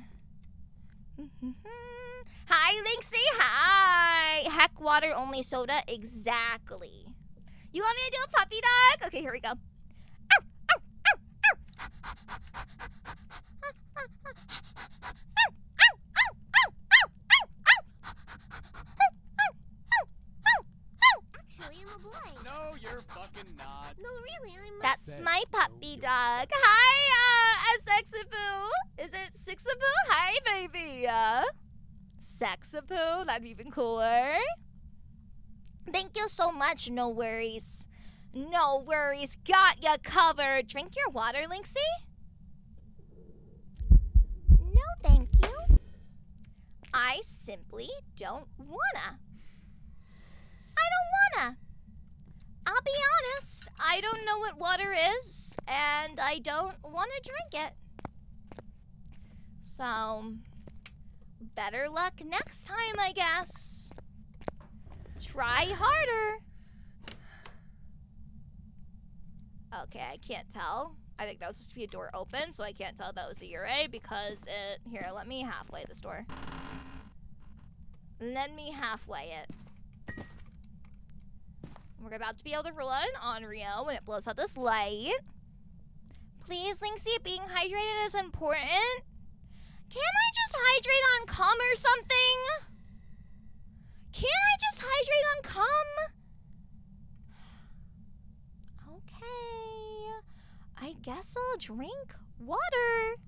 Hi, Lynxie, hi! Heck, water, only soda, exactly. You want me to do a puppy dog? Okay, here we go. Ow, ow, ow, Actually, I'm a boy. No, you're fucking not. No, really, I'm a... That's my puppy dog. Hi, Sexapoo. Is it Sixapoo? Hi, baby. Sexapoo, that'd be even cooler. Thank you so much. No worries. No worries. Got ya covered. Drink your water, Lynxie. No, thank you. I simply don't wanna. I don't wanna. I'll be honest, I don't know what water is, and I don't want to drink it. So, better luck next time, I guess. Try harder. Okay, I can't tell. I think that was supposed to be a door open, so I can't tell that was a Ure because it... Here, let me halfway this door. Let me halfway it. We're about to be able to run on Rio when it blows out this light. Please, Lynxie, being hydrated is important. Can't I just hydrate on cum or something? Can't I just hydrate on cum? Okay. I guess I'll drink water.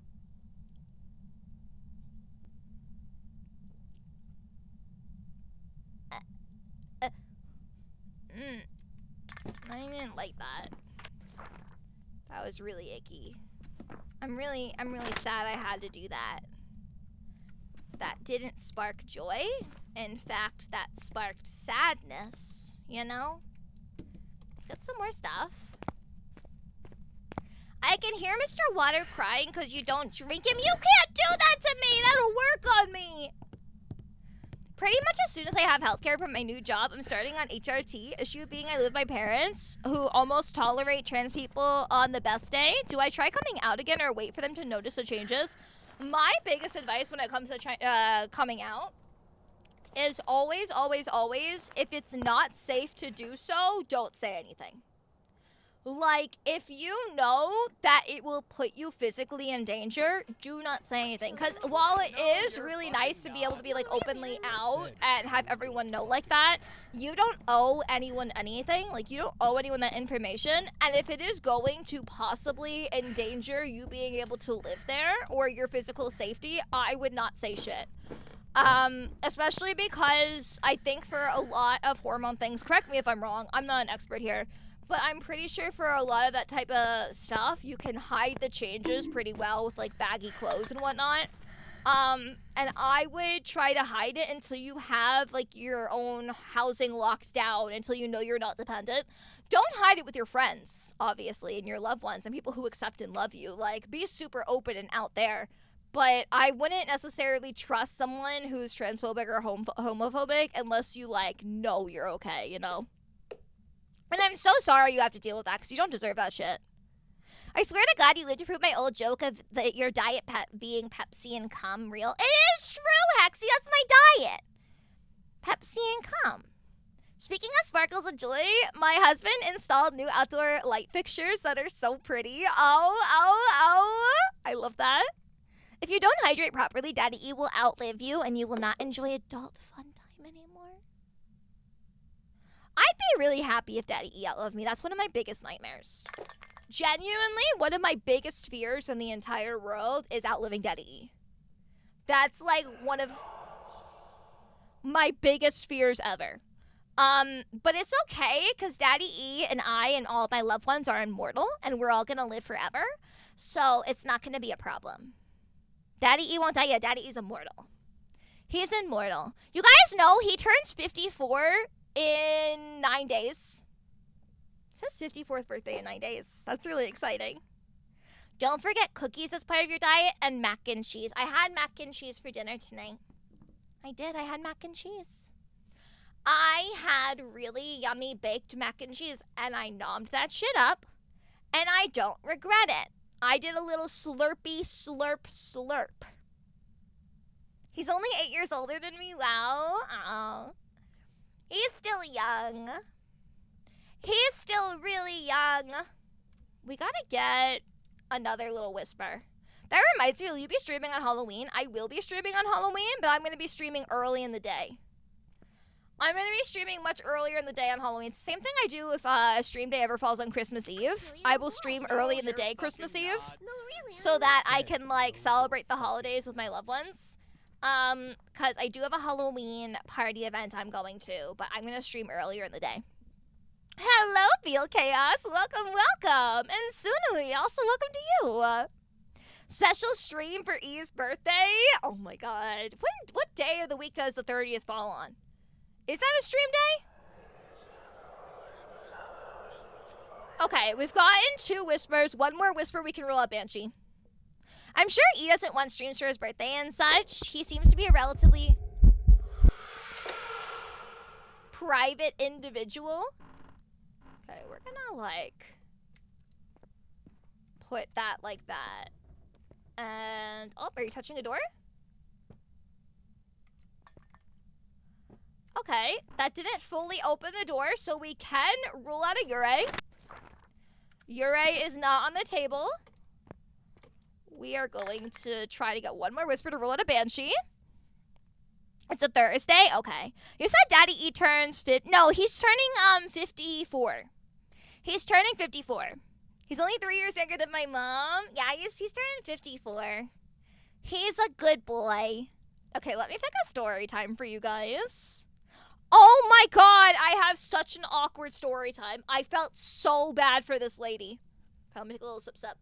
I didn't like that. That was really icky. I'm really sad I had to do that. That didn't spark joy. In fact, that sparked sadness, you know? Let's get some more stuff. I can hear Mr. Water crying because you don't drink him. You can't do that to me! That'll work on me! Pretty much as soon as I have healthcare from my new job, I'm starting on HRT. Issue being I live with my parents, who almost tolerate trans people on the best day. Do I try coming out again or wait for them to notice the changes? My biggest advice when it comes to coming out is always, always, always, if it's not safe to do so, don't say anything. Like, if you know that it will put you physically in danger, do not say anything. Because while it is really nice to be able to be, like, openly out and have everyone know like that, you don't owe anyone anything. Like, you don't owe anyone that information. And if it is going to possibly endanger you being able to live there or your physical safety, I would not say shit. Especially because I think for a lot of hormone things, correct me if I'm wrong, I'm not an expert here, but I'm pretty sure for a lot of that type of stuff, you can hide the changes pretty well with like baggy clothes and whatnot. And I would try to hide it until you have like your own housing locked down, until you know you're not dependent. Don't hide it with your friends, obviously, and your loved ones and people who accept and love you. Like, be super open and out there. But I wouldn't necessarily trust someone who's transphobic or homophobic unless you, like, know you're okay, you know? And I'm so sorry you have to deal with that because you don't deserve that shit. I swear to God, you lived to prove my old joke of your diet being Pepsi and cum real. It is true, Hexy. That's my diet. Pepsi and cum. Speaking of sparkles of joy, my husband installed new outdoor light fixtures that are so pretty. Oh. I love that. If you don't hydrate properly, Daddy E will outlive you and you will not enjoy adult fun time anymore. I'd be really happy if Daddy E outlived me. That's one of my biggest nightmares. Genuinely, one of my biggest fears in the entire world is outliving Daddy E. That's like one of my biggest fears ever. But it's okay because Daddy E and I and all of my loved ones are immortal and we're all gonna live forever. So it's not gonna be a problem. Daddy E won't die yet. Daddy E's immortal. He's immortal. You guys know he turns 54 in 9 days. It says 54th birthday in 9 days. That's really exciting. Don't forget cookies as part of your diet and mac and cheese. I had mac and cheese for dinner tonight. I did. I had mac and cheese. I had really yummy baked mac and cheese and I nommed that shit up and I don't regret it. I did a little slurpy slurp. He's only 8 years older than me. Wow. Oh. He's still young. He's still really young. We gotta get another little whisper. That reminds me, will you be streaming on Halloween? I will be streaming on Halloween, but I'm gonna be streaming early in the day. I'm going to be streaming much earlier in the day on Halloween. Same thing I do if a stream day ever falls on Christmas Eve. I will stream early in the day Christmas Eve so that I can, like, celebrate the holidays with my loved ones. Because I do have a Halloween party event I'm going to, but I'm going to stream earlier in the day. Hello, Feel Chaos. Welcome. And Sunui, also welcome to you. Special stream for E's birthday. Oh, my God. What day of the week does the 30th fall on? Is that a stream day? Okay, we've gotten 2 whispers. One more whisper, we can roll out Banshee. I'm sure E doesn't want streams for his birthday and such. He seems to be a relatively private individual. Okay, we're gonna, like, put that like that. And, oh, are you touching a door? Okay, that didn't fully open the door, so we can rule out a Yurei. Yurei is not on the table. We are going to try to get one more whisper to rule out a Banshee. It's a Thursday? Okay. You said Daddy E turns no, he's turning 54. He's turning 54. He's only 3 years younger than my mom. Yeah, he's turning 54. He's a good boy. Okay, let me pick a story time for you guys. Oh my God, I have such an awkward story time. I felt so bad for this lady. Okay, let me take a little sip.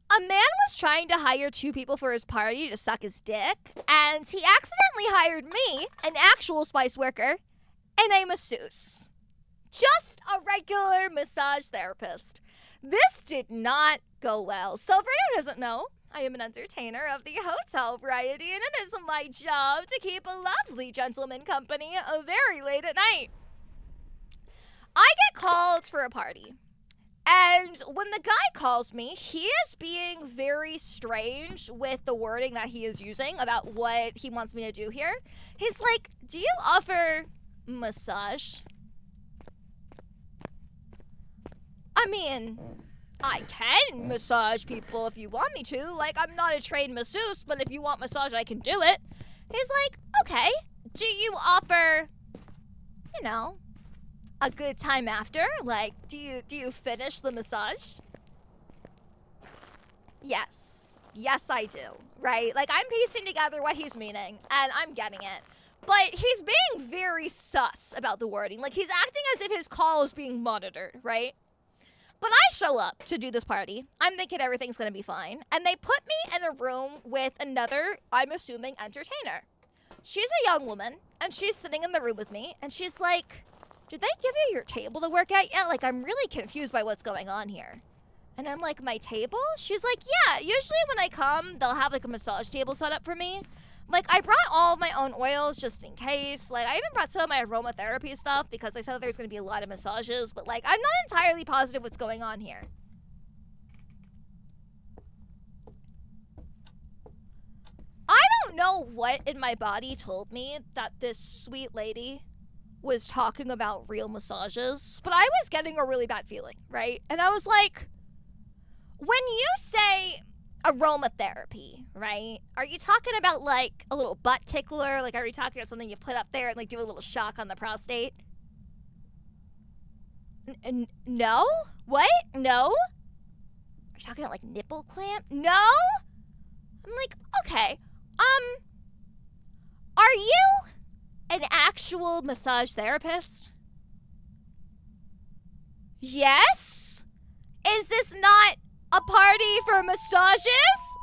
A man was trying to hire 2 people for his party to suck his dick, and he accidentally hired me, an actual spice worker, and a masseuse. Just a regular massage therapist. This did not go well. So for anyone who doesn't know, I am an entertainer of the hotel variety, and it is my job to keep a lovely gentleman company very late at night. I get called for a party. And when the guy calls me, he is being very strange with the wording that he is using about what he wants me to do here. He's like, do you offer massage? I mean, I can massage people if you want me to. Like, I'm not a trained masseuse, but if you want massage, I can do it. He's like, okay, do you offer, you know, a good time after? Like, do you finish the massage? Yes. Yes, I do. Right? Like, I'm piecing together what he's meaning, and I'm getting it. But he's being very sus about the wording. Like, he's acting as if his call is being monitored, right? But I show up to do this party. I'm thinking everything's gonna be fine. And they put me in a room with another, I'm assuming, entertainer. She's a young woman, and she's sitting in the room with me, and she's like, did they give you your table to work at yet? Like, I'm really confused by what's going on here. And I'm like, my table? She's like, yeah, usually when I come, they'll have like a massage table set up for me. Like, I brought all of my own oils just in case. Like, I even brought some of my aromatherapy stuff because I said there's going to be a lot of massages. But, like, I'm not entirely positive what's going on here. I don't know what in my body told me that this sweet lady was talking about real massages. But I was getting a really bad feeling, right? And I was like, when you say aromatherapy, right? Are you talking about like a little butt tickler? Like, are you talking about something you put up there and like do a little shock on the prostate? No? What? No? Are you talking about like nipple clamp? No? I'm like, okay. Are you an actual massage therapist? Yes? Is this not a party for massages?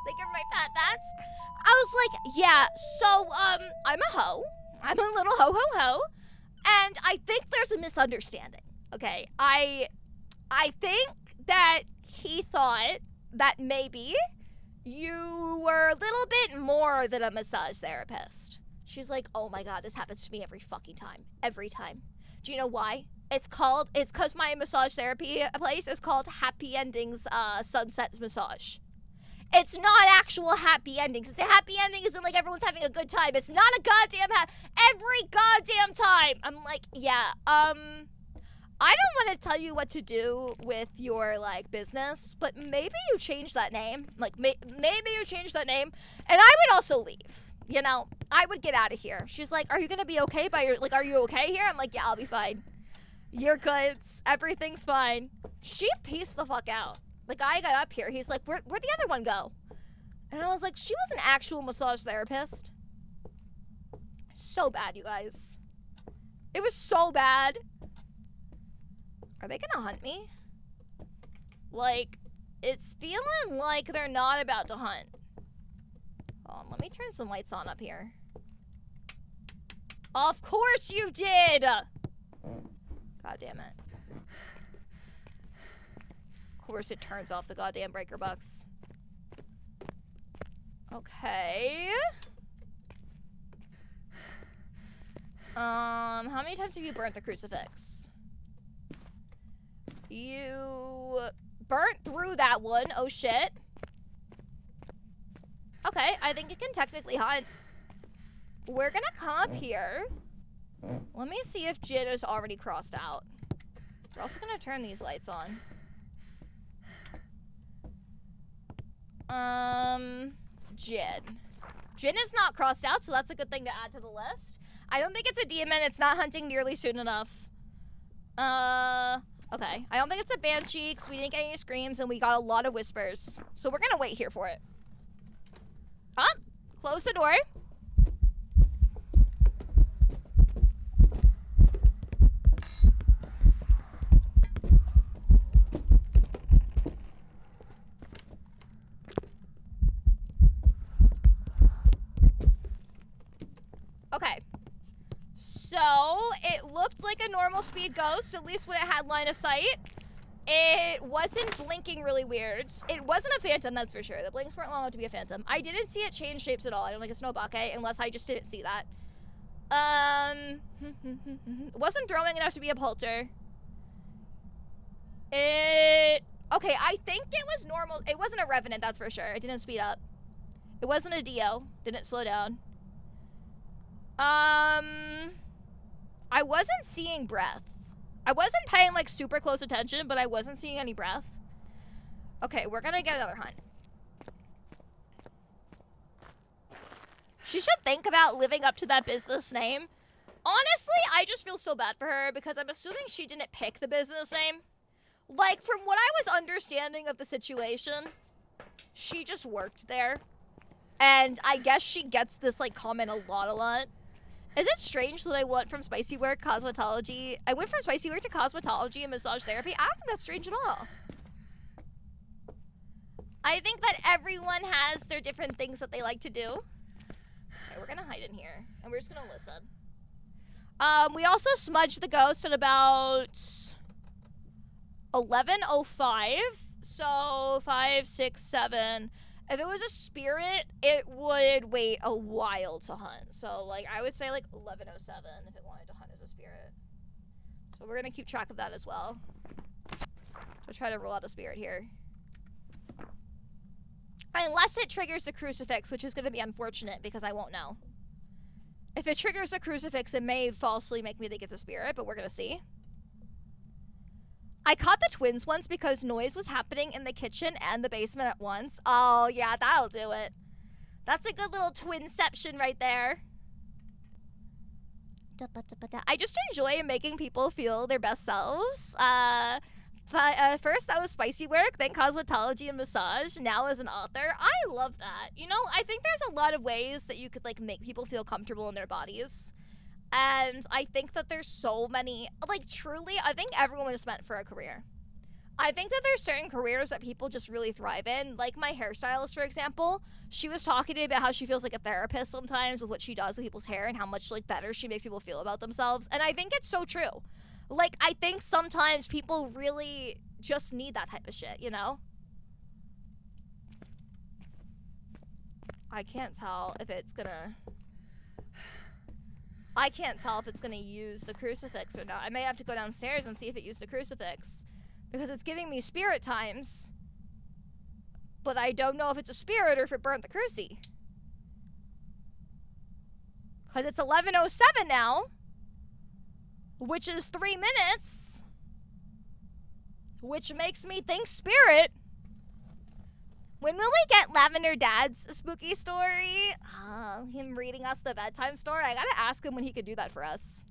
Thank you for my fat fats. I was like, yeah, so, I'm a hoe. I'm a little ho. And I think there's a misunderstanding, okay? I think that he thought that maybe you were a little bit more than a massage therapist. She's like, oh my God, this happens to me every fucking time. Every time. Do you know why? It's because my massage therapy place is called Happy Endings Sunset Massage. It's not actual happy endings. It's a happy ending isn't like everyone's having a good time. It's not a goddamn every goddamn time. I'm like, yeah, I don't want to tell you what to do with your, like, business, but maybe you change that name. Like, maybe you change that name, and I would also leave. You know, I would get out of here. She's like, are you going to be okay are you okay here? I'm like, yeah, I'll be fine. You're good. Everything's fine. She pieced the fuck out. The guy got up here. He's like, where'd the other one go? And I was like, she was an actual massage therapist. So bad, you guys. It was so bad. Are they gonna hunt me? Like, it's feeling like they're not about to hunt. Hold on, let me turn some lights on up here. Of course you did! God damn it. Of course it turns off the goddamn breaker box. Okay. How many times have you burnt the crucifix? You burnt through that one. Oh shit. Okay, I think it can technically hunt. We're gonna come up here. Let me see if Jid is already crossed out. We're also gonna turn these lights on. Jid. Jin is not crossed out, so that's a good thing to add to the list. I don't think it's a demon. It's not hunting nearly soon enough. Okay. I don't think it's a banshee because we didn't get any screams and we got a lot of whispers. So we're gonna wait here for it. Close the door. Okay. So, it looked like a normal speed ghost, at least when it had line of sight. It wasn't blinking really weird. It wasn't a phantom, that's for sure. The blinks weren't long enough to be a phantom. I didn't see it change shapes at all. I don't think it's no Snowbake, unless I just didn't see that. It wasn't throwing enough to be a polter. Okay, I think it was normal. It wasn't a revenant, that's for sure. It didn't speed up. It wasn't a Dio. Didn't slow down. I wasn't seeing breath. I wasn't paying, like, super close attention, but I wasn't seeing any breath. Okay, we're gonna get another hunt. She should think about living up to that business name. Honestly, I just feel so bad for her because I'm assuming she didn't pick the business name. Like, from what I was understanding of the situation, She just worked there. And I guess she gets this, like, comment a lot. Is it strange that I went from spicy work, cosmetology? I went from spicy work to cosmetology and massage therapy. I don't think that's strange at all. I think that everyone has their different things that they like to do. Okay, we're gonna hide in here, and we're just gonna listen. We also smudged the ghost at about 11:05. So 5, 6, 7. If it was a spirit, it would wait a while to hunt. So, like, I would say, like, 11:07 if it wanted to hunt as a spirit. So we're gonna keep track of that as well. I'll try to rule out a spirit here. Unless it triggers the crucifix, which is gonna be unfortunate because I won't know. If it triggers the crucifix, it may falsely make me think it's a spirit, but we're gonna see. I caught the twins once because noise was happening in the kitchen and the basement at once. Oh, yeah, that'll do it. That's a good little twinception right there. I just enjoy making people feel their best selves. First, that was spicy work, then cosmetology and massage. Now as an author, I love that. You know, I think there's a lot of ways that you could, like, make people feel comfortable in their bodies. And I think that there's so many, like, truly, I think everyone is meant for a career. I think that there's certain careers that people just really thrive in. Like my hairstylist, for example. She was talking to me about how she feels like a therapist sometimes with what she does with people's hair and how much, like, better she makes people feel about themselves. And I think it's so true. Like, I think sometimes people really just need that type of shit, you know? I can't tell if it's gonna use the crucifix or not. I may have to go downstairs and see if it used the crucifix. Because it's giving me spirit times. But I don't know if it's a spirit or if it burnt the cruci. Because it's 11:07 now. Which is 3 minutes. Which makes me think spirit. When will we get Lavender Dad's spooky story? Him reading us the bedtime story? I gotta ask him when he could do that for us.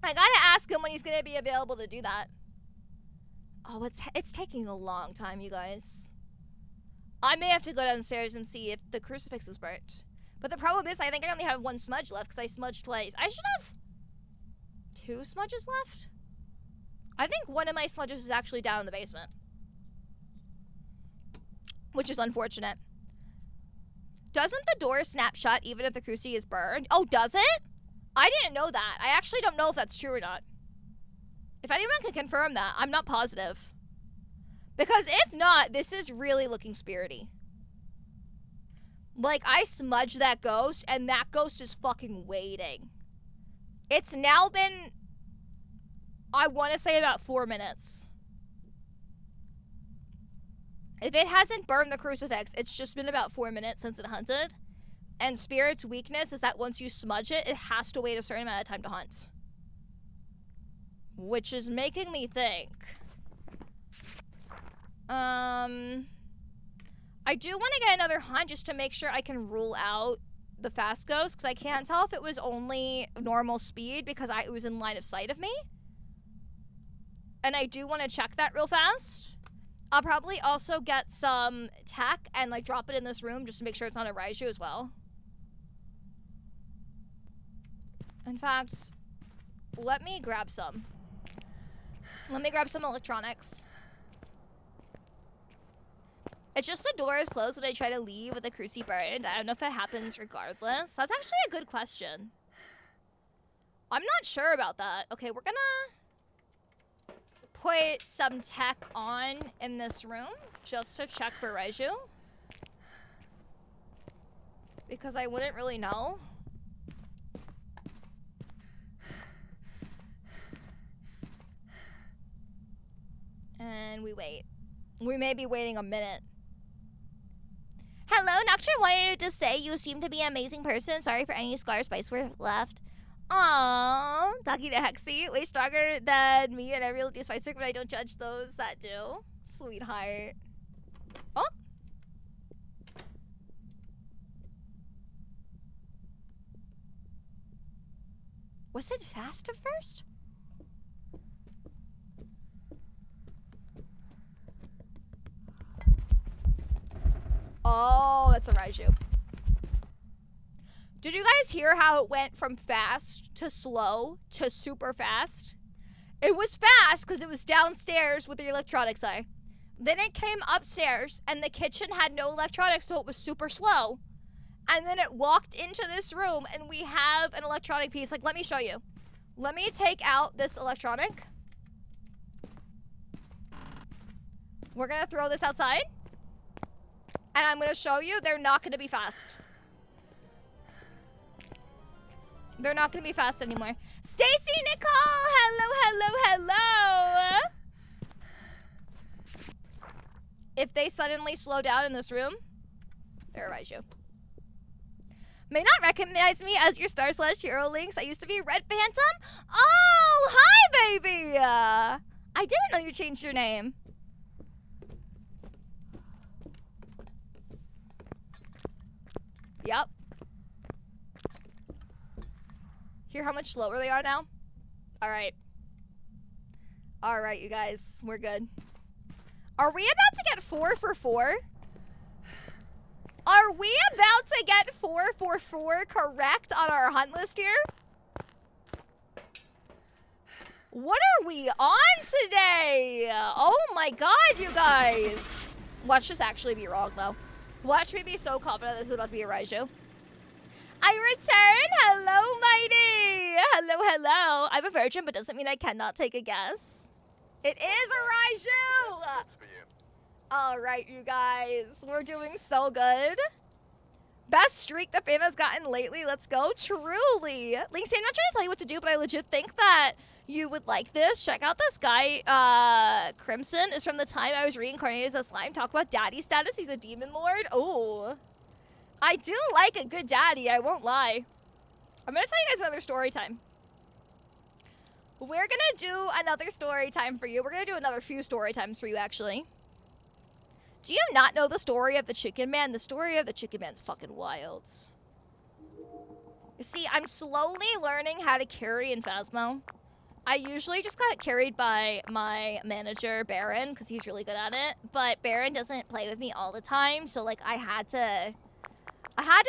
I gotta ask him when he's gonna be available to do that. Oh, it's taking a long time, you guys. I may have to go downstairs and see if the crucifix is burnt. But the problem is, I think I only have one smudge left because I smudged twice. I should have 2 smudges left. I think one of my smudges is actually down in the basement. Which is unfortunate. Doesn't the door snap shut even if the cruci is burned? Oh, does it? I didn't know that. I actually don't know if that's true or not. If anyone can confirm that, I'm not positive. Because if not, this is really looking spirity. Like, I smudged that ghost, and that ghost is fucking waiting. It's now been, I want to say, about 4 minutes. If it hasn't burned the crucifix, it's just been about 4 minutes since it hunted. And spirit's weakness is that once you smudge it, it has to wait a certain amount of time to hunt. Which is making me think. I do want to get another hunt just to make sure I can rule out the fast ghost, because I can't tell if it was only normal speed because it was in line of sight of me. And I do want to check that real fast. I'll probably also get some tech and, like, drop it in this room just to make sure it's not a Raiju as well. In fact, let me grab some. Let me grab some electronics. It's just the door is closed when I try to leave with the cruci burned. I don't know if that happens regardless. That's actually a good question. I'm not sure about that. Okay, we're gonna put some tech on in this room just to check for Raiju. Because I wouldn't really know. And we wait. We may be waiting a minute. Hello, Nocturne wanted to say you seem to be an amazing person. Sorry for any scars spice were left. Aww. Talking to Hexy. Way stronger than me and everyone do spice work, but I don't judge those that do. Sweetheart. Oh. Was it fast at first? Let's arise you. Did you guys hear how it went from fast to slow to super fast? It was fast because it was downstairs with the electronics eye. Then it came upstairs and the kitchen had no electronics, so it was super slow. And then it walked into this room and we have an electronic piece. Like, let me show you. Let me take out this electronic. We're gonna throw this outside. And I'm gonna show you they're not gonna be fast. They're not gonna be fast anymore. Stacy Nicole! Hello, hello, hello! If they suddenly slow down in this room, they arise you. May not recognize me as your star/hero links. I used to be Red Phantom. Oh, hi, baby! I didn't know you changed your name. Yep. Hear how much slower they are now? Alright. Alright, you guys. We're good. Are we about to get 4 for 4? Are we about to get 4 for 4 correct on our hunt list here? What are we on today? Oh my god, you guys. Watch this actually be wrong, though. Watch me be so confident this is about to be a Raiju. I return! Hello, mighty! Hello, hello. I'm a virgin, but doesn't mean I cannot take a guess. It is a Raiju! Alright, you guys. We're doing so good. Best streak the fam has gotten lately. Let's go. Truly. Linksy, I'm not trying to tell you what to do, but I legit think that you would like this. Check out this guy, Crimson. Is from the time I was reincarnated as a slime. Talk about daddy status. He's a demon lord. Oh. I do like a good daddy, I won't lie. I'm gonna tell you guys another story time. We're gonna do another story time for you. We're gonna do another few story times for you, actually. Do you not know the story of the Chicken Man? The story of the Chicken Man's fucking wild. You see, I'm slowly learning how to carry in Phasmo. I usually just got carried by my manager, Baron, because he's really good at it. But Baron doesn't play with me all the time, so like I had to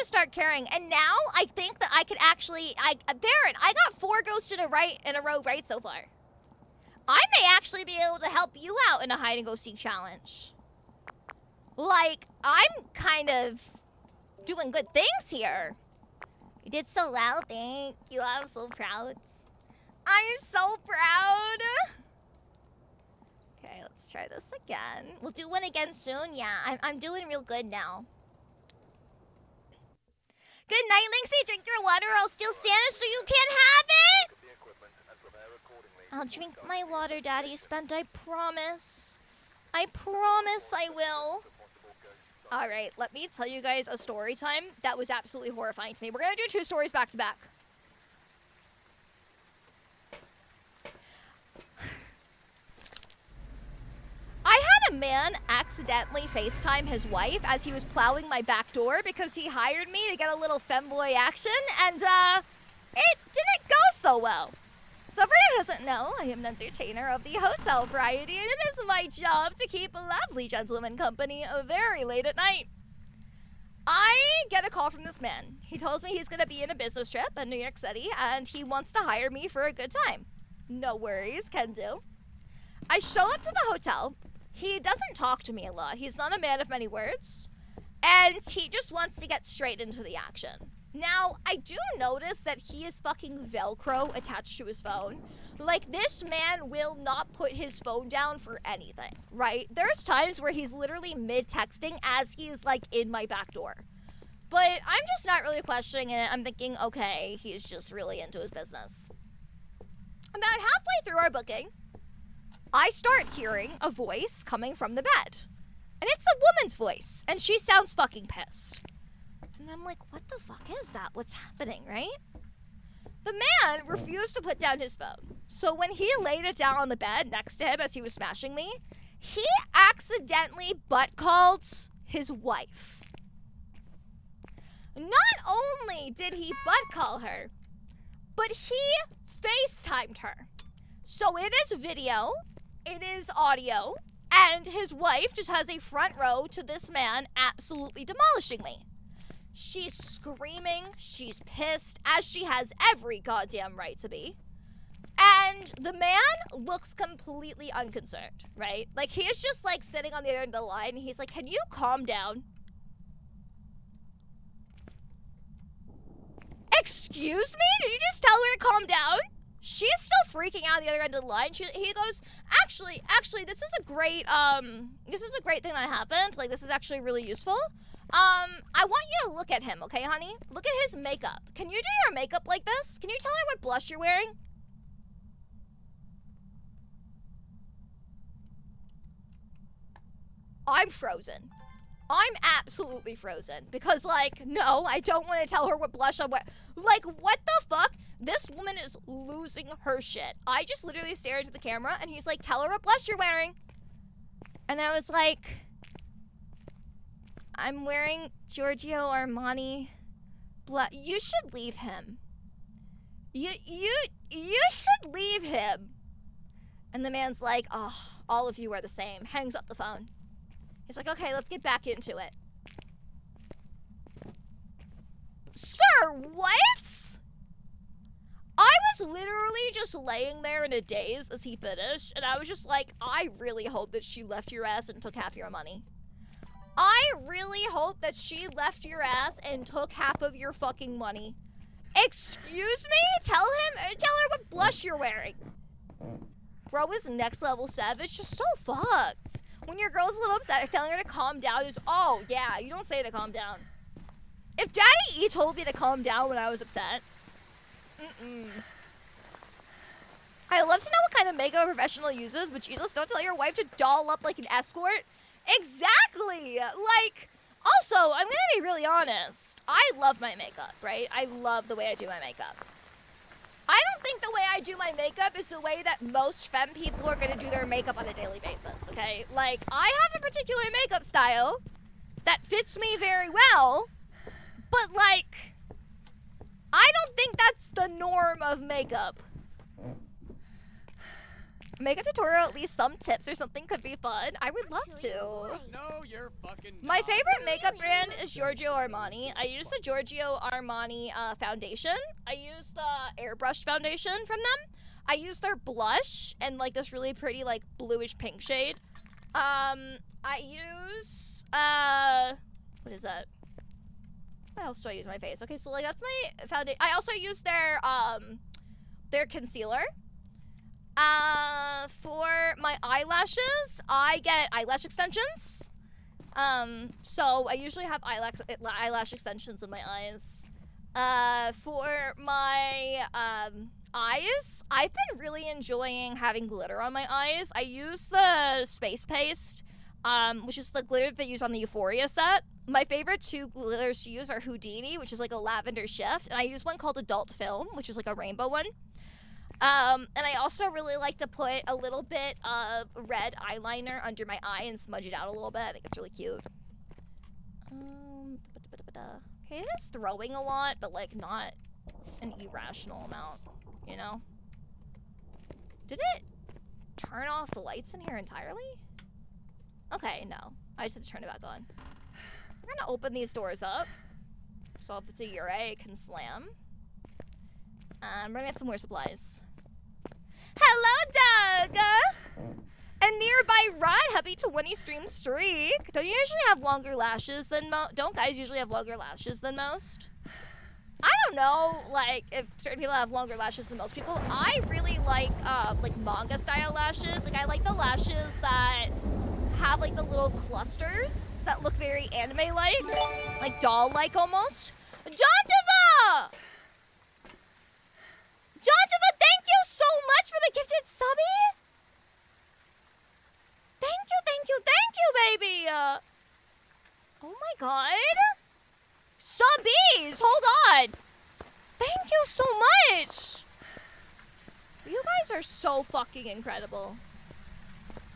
start carrying, and now I think that I could actually, Baron, I got 4 ghosts in a row right so far. I may actually be able to help you out in a hide and go seek challenge. Like, I'm kind of doing good things here. You did so well, thank you. I'm so proud. I'm so proud. Okay, let's try this again. We'll do one again soon. Yeah, I'm doing real good now. Good night, Linksy. Drink your water or I'll steal Santa so you can't have it. I'll drink my water, Daddy Spent. I promise. I promise I will. All right, let me tell you guys a story time that was absolutely horrifying to me. We're going to do 2 stories back to back. I had a man accidentally FaceTime his wife as he was plowing my back door because he hired me to get a little femboy action, and it didn't go so well. So for anyone who doesn't know, I am an entertainer of the hotel variety, and it is my job to keep lovely gentlemen company very late at night. I get a call from this man. He tells me he's going to be in a business trip in New York City, and he wants to hire me for a good time. No worries, can do. I show up to the hotel. He doesn't talk to me a lot. He's not a man of many words, and he just wants to get straight into the action. Now, I do notice that he is fucking Velcro attached to his phone. Like, this man will not put his phone down for anything, right? There's times where he's literally mid-texting as he's, like, in my back door. But I'm just not really questioning it. I'm thinking, okay, he's just really into his business. About halfway through our booking, I start hearing a voice coming from the bed. And it's a woman's voice, and she sounds fucking pissed. And I'm like, what the fuck is that? What's happening, right? The man refused to put down his phone. So when he laid it down on the bed next to him as he was smashing me, he accidentally butt-called his wife. Not only did he butt-call her, but he FaceTimed her. So it is video, it is audio, And his wife just has a front row to this man absolutely demolishing me. She's screaming, she's pissed, as she has every goddamn right to be. And the man looks completely unconcerned, right? Like, he is just, like, sitting on the other end of the line, and he's like, can you calm down? Excuse me? Did you just tell her to calm down? She's still freaking out on the other end of the line. He goes, actually, this is a great thing that happened. Like, this is actually really useful. I want you to look at him, okay, honey? Look at his makeup. Can you do your makeup like this? Can you tell her what blush you're wearing? I'm frozen. I'm absolutely frozen because, like, no, I don't want to tell her what blush I'm wearing. Like, what the fuck? This woman is losing her shit. I just literally stared into the camera and he's like, tell her what blush you're wearing. And I was like, I'm wearing Giorgio Armani blush. You should leave him. You should leave him. And the man's like, oh, all of you are the same. Hangs up the phone. He's like, okay, let's get back into it. Sir, what? I was literally just laying there in a daze as he finished, and I was just like, I really hope that she left your ass and took half your money. I really hope that she left your ass and took half of your fucking money. Excuse me? Tell her what blush you're wearing. Bro is next level savage, just so fucked. When your girl's a little upset, telling her to calm down is, oh, yeah, you don't say to calm down. If Daddy E told me to calm down when I was upset, I love to know what kind of makeup a professional uses, but Jesus, don't tell your wife to doll up like an escort. Exactly. Like, also, I'm gonna be really honest. I love my makeup, right? I love the way I do my makeup. I don't think the way I do my makeup is the way that most femme people are gonna do their makeup on a daily basis, okay? Like, I have a particular makeup style that fits me very well, but, like, I don't think that's the norm of makeup. Makeup tutorial, at least some tips or something could be fun. I would love to. No, you're fucking My not. favorite makeup brand is Giorgio Armani. I use the Giorgio Armani foundation. I use the airbrush foundation from them. I use their blush and like this really pretty like bluish pink shade. I use what is that? What else do I use on my face? Okay, so like that's my foundation. I also use their concealer. For my eyelashes, I get eyelash extensions. So I usually have eyelash extensions in my eyes. For my eyes, I've been really enjoying having glitter on my eyes. I use the Space Paste, which is the glitter they use on the Euphoria set. My favorite two glitters to use are Houdini, which is like a lavender shift, and I use one called Adult Film, which is like a rainbow one. And I also really like to put a little bit of red eyeliner under my eye and smudge it out a little bit. I think it's really cute. Okay, it is throwing a lot, but like not an irrational amount, you know? Did it turn off the lights in here entirely? Okay, no. I just had to turn it back on. We're gonna open these doors up. So if it's a Ure, it can slam. We're gonna get some more supplies. Hello, Doug! A nearby Rod, happy 20 stream streak. Don't you usually have longer lashes than don't guys usually have longer lashes than most? I don't know, like, if certain people have longer lashes than most people. I really like manga style lashes. Like, I like the lashes that have, like, the little clusters that look very anime-like doll-like almost. Jontiva! Jontiva, thank you so much for the gifted subby! Thank you, baby! Oh my god. Subbies! Hold on! Thank you so much! You guys are so fucking incredible.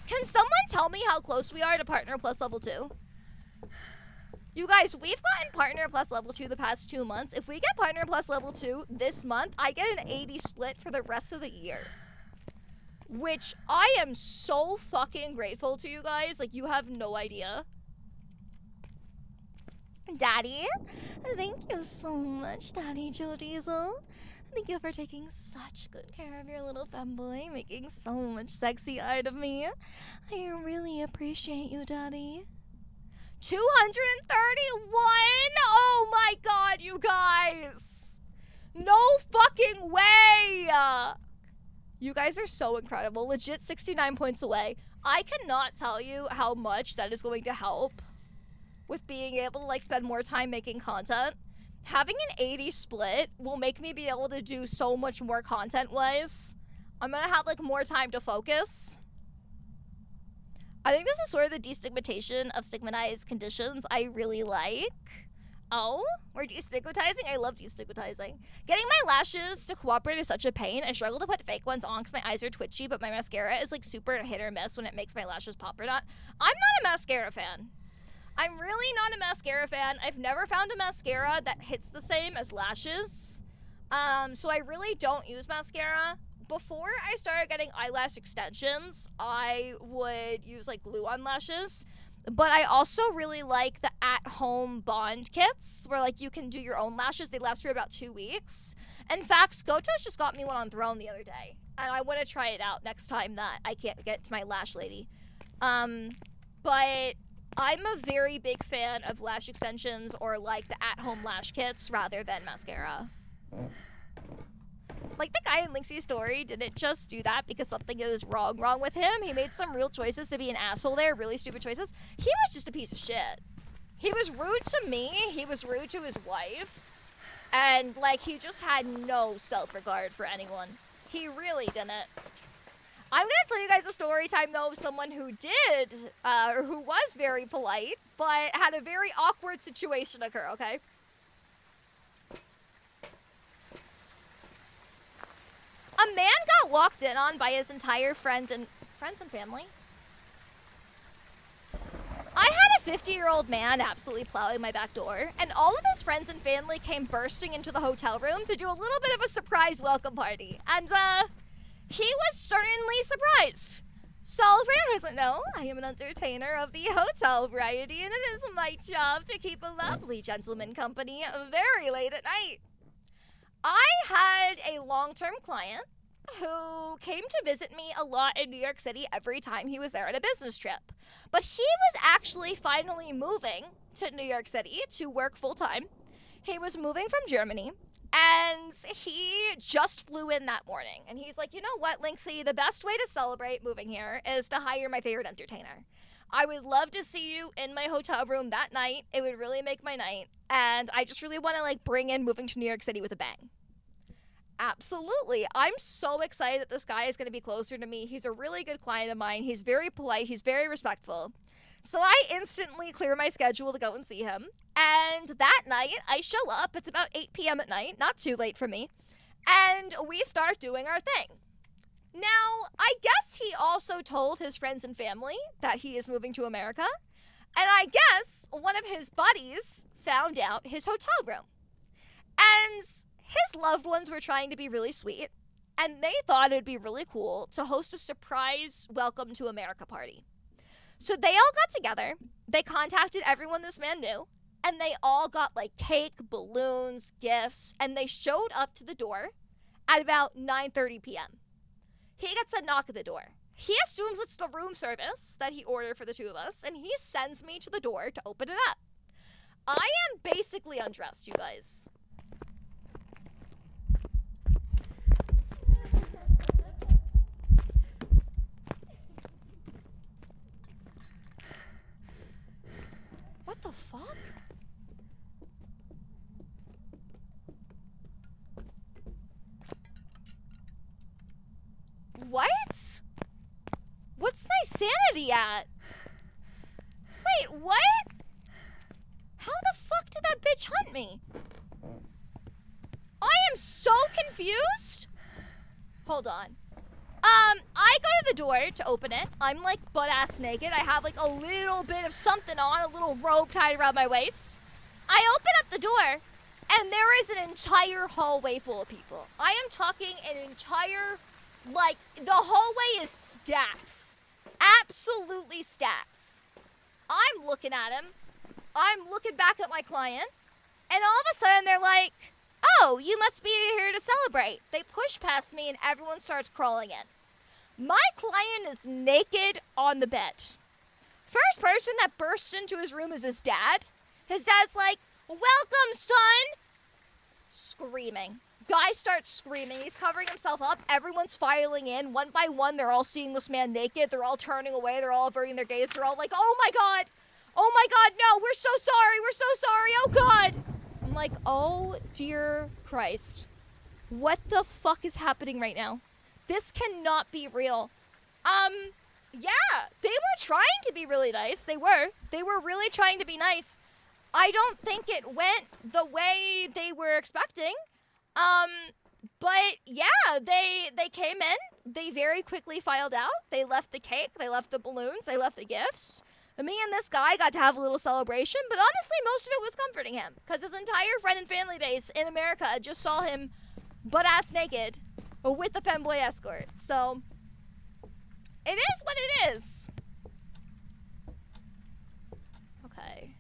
Can someone tell me how close we are to Partner Plus Level 2? You guys, we've gotten Partner Plus Level 2 the past 2 months. If we get Partner Plus Level 2 this month, I get an 80 split for the rest of the year. which I am so fucking grateful to you guys. Like, you have no idea. Daddy, thank you so much, Daddy Joe Diesel. Thank you for taking such good care of your little femboy, making so much sexy art of me. I really appreciate you, Daddy. 231? Oh my god, you guys! No fucking way! You guys are so incredible. Legit 69 points away. I cannot tell you how much that is going to help with being able to, like, spend more time making content. Having an 80 split will make me be able to do so much more content-wise. I'm gonna have, like, more time to focus. I think this is sort of the destigmatization of stigmatized conditions I really like. Oh, we're destigmatizing? I love destigmatizing. Getting my lashes to cooperate is such a pain. I struggle to put fake ones on because my eyes are twitchy, but my mascara is, like, super hit or miss when it makes my lashes pop or not. I'm not a mascara fan. I'm really not a mascara fan. I've never found a mascara that hits the same as lashes. So I really don't use mascara. Before I started getting eyelash extensions, I would use, like, glue on lashes. But I also really like the at-home bond kits where, like, you can do your own lashes. They last for about 2 weeks. In fact, Skotos just got me one on Throne the other day. And I want to try it out next time that I can't get to my lash lady. But I'm a very big fan of lash extensions or, like, the at-home lash kits rather than mascara. Like, the guy in Linksay's story didn't just do that because something is wrong with him. He made some real choices to be an asshole there, really stupid choices. He was just a piece of shit. He was rude to me. He was rude to his wife. And, like, he just had no self-regard for anyone. He really didn't. I'm gonna tell you guys a story time, though, of someone who did, or who was very polite, but had a very awkward situation occur, okay? A man got walked in on by his entire friends and family. I had a 50-year-old man absolutely plowing my back door, and all of his friends and family came bursting into the hotel room to do a little bit of a surprise welcome party. And, he was certainly surprised. So, for anyone who doesn't know, I am an entertainer of the hotel variety, and it is my job to keep a lovely gentleman company very late at night. I had a long-term client who came to visit me a lot in New York City every time he was there on a business trip. But he was actually finally moving to New York City to work full-time. He was moving from Germany, and he just flew in that morning. And he's like, you know what, Linksay, the best way to celebrate moving here is to hire my favorite entertainer. I would love to see you in my hotel room that night. It would really make my night. And I just really want to, like, bring in moving to New York City with a bang. Absolutely. I'm so excited that this guy is going to be closer to me. He's a really good client of mine. He's very polite. He's very respectful. So I instantly clear my schedule to go and see him. And that night, I show up. It's about 8 p.m. at night. Not too late for me. And we start doing our thing. Now, I guess he also told his friends and family that he is moving to America. And I guess one of his buddies found out his hotel room. And his loved ones were trying to be really sweet, and they thought it would be really cool to host a surprise welcome to America party. So they all got together, they contacted everyone this man knew, and they all got, like, cake, balloons, gifts, and they showed up to the door at about 9:30 p.m. He gets a knock at the door. He assumes it's the room service that he ordered for the two of us, and he sends me to the door to open it up. I am basically undressed, you guys. What the fuck? What? What's my sanity at? Wait, what? How the fuck did that bitch hunt me? I am so confused. Hold on. I go to the door to open it. I'm, like, butt-ass naked. I have, like, a little bit of something on, a little robe tied around my waist. I open up the door, and there is an entire hallway full of people. I am talking an entire Like, the hallway is stacked. Absolutely stacked. I'm looking at him. I'm looking back at my client. And all of a sudden, they're like, oh, you must be here to celebrate. They push past me and everyone starts crawling in. My client is naked on the bed. First person that bursts into his room is his dad. His dad's like, welcome, son. Screaming. Guy starts screaming. He's covering himself up. Everyone's filing in. One by one, they're all seeing this man naked. They're all turning away. They're all averting their gaze. They're all like, oh my God. Oh my God, no, we're so sorry. We're so sorry. Oh God. I'm like, oh dear Christ. What the fuck is happening right now? This cannot be real. Yeah, they were trying to be really nice. They were really trying to be nice. I don't think it went the way they were expecting. But yeah, they came in. They very quickly filed out. They left the cake. They left the balloons. They left the gifts. And me and this guy got to have a little celebration. But honestly, most of it was comforting him. Because his entire friend and family base in America just saw him butt-ass naked with the Femboy escort. So, it is what it is. Okay.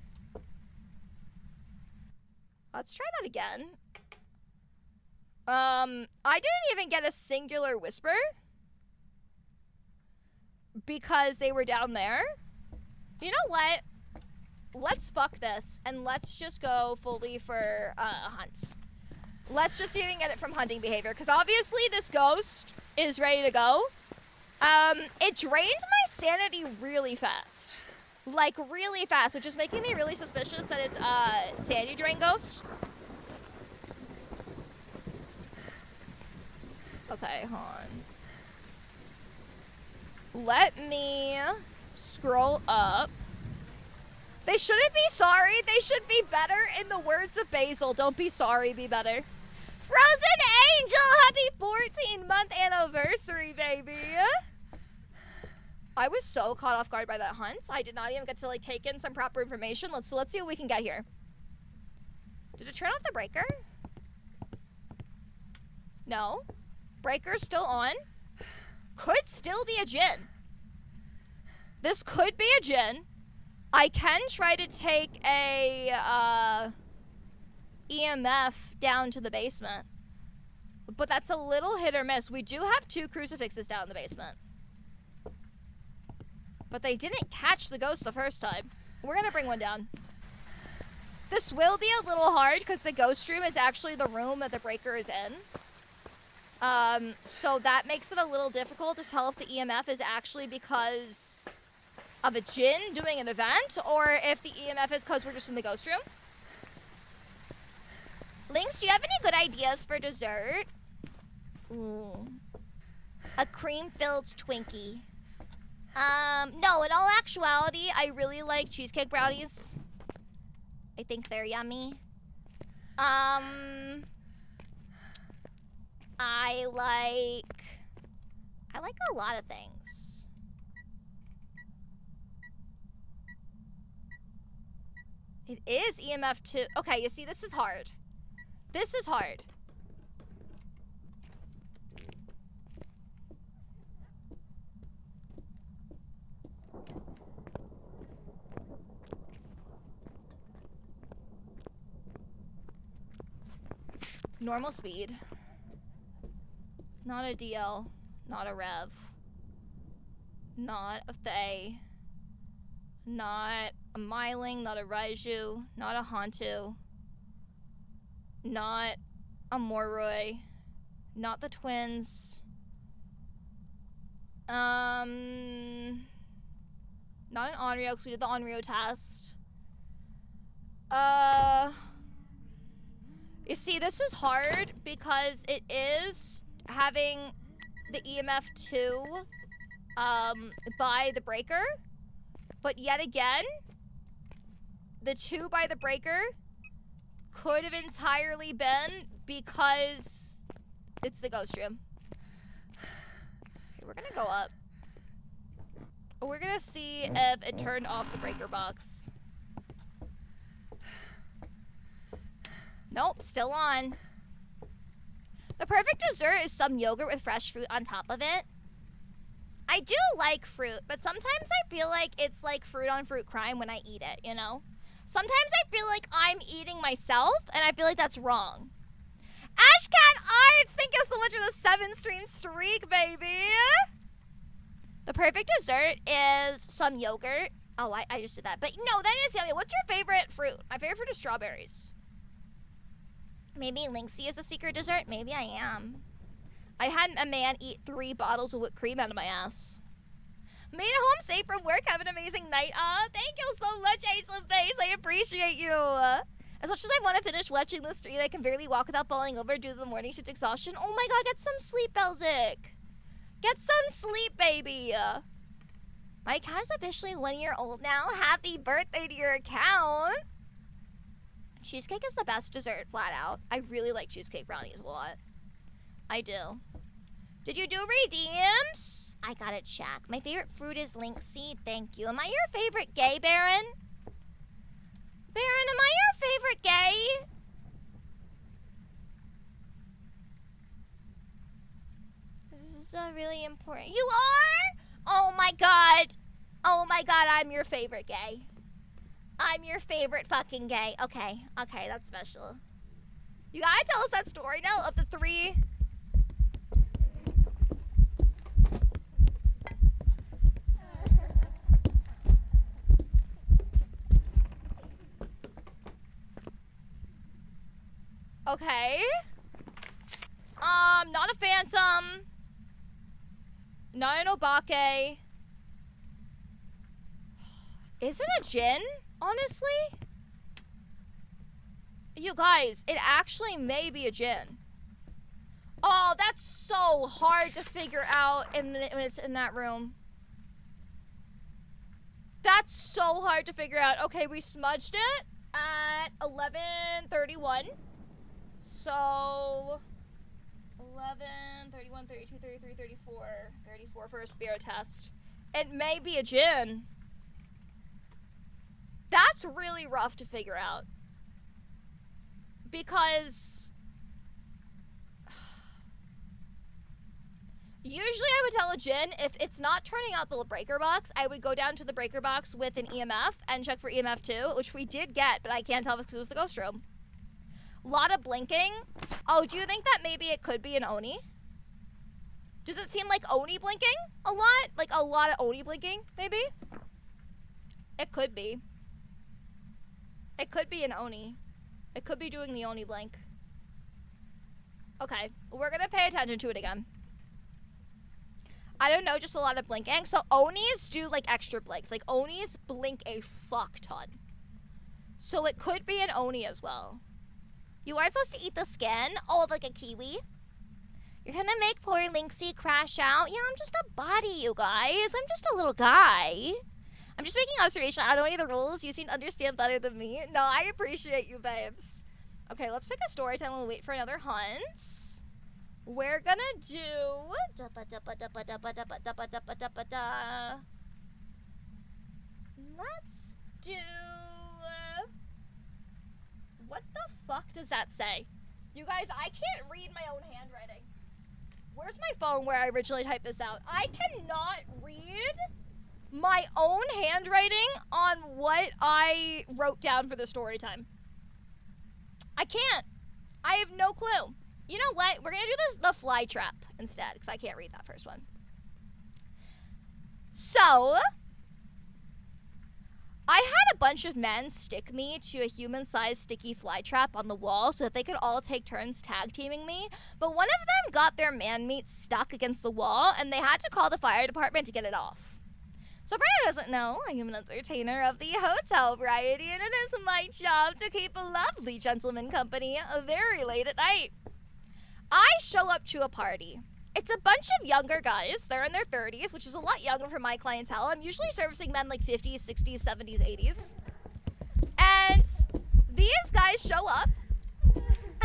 Let's try that again. I didn't even get a singular whisper. Because they were down there. You know what? Let's fuck this. And let's just go fully for a hunt. Let's just even get it from hunting behavior. Because obviously this ghost is ready to go. It drains my sanity really fast. Like, really fast. Which is making me really suspicious that it's a sanity drain ghost. Okay, hold on. Let me scroll up. They shouldn't be sorry. They should be better. In the words of Basil, don't be sorry, be better. Frozen Angel, happy 14-month anniversary, baby. I was so caught off guard by that hunt. I did not even get to like take in some proper information. Let's see what we can get here. Did it turn off the breaker? No. Breaker's still on. Could still be a djinn. This could be a djinn. I can try to take a EMF down to the basement. But that's a little hit or miss. We do have 2 crucifixes down in the basement. But they didn't catch the ghost the first time. We're gonna bring one down. This will be a little hard because the ghost room is actually the room that the breaker is in. So that makes it a little difficult to tell if the EMF is actually because of a djinn doing an event or if the EMF is because we're just in the ghost room. Lynx, do you have any good ideas for dessert? Ooh. A cream-filled Twinkie. No, in all actuality, I really like cheesecake brownies. I think they're yummy. I like a lot of things. It is EMF 2. Okay, you see, this is hard. This is hard. Normal speed. Not a DL. Not a Rev. Not a Thay. Not a Myling. Not a Raiju. Not a Hantu. Not a Moroi. Not the twins. Not an Onryo because we did the Onryo test. You see, this is hard because it is having the EMF 2 by the breaker. But yet again, the 2 by the breaker could have entirely been because it's the ghost room. Okay, we're gonna go up. We're gonna see if it turned off the breaker box. Nope, still on. The perfect dessert is some yogurt with fresh fruit on top of it. I do like fruit, but sometimes I feel like it's like fruit on fruit crime when I eat it, you know? Sometimes I feel like I'm eating myself, and I feel like that's wrong. Ashcat Arts, thank you so much for the 7-stream streak, baby. The perfect dessert is some yogurt. Oh, I just did that. But no, that is yummy. What's your favorite fruit? My favorite fruit is strawberries. Maybe Lynxie is a secret dessert? Maybe I am. I had a man eat 3 bottles of whipped cream out of my ass. Made it home safe from work. Have an amazing night. Thank you so much, Ace of Face. I appreciate you. As much as I want to finish watching the stream, I can barely walk without falling over due to the morning shift exhaustion. Oh my god, get some sleep, Belzik. Get some sleep, baby. My cat's officially 1 year old now. Happy birthday to your account. Cheesecake is the best dessert, flat out. I really like cheesecake brownies a lot. I do. Did you do redeems? I gotta check. My favorite fruit is Lynxie. Thank you. Am I your favorite gay, Baron? Baron, am I your favorite gay? This is really important. You are? Oh my god. Oh my god, I'm your favorite gay. I'm your favorite fucking gay. Okay, okay, that's special. You gotta tell us that story now of the 3... Okay. Not a phantom. Not an obake. Is it a djinn? Honestly? You guys, it actually may be a djinn. Oh, that's so hard to figure out when it's in that room. That's so hard to figure out. Okay, we smudged it at 11:31. So 11, 31, 32, 33, 34 for a spirit test. It may be a djinn. That's really rough to figure out. Because usually I would tell a djinn if it's not turning out the breaker box, I would go down to the breaker box with an EMF and check for EMF 2, which we did get, but I can't tell because it was the ghost room. Lot of blinking. Oh, do you think that maybe it could be an Oni? Does it seem like Oni blinking a lot? Like a lot of Oni blinking, maybe? It could be. It could be an Oni. It could be doing the Oni blink. Okay, we're gonna pay attention to it again. I don't know, just a lot of blinking. So Onis do like extra blinks. Like Onis blink a fuck ton. So it could be an Oni as well. You aren't supposed to eat the skin? Oh, like a kiwi? You're gonna make poor Lynxie crash out? Yeah, I'm just a body, you guys. I'm just a little guy. I'm just making observation. I don't know the rules. You seem to understand better than me. No, I appreciate you, babes. Okay, let's pick a story time. We'll wait for another hunt. We're gonna do... Let's do... What the fuck does that say? You guys, I can't read my own handwriting. Where's my phone where I originally typed this out? I cannot read my own handwriting on what I wrote down for the story time. I can't. I have no clue. You know what? We're gonna do the fly trap instead, because I can't read that first one. So... I had a bunch of men stick me to a human-sized sticky fly trap on the wall so that they could all take turns tag teaming me, but one of them got their man-meat stuck against the wall and they had to call the fire department to get it off. So Brenda doesn't know, I am an entertainer of the hotel variety and it is my job to keep a lovely gentleman company very late at night. I show up to a party. It's a bunch of younger guys. They're in their 30s, which is a lot younger for my clientele. I'm usually servicing men like 50s, 60s, 70s, 80s. And these guys show up.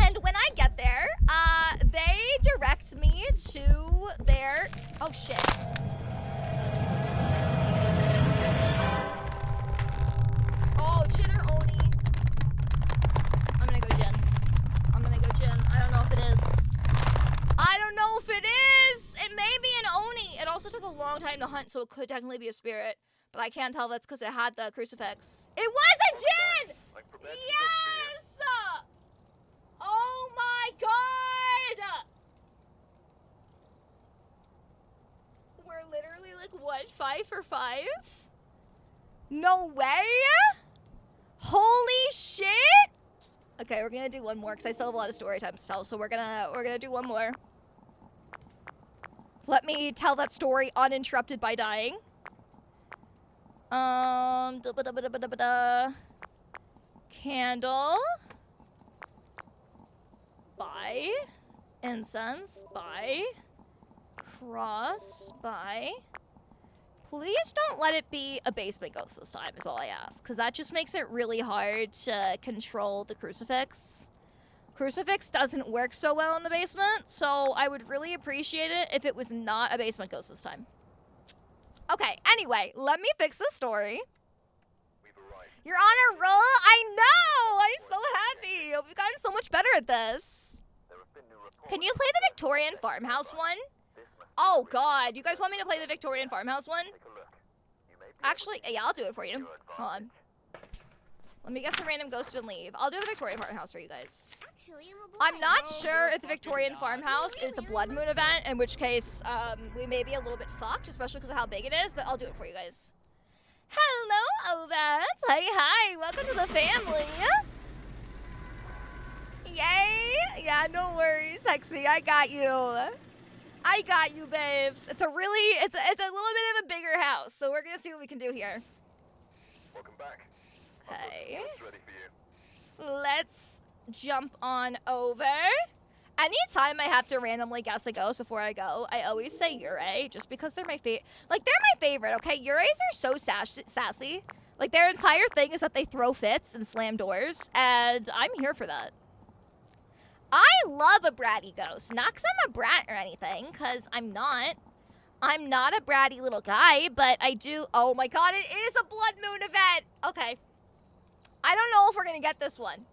And when I get there, they direct me to their... Oh, shit. Oh, Jin or Oni. I'm gonna go Jin. I don't know if it is. hunt, so it could technically be a spirit. But I can't tell if that's because it had the crucifix. It was a djinn! Yes! Oh my god! We're literally like, what, 5 for 5? No way? Holy shit! Okay, we're gonna do one more because I still have a lot of story time to tell, so we're gonna do one more. Let me tell that story uninterrupted by dying. Candle. Buy. Incense. Buy. Cross. Buy. Please don't let it be a basement ghost this time, is all I ask. Because that just makes it really hard to control the crucifix. Crucifix doesn't work so well in the basement, so I would really appreciate it if it was not a basement ghost this time. Okay, anyway, let me fix the story. You're on a roll? I know! I'm so happy! We've gotten so much better at this. Can you play the Victorian farmhouse one? Oh god, you guys want me to play the Victorian farmhouse one? Actually, yeah, I'll do it for you. Hold on. Let me guess a random ghost and leave. I'll do the Victorian farmhouse for you guys. Actually, I'm a boy. I'm not sure if the Victorian farmhouse is a blood moon event, in which case we may be a little bit fucked, especially because of how big it is, but I'll do it for you guys. Hello, Ovets. Hi. Welcome to the family. Yay. Yeah, no worries, sexy. I got you. I got you, babes. It's a little bit of a bigger house, so we're gonna see what we can do here. Welcome back. Okay. Ready for you. Let's jump on over. Anytime I have to randomly guess a ghost before I go, I always say Ure, just because they're my favorite. Like, they're my favorite, okay? Ures are so sassy. Like, their entire thing is that they throw fits and slam doors, and I'm here for that. I love a bratty ghost. Not because I'm a brat or anything, because I'm not. I'm not a bratty little guy, but I do. Oh my god, it is a blood moon event. Okay. I don't know if we're going to get this one.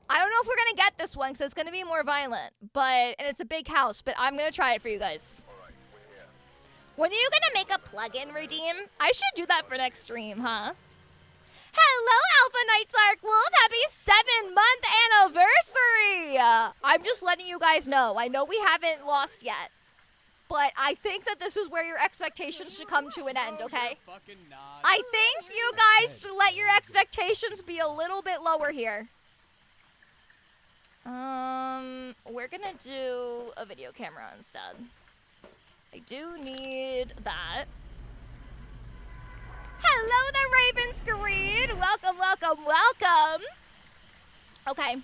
I don't know if we're going to get this one because it's going to be more violent. And it's a big house, but I'm going to try it for you guys. All right, we're here. When are you going to make a plug-in redeem? I should do that for next stream, huh? Hello, Alpha Knight Dark Wolf. Happy 7-month anniversary. I'm just letting you guys know. I know we haven't lost yet. But I think that this is where your expectations should come to an end, okay? Fucking not. I think you guys should let your expectations be a little bit lower here. We're gonna do a video camera instead. I do need that. Hello there, Raven's Greed. Welcome, welcome, welcome. Okay.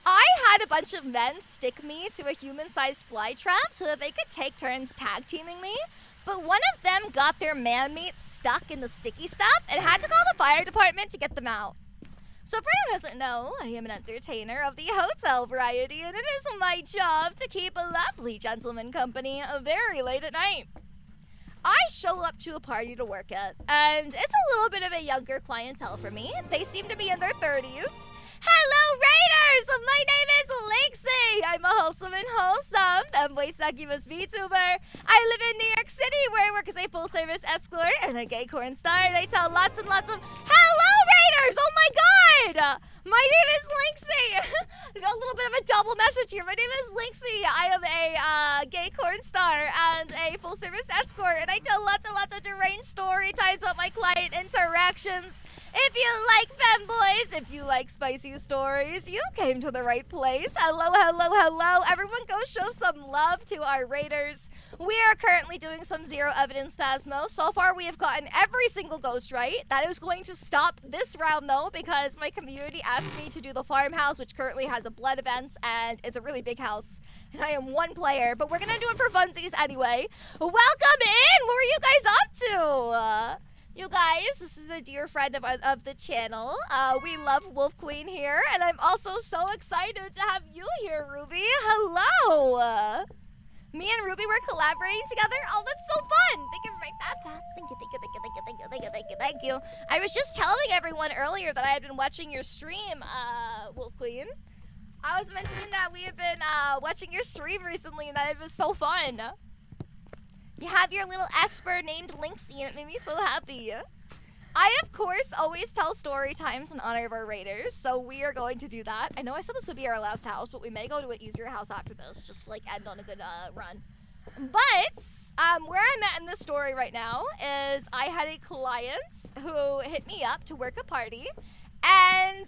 I had a bunch of men stick me to a human-sized fly trap so that they could take turns tag teaming me, but one of them got their man-meat stuck in the sticky stuff and had to call the fire department to get them out. So for anyone who doesn't know, I am an entertainer of the hotel variety, and it is my job to keep a lovely gentleman company very late at night. I show up to a party to work at, and it's a little bit of a younger clientele for me. They seem to be in their 30s. Hello, Raiders! My name is Lexi. I'm a wholesome and wholesome Femboy succubus VTuber. I live in New York City, where I work as a full-service escort and a gay corn star, and I tell lots and lots of hello, Raiders! Oh my god! My name is Lexi. A little bit of a double message here. My name is Lexi. I am a gay corn star and a full-service escort, and I tell lots and lots of deranged story times about my client interactions. If you like femboys, if you like spicy stories, you came to the right place. Hello, hello, hello. Everyone go show some love to our raiders. We are currently doing some zero evidence Phasmo. So far, we have gotten every single ghost right. That is going to stop this round, though, because my community asked me to do the farmhouse, which currently has a blood event, and it's a really big house. And I am one player, but we're going to do it for funsies anyway. Welcome in. What were you guys up to? You guys, this is a dear friend of the channel. We love Wolf Queen here, and I'm also so excited to have you here, Ruby. Hello! Me and Ruby were collaborating together. Oh, that's so fun! Thank you for my fat pats. Thank you, thank you, thank you, thank you, thank you, thank you, thank you, thank you. I was just telling everyone earlier that I had been watching your stream, Wolf Queen. I was mentioning that we have been watching your stream recently and that it was so fun. You have your little Esper named Lynxie and it made me so happy. I, of course, always tell story times in honor of our raiders, so we are going to do that. I know I said this would be our last house, but we may go to an easier house after this, just to, like, end on a good run. But where I'm at in this story right now is I had a client who hit me up to work a party, and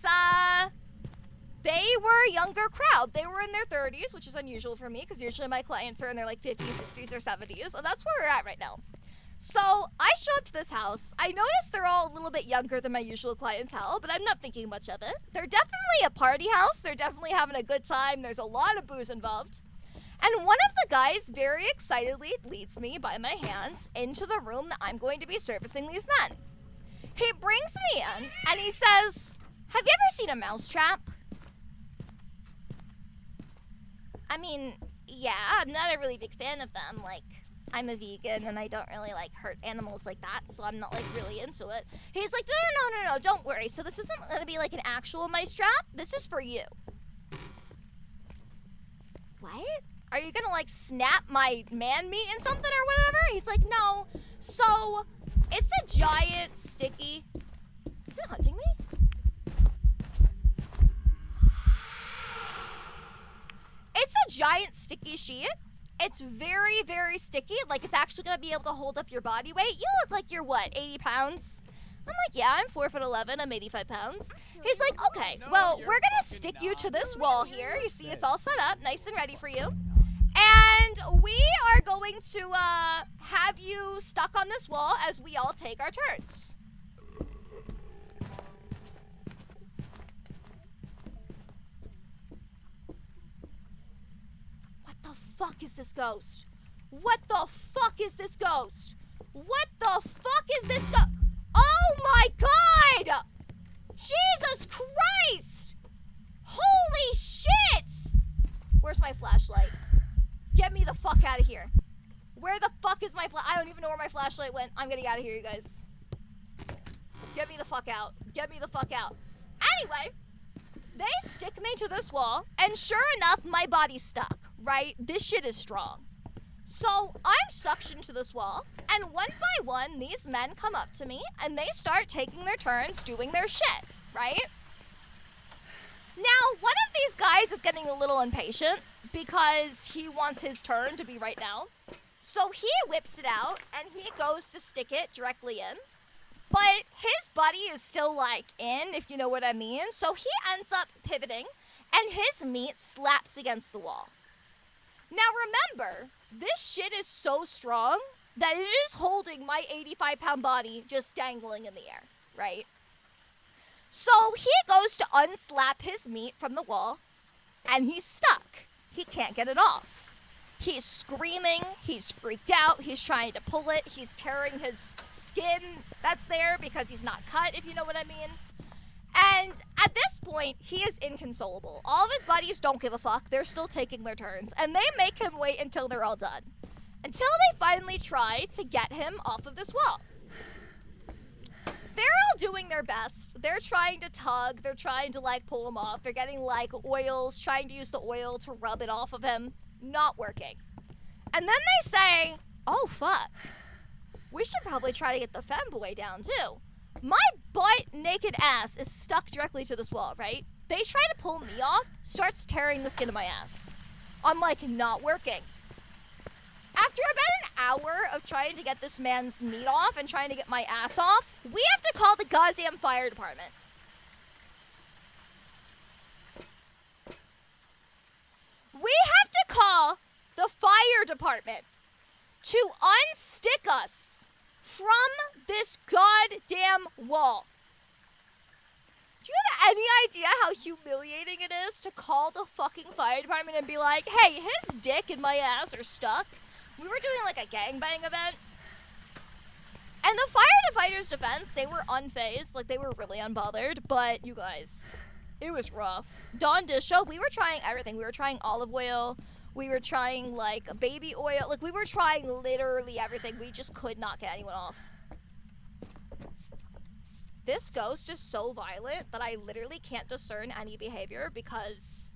they were a younger crowd. They were in their 30s, which is unusual for me because usually my clients are in their like 50s, 60s, or 70s, and that's where we're at right now. So I show up to this house. I notice they're all a little bit younger than my usual clientele, but I'm not thinking much of it. They're definitely a party house. They're definitely having a good time. There's a lot of booze involved. And one of the guys very excitedly leads me by my hands into the room that I'm going to be servicing these men. He brings me in and he says, "Have you ever seen a mousetrap?" I mean, yeah, I'm not a really big fan of them. Like, I'm a vegan and I don't really like hurt animals like that, so I'm not like really into it. He's like, no, don't worry. So this isn't gonna be like an actual mice trap. This is for you. What? Are you gonna like snap my man meat in something or whatever? He's like, no. So it's a giant sticky. Is it hunting me? It's a giant sticky sheet. It's very, very sticky. Like, it's actually gonna be able to hold up your body weight. You look like you're what, 80 pounds? I'm like, yeah, I'm 4'11", I'm 85 pounds. He's like, okay, well, we're gonna stick you to this wall here. You see, it's all set up, nice and ready for you. And we are going to have you stuck on this wall as we all take our turns. What the fuck is this ghost? What the fuck is this ghost? What the fuck is this ghost? Oh my god! Jesus Christ! Holy shit! Where's my flashlight? Get me the fuck out of here. Where the fuck is my I don't even know where my flashlight went. I'm getting out of here, you guys. Get me the fuck out. Get me the fuck out. Anyway, they stick me to this wall, and sure enough, my body's stuck, right? This shit is strong. So I'm suctioned to this wall, and one by one, these men come up to me, and they start taking their turns doing their shit, right? Now, one of these guys is getting a little impatient because he wants his turn to be right now. So he whips it out, and he goes to stick it directly in. But his buddy is still, like, in, if you know what I mean. So he ends up pivoting, and his meat slaps against the wall. Now, remember, this shit is so strong that it is holding my 85-pound body just dangling in the air, right? So he goes to unslap his meat from the wall, and he's stuck. He can't get it off. He's screaming, he's freaked out, he's trying to pull it, he's tearing his skin that's there because he's not cut, if you know what I mean. And at this point, he is inconsolable. All of his buddies don't give a fuck, they're still taking their turns, and they make him wait until they're all done. Until they finally try to get him off of this wall. They're all doing their best. They're trying to tug, they're trying to like pull him off, they're getting like oils, trying to use the oil to rub it off of him. Not working. And then they say, oh fuck, we should probably try to get the femboy down too. My butt naked ass is stuck directly to this wall, right? They try to pull me off, starts tearing the skin of my ass. I'm like, not working. After about an hour of trying to get this man's meat off and trying to get my ass off, we have to call the goddamn fire department. We have to call the fire department to unstick us from this goddamn wall. Do you have any idea how humiliating it is to call the fucking fire department and be like, hey, his dick and my ass are stuck? We were doing like a gangbang event. And the firefighter's defense, they were unfazed, like they were really unbothered, but you guys, it was rough. Dawn Dish Show, we were trying everything. We were trying olive oil. We were trying like baby oil. Like we were trying literally everything. We just could not get anyone off. This ghost is so violent that I literally can't discern any behavior because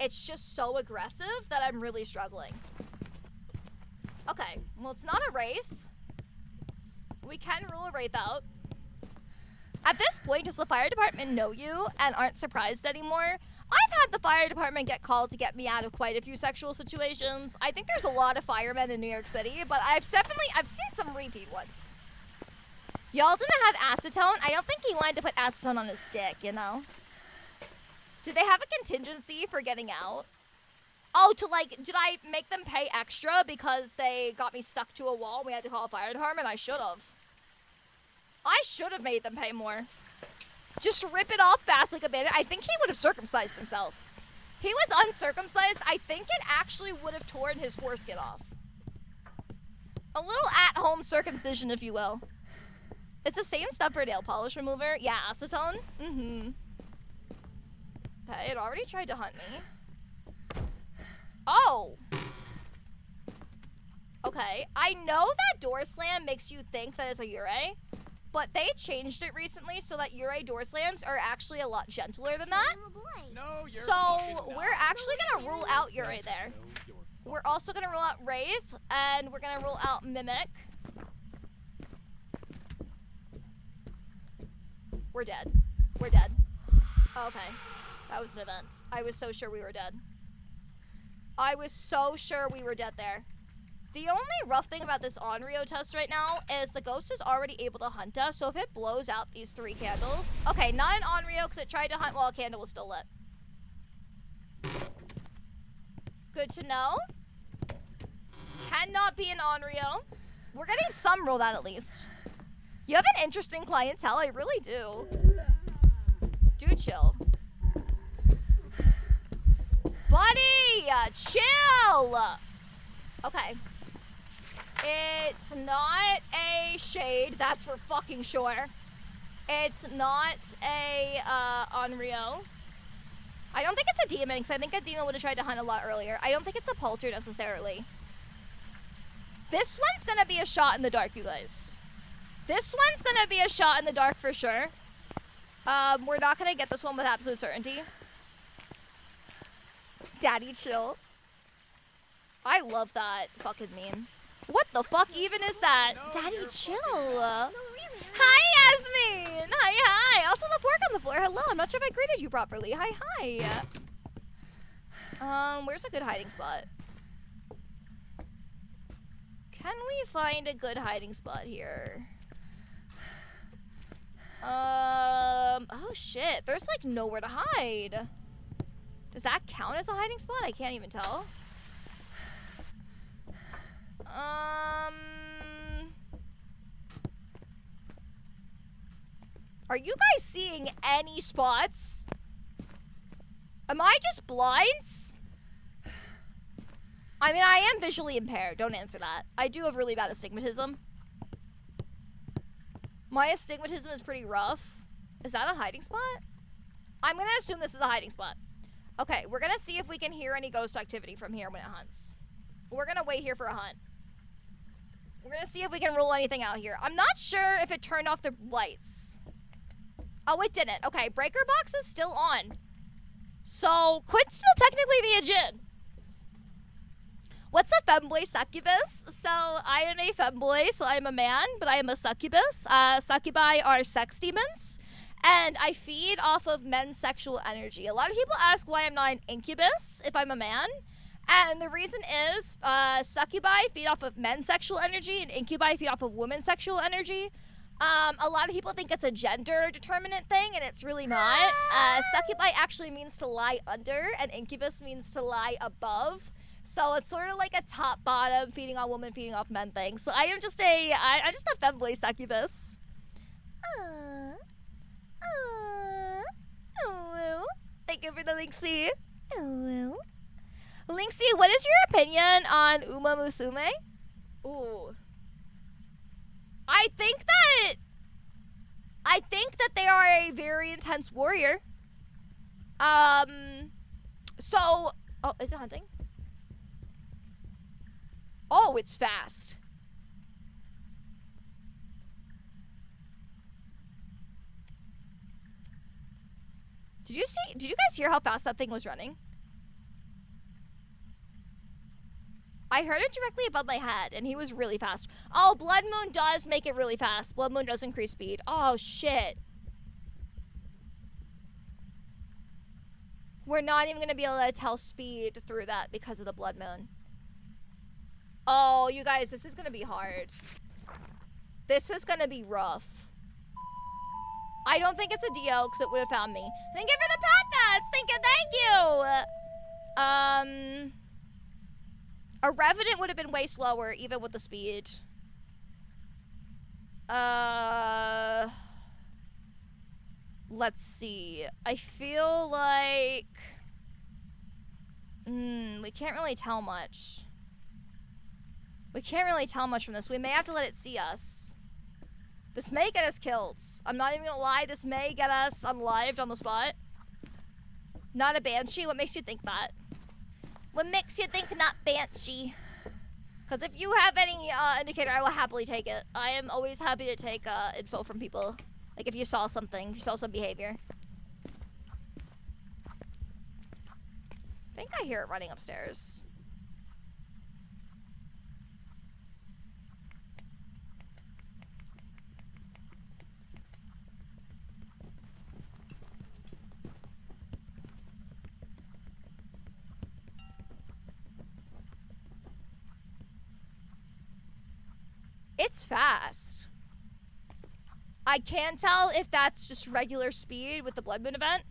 It's just so aggressive that I'm really struggling. Okay, well, it's not a Wraith. We can rule a Wraith out. At this point, does the fire department know you and aren't surprised anymore? I've had the fire department get called to get me out of quite a few sexual situations. I think there's a lot of firemen in New York City, but I've seen some repeat ones. Y'all didn't have acetone? I don't think he wanted to put acetone on his dick, you know? Did they have a contingency for getting out? Oh, did I make them pay extra because they got me stuck to a wall and we had to call a fire department? I should have. I should have made them pay more. Just rip it off fast like a bandit. I think he would have circumcised himself. He was uncircumcised. I think it actually would have torn his foreskin off. A little at-home circumcision, if you will. It's the same stuff for nail polish remover. Yeah, acetone. Mm-hmm. Okay, it already tried to hunt me. Oh! Okay, I know that door slam makes you think that it's a Yurei, but they changed it recently so that Yurei door slams are actually a lot gentler than that. No, you're So fucking we're not. actually gonna rule out Yurei there. No, you're We're also gonna rule out Wraith, and we're gonna rule out Mimic. We're dead. We're dead. Oh, okay. That was an event. I was so sure we were dead. I was so sure we were dead there. The only rough thing about this Onryo test right now is the ghost is already able to hunt us, so if it blows out these 3 candles... Okay, not an Onryo because it tried to hunt while a candle was still lit. Good to know. Cannot be an Onryo. We're getting some ruled out at least. You have an interesting clientele, I really do. Do chill. Buddy, chill! Okay. It's not a shade, that's for fucking sure. It's not a Onryo. I don't think it's a demon, because I think a demon would have tried to hunt a lot earlier. I don't think it's a polter necessarily. This one's gonna be a shot in the dark, you guys. This one's gonna be a shot in the dark for sure. We're not gonna get this one with absolute certainty. Daddy chill. I love that fucking meme. What the fuck even is that? No, Daddy you're chill. No, really. Hi, Yasmin. Hi. Also the pork on the floor. Hello. I'm not sure if I greeted you properly. Hi. Where's a good hiding spot? Can we find a good hiding spot here? Oh shit. There's like nowhere to hide. Does that count as a hiding spot? I can't even tell. Are you guys seeing any spots? Am I just blind? I mean, I am visually impaired. Don't answer that. I do have really bad astigmatism. My astigmatism is pretty rough. Is that a hiding spot? I'm gonna assume this is a hiding spot. Okay, we're gonna see if we can hear any ghost activity from here when it hunts. We're gonna wait here for a hunt. We're gonna see if we can rule anything out here. I'm not sure if it turned off the lights. Oh, it didn't. Okay, breaker box is still on. So, could still technically be a djinn. What's a femboy succubus? So, I am a femboy, so I am a man, but I am a succubus. Succubi are sex demons. And I feed off of men's sexual energy. A lot of people ask why I'm not an incubus if I'm a man. And the reason is succubi feed off of men's sexual energy and incubi feed off of women's sexual energy. A lot of people think it's a gender determinant thing, and it's really not. Succubi actually means to lie under, and incubus means to lie above. So it's sort of like a top-bottom, feeding on women, feeding off men thing. So I'm just a femboy succubus. Oh, thank you for the Linksy. Oh, Linksy, what is your opinion on Uma Musume? Ooh. I think that they are a very intense warrior. So, oh, is it hunting? Oh, it's fast. Did you guys hear how fast that thing was running? I heard it directly above my head, and he was really fast. Oh, Blood Moon does make it really fast. Blood Moon does increase speed. Oh, shit. We're not even going to be able to tell speed through that because of the Blood Moon. Oh, you guys, this is going to be hard. This is going to be rough. I don't think it's a DL because it would have found me. Thank you for the pat bats. Thank you. A Revenant would have been way slower even with the speed. Let's see. I feel like... we can't really tell much. We can't really tell much from this. We may have to let it see us. This may get us killed. I'm not even gonna lie. This may get us unlived on the spot. Not a Banshee? What makes you think that? What makes you think not Banshee? Because if you have any indicator, I will happily take it. I am always happy to take info from people. Like if you saw something, if you saw some behavior. I think I hear it running upstairs. It's fast. I can't tell if that's just regular speed with the Blood Moon event.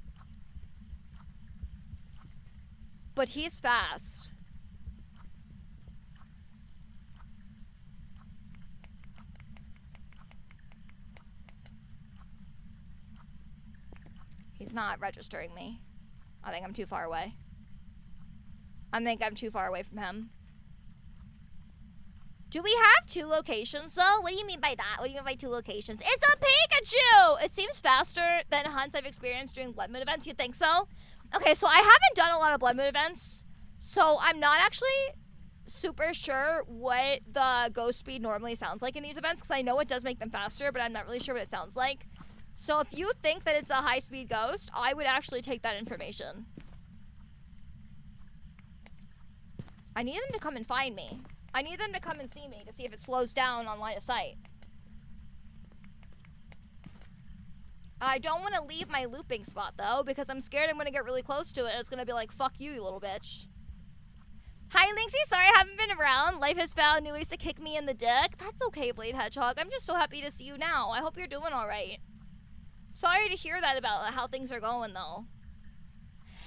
But he's fast. He's not registering me. I think I'm too far away. I think I'm too far away from him. Do we have 2 locations, though? What do you mean by that? What do you mean by 2 locations? It's a Pikachu! It seems faster than hunts I've experienced during Blood Moon events. You think so? Okay, so I haven't done a lot of Blood Moon events, so I'm not actually super sure what the ghost speed normally sounds like in these events, because I know it does make them faster, but I'm not really sure what it sounds like. So if you think that it's a high-speed ghost, I would actually take that information. I need them to come and find me. I need them to come and see me to see if it slows down on line of sight. I don't want to leave my looping spot, though, because I'm scared I'm going to get really close to it and it's going to be like, fuck you, you little bitch. Hi, Linksy. Sorry I haven't been around. Life has found new ways to kick me in the dick. That's okay, Blade Hedgehog. I'm just so happy to see you now. I hope you're doing all right. Sorry to hear that about how things are going, though.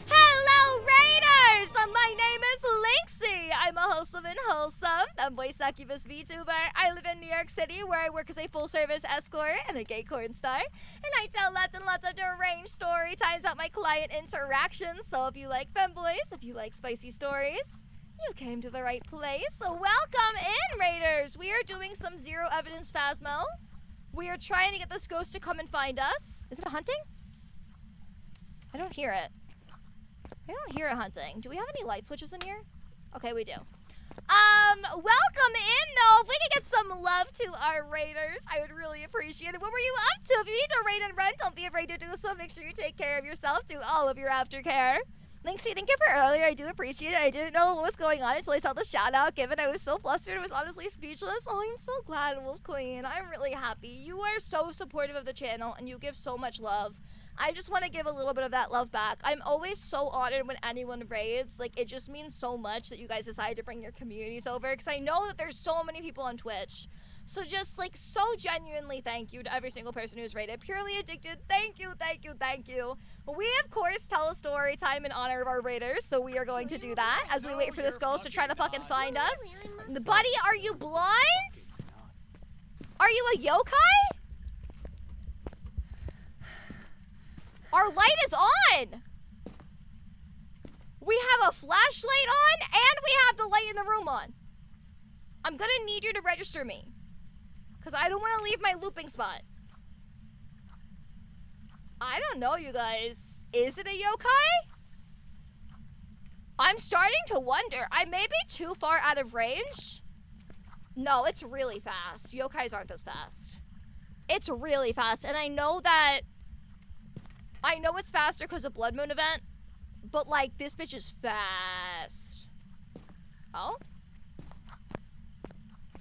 Hello, Raiders! My name is Linksy. I'm a wholesome and wholesome Femboy succubus VTuber. I live in New York City, where I work as a full-service escort and a gay corn star. And I tell lots and lots of deranged story times about my client interactions. So if you like femboys, if you like spicy stories, you came to the right place. So welcome in, Raiders. We are doing some zero evidence Phasmo. We are trying to get this ghost to come and find us. Is it a hunting? I don't hear it. I don't hear it hunting. Do we have any light switches in here? Okay, we do. Welcome in, though. If we could get some love to our Raiders, I would really appreciate it. What were you up to? If you need to raid and rent, don't be afraid to do so. Make sure you take care of yourself. Do all of your aftercare. Linksy, thank you for earlier. I do appreciate it. I didn't know what was going on until I saw the shout out given. I was so flustered. I was honestly speechless. Oh, I'm so glad, Wolf Queen. I'm really happy. You are so supportive of the channel and you give so much love. I just want to give a little bit of that love back. I'm always so honored when anyone raids. Like, it just means so much that you guys decided to bring your communities over, because I know that there's so many people on Twitch. So just, like, so genuinely thank you to every single person who's raided. Purely Addicted, thank you, thank you, thank you. We, of course, tell a story time in honor of our raiders, so we are going to do that as we wait for this ghost to try to fucking find us. Buddy, are you blind? Are you a yokai? Our light is on! We have a flashlight on, and we have the light in the room on. I'm gonna need you to register me, because I don't want to leave my looping spot. I don't know, you guys. Is it a yokai? I'm starting to wonder. I may be too far out of range. No, it's really fast. Yokais aren't this fast. It's really fast, and I know that... I know it's faster because of Blood Moon event, but like this bitch is fast. Oh?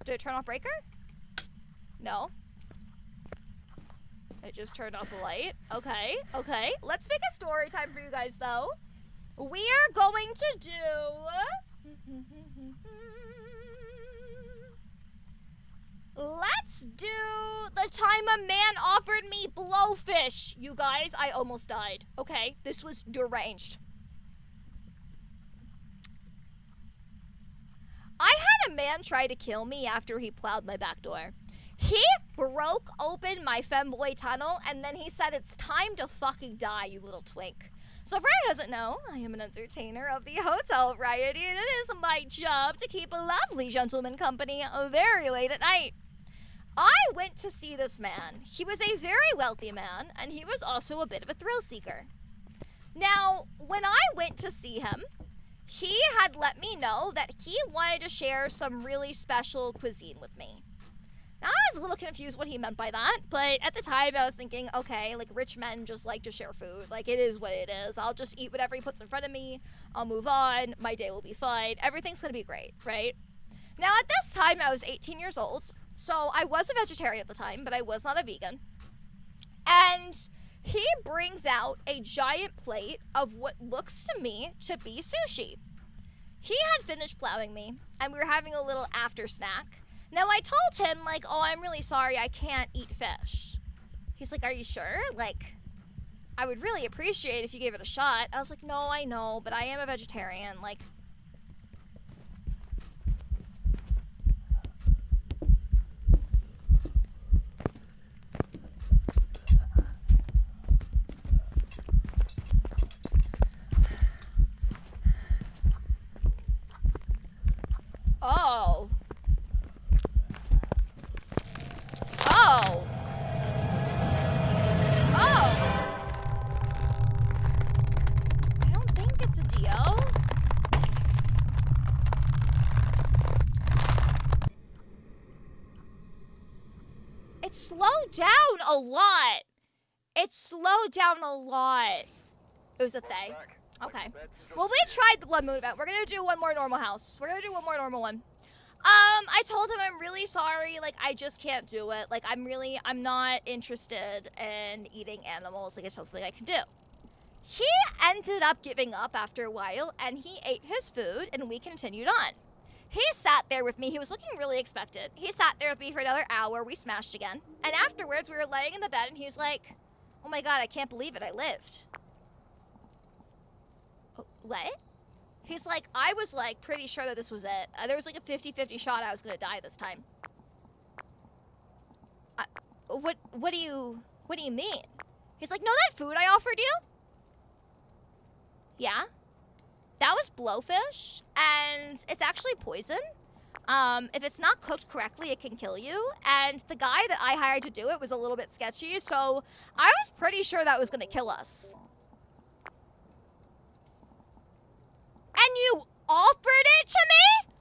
Did it turn off breaker? No. It just turned off the light. Okay, okay. Let's make a story time for you guys, though. We are going to do... Let's do the time a man offered me blowfish. You guys, I almost died. Okay, this was deranged. I had a man try to kill me after he plowed my back door. He broke open my Femboy tunnel, and then he said, it's time to fucking die, you little twink. So if anyone doesn't know, I am an entertainer of the hotel variety, and it is my job to keep a lovely gentleman company very late at night. I went to see this man. He was a very wealthy man, and he was also a bit of a thrill seeker. Now, when I went to see him, he had let me know that he wanted to share some really special cuisine with me. Now, I was a little confused what he meant by that, but at the time I was thinking, okay, like rich men just like to share food. Like it is what it is. I'll just eat whatever he puts in front of me. I'll move on. My day will be fine. Everything's gonna be great, right? Now, at this time, I was 18 years old, so I was a vegetarian at the time, but I was not a vegan. And he brings out a giant plate of what looks to me to be sushi. He had finished plowing me, and we were having a little after snack. Now, I told him, like, oh, I'm really sorry, I can't eat fish. He's like, are you sure? Like, I would really appreciate if you gave it a shot. I was like, no, I know, but I am a vegetarian, like... Oh. Oh. Oh. I don't think it's a Dio. It slowed down a lot. It slowed down a lot. It was a they. Okay. Well, we tried the blood moon event. We're gonna do one more normal house. We're gonna do one more normal one. I told him I'm really sorry. Like, I just can't do it. Like, I'm not interested in eating animals. Like, it's something I can do. He ended up giving up after a while, and he ate his food, and we continued on. He sat there with me. He was looking really expectant. He sat there with me for another hour. We smashed again. And afterwards, we were laying in the bed, and he was like, oh my God, I can't believe it. I lived. What? He's like, I was like pretty sure that this was it. There was like a 50-50 shot I was gonna die this time. What do you mean? He's like, know that food I offered you? Yeah. That was blowfish, and it's actually poison. If it's not cooked correctly, it can kill you. And the guy that I hired to do it was a little bit sketchy, so I was pretty sure that was gonna kill us. And you offered it to me?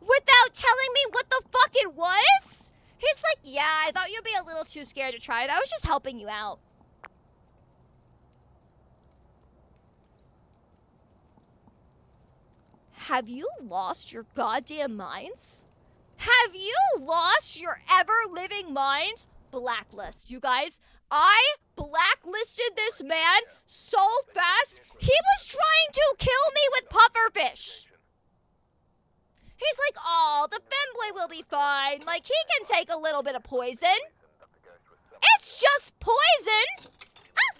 Without telling me what the fuck it was? He's like, yeah, I thought you'd be a little too scared to try it. I was just helping you out. Have you lost your goddamn minds? Have you lost your ever-living minds? Blacklist, you guys. I blacklisted this man so fast, he was trying to kill me with pufferfish. He's like, oh, the femboy will be fine. Like, he can take a little bit of poison. It's just poison. Ah!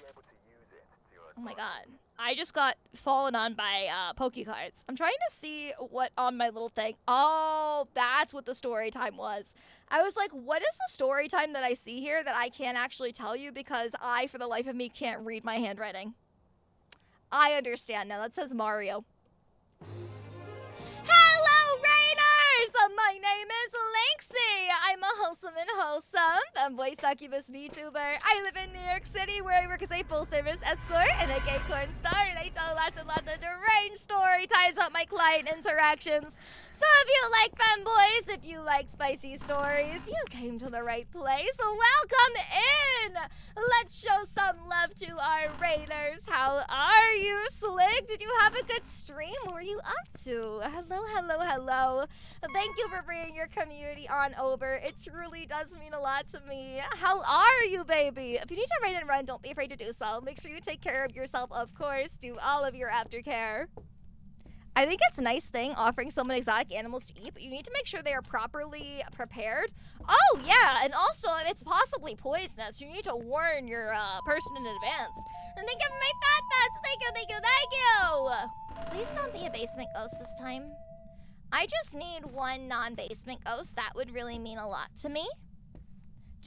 Oh my God. I just got fallen on by Poke cards. I'm trying to see what on my little thing. Oh, that's what the story time was. I was like, what is the story time that I see here that I can't actually tell you because I, for the life of me, can't read my handwriting? I understand now. That says Mario. Hello, Raiders! My name is Lynxie. I'm a host gentlemen, wholesome, Femboy succubus VTuber. I live in New York City where I work as a full-service escort and a gay corn star, and I tell lots and lots of deranged story ties up my client interactions. So if you like femboys, if you like spicy stories, you came to the right place. Welcome in! Let's show some love to our raiders. How are you, Slick? Did you have a good stream? What were you up to? Hello, hello, hello. Thank you for bringing your community on over. It truly does mean a lot to me. How are you, baby? If you need to raid and run, don't be afraid to do so. Make sure you take care of yourself, of course. Do all of your aftercare. I think it's a nice thing offering someone exotic animals to eat, but you need to make sure they are properly prepared. Oh, yeah, and also it's possibly poisonous. You need to warn your person in advance. And think of my fat fats. Thank you, thank you, thank you. Please don't be a basement ghost this time. I just need one non-basement ghost. That would really mean a lot to me.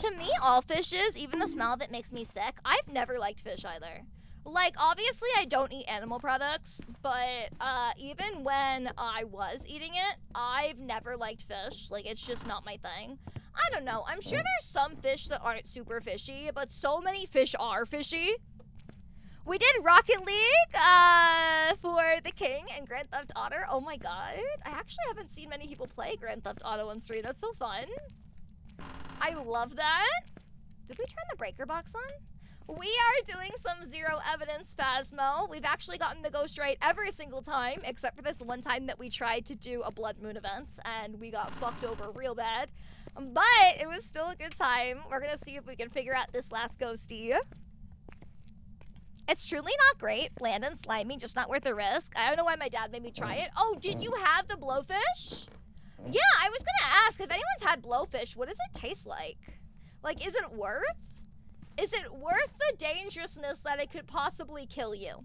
To me, all fishes, even the smell of it makes me sick. I've never liked fish either. Like, obviously, I don't eat animal products, but even when I was eating it, I've never liked fish. Like, it's just not my thing. I don't know. I'm sure there's some fish that aren't super fishy, but so many fish are fishy. We did Rocket League for the King and Grand Theft Auto. Oh my god. I actually haven't seen many people play Grand Theft Auto on stream. That's so fun. I love that. Did we turn the breaker box on? We are doing some zero evidence Phasmo. We've actually gotten the ghost right every single time, except for this one time that we tried to do a Blood Moon event, and we got fucked over real bad. But it was still a good time. We're gonna see if we can figure out this last ghosty. It's truly not great, bland and slimy, just not worth the risk. I don't know why my dad made me try it. Oh, did you have the blowfish? Yeah, I was gonna ask, if anyone's had blowfish, what does it taste like? Like, is it worth? Is it worth the dangerousness that it could possibly kill you?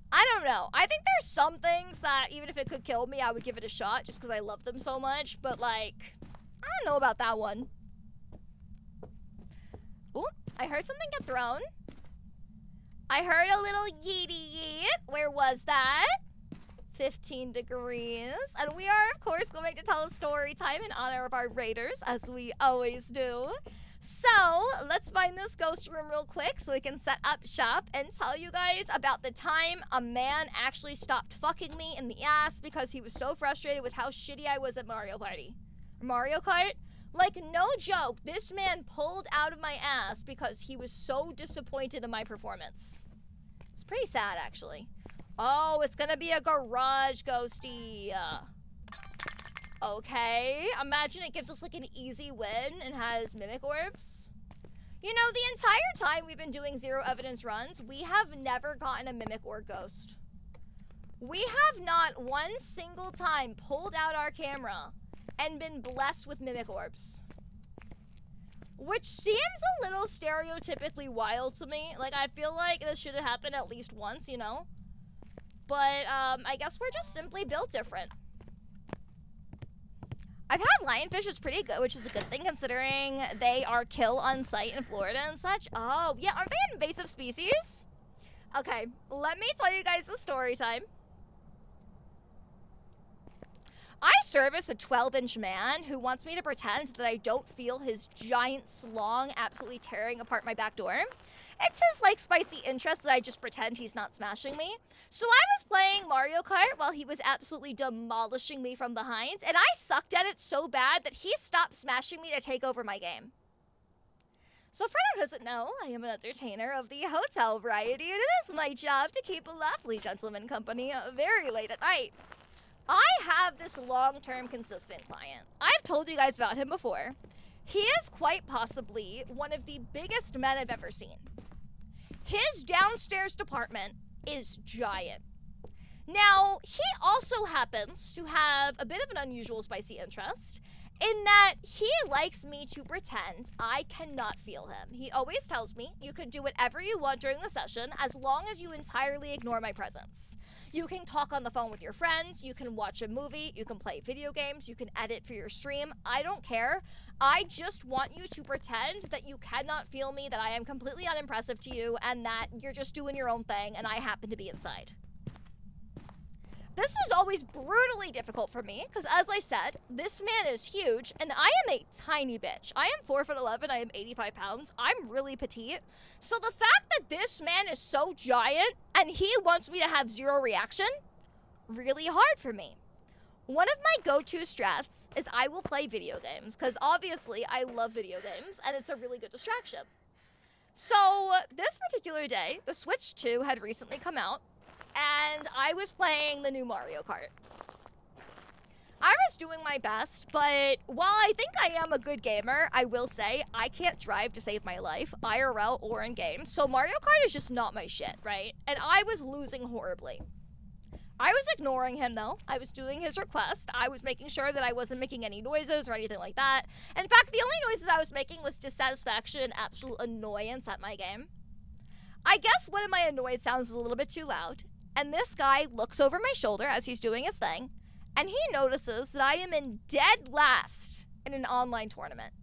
I don't know. I think there's some things that even if it could kill me, I would give it a shot just because I love them so much. But like, I don't know about that one. Ooh, I heard something get thrown. I heard a little yeety yeet. Where was that? 15 degrees. And we are, of course, going to tell a story time in honor of our raiders, as we always do. So, let's find this ghost room real quick so we can set up shop and tell you guys about the time a man actually stopped fucking me in the ass because he was so frustrated with how shitty I was at Mario Kart. Like, no joke, this man pulled out of my ass because he was so disappointed in my performance. It's pretty sad, actually. Oh, it's gonna be a garage ghosty. Okay, imagine it gives us like an easy win and has mimic orbs. You know, the entire time we've been doing zero evidence runs, we have never gotten a mimic or ghost. We have not one single time pulled out our camera and been blessed with mimic orbs. Which seems a little stereotypically wild to me. Like, I feel like this should have happened at least once, you know? But, I guess we're just simply built different. I've had lionfish, it's pretty good, which is a good thing considering they are kill on sight in Florida and such. Oh, yeah, aren't they an invasive species? Okay, let me tell you guys a story time. I service a 12-inch man who wants me to pretend that I don't feel his giant slong absolutely tearing apart my back door. It's his, like, spicy interest that I just pretend he's not smashing me. So I was playing Mario Kart while he was absolutely demolishing me from behind, and I sucked at it so bad that he stopped smashing me to take over my game. So for anyone who doesn't know, I am an entertainer of the hotel variety, and it is my job to keep a lovely gentleman company very late at night. I have this long-term consistent client. I've told you guys about him before. He is quite possibly one of the biggest men I've ever seen. His downstairs department is giant. Now, he also happens to have a bit of an unusual spicy interest in that he likes me to pretend I cannot feel him. He always tells me, you can do whatever you want during the session as long as you entirely ignore my presence. You can talk on the phone with your friends, you can watch a movie, you can play video games, you can edit for your stream. I don't care. I just want you to pretend that you cannot feel me, that I am completely unimpressive to you, and that you're just doing your own thing and I happen to be inside. This is always brutally difficult for me because, as I said, this man is huge and I am a tiny bitch. I am 4'11", I am 85 pounds. I'm really petite. So the fact that this man is so giant and he wants me to have zero reaction, really hard for me. One of my go-to strats is I will play video games because obviously I love video games and it's a really good distraction. So this particular day, the Switch 2 had recently come out and I was playing the new Mario Kart. I was doing my best, but while I think I am a good gamer, I will say I can't drive to save my life, IRL or in game, so Mario Kart is just not my shit, right? And I was losing horribly. I was ignoring him though. I was doing his request. I was making sure that I wasn't making any noises or anything like that. In fact, the only noises I was making was dissatisfaction and absolute annoyance at my game. I guess one of my annoyed sounds was a little bit too loud. And this guy looks over my shoulder as he's doing his thing, and he notices that I am in dead last in an online tournament.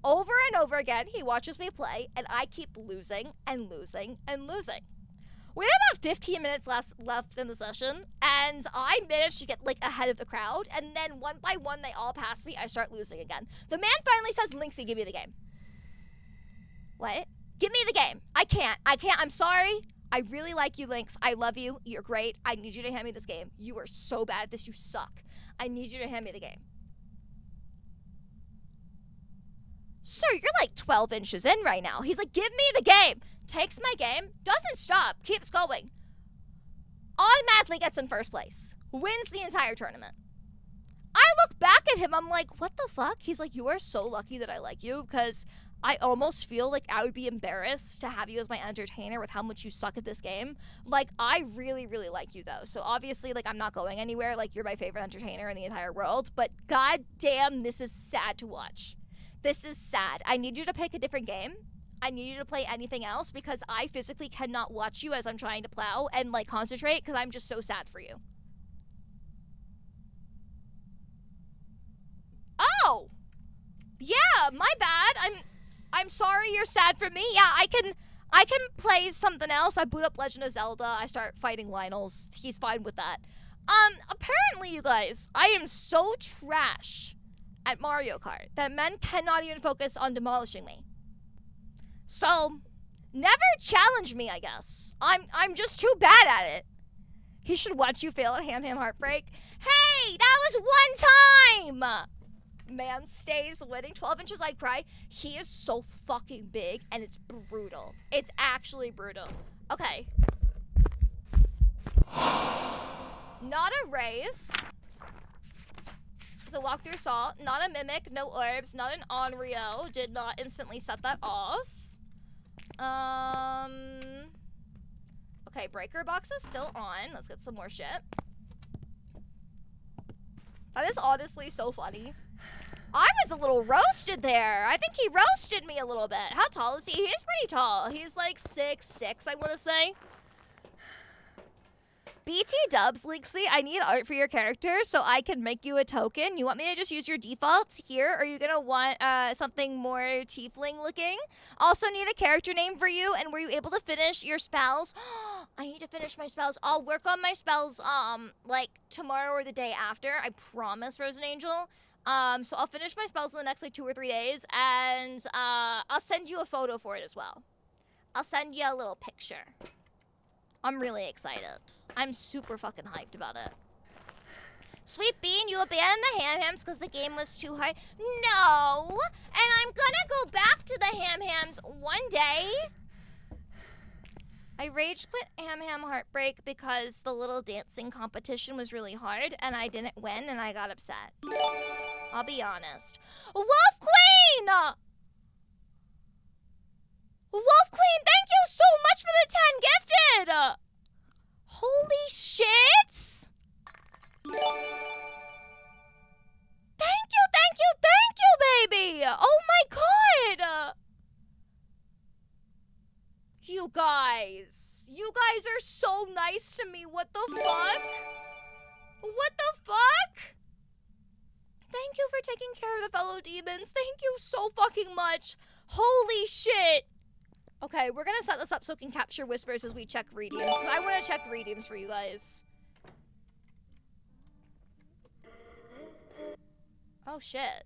Over and over again, he watches me play, and I keep losing and losing and losing. We have about 15 minutes left in the session, and I managed to get, like, ahead of the crowd, and then one by one, they all pass me, I start losing again. The man finally says, Lynxie, give me the game. What? Give me the game. I can't. I'm sorry. I really like you, Lynx. I love you. You're great. I need you to hand me this game. You are so bad at this. You suck. I need you to hand me the game. Sir, you're like 12 inches in right now. He's like, give me the game. Takes my game. Doesn't stop. Keeps going. Automatically gets in first place. Wins the entire tournament. I look back at him. I'm like, what the fuck? He's like, you are so lucky that I like you because I almost feel like I would be embarrassed to have you as my entertainer with how much you suck at this game. Like, I really, really like you, though. So, obviously, like, I'm not going anywhere. Like, you're my favorite entertainer in the entire world. But, goddamn, this is sad to watch. This is sad. I need you to pick a different game. I need you to play anything else because I physically cannot watch you as I'm trying to plow and, like, concentrate because I'm just so sad for you. Oh! Yeah, my bad. I'm sorry you're sad for me. Yeah, I can play something else. I boot up Legend of Zelda. I start fighting Lionels. He's fine with that. Apparently, you guys, I am so trash at Mario Kart that men cannot even focus on demolishing me. So, never challenge me, I guess. I'm just too bad at it. He should watch you fail at Ham Ham Heartbreak. Hey, that was one time! Man stays winning. 12 inches, I'd cry. He is so fucking big, and it's brutal. It's actually brutal. Okay. Not a Wraith. It's a walkthrough assault. Not a Mimic. No orbs. Not an Onryo. Did not instantly set that off. Okay, breaker box is still on. Let's get some more shit. That is honestly so funny. I was a little roasted there. I think he roasted me a little bit. How tall is he? He is pretty tall. He's like 6'6", I want to say. BT dubs, Leaksy, I need art for your character so I can make you a token. You want me to just use your defaults here? Or are you going to want something more tiefling looking? Also need a character name for you. And were you able to finish your spells? I need to finish my spells. I'll work on my spells like tomorrow or the day after. I promise, Frozen Angel. So I'll finish my spells in the next like 2 or 3 days. And I'll send you a photo for it as well. I'll send you a little picture. I'm really excited. I'm super fucking hyped about it. Sweet Bean, you abandoned the Ham Hams because the game was too hard. No! And I'm gonna go back to the Ham Hams one day. I rage quit Ham Ham Heartbreak because the little dancing competition was really hard and I didn't win and I got upset. I'll be honest. Wolf Queen! Wolf Queen, thank you so much for the 10 gifted! Holy shit! Thank you, baby! Oh my god! You guys are so nice to me. What the fuck? What the fuck? Thank you for taking care of the fellow demons. Thank you so fucking much. Holy shit. Okay, we're gonna set this up so we can capture whispers as we check redeems, because I want to check redeems for you guys. Oh, shit.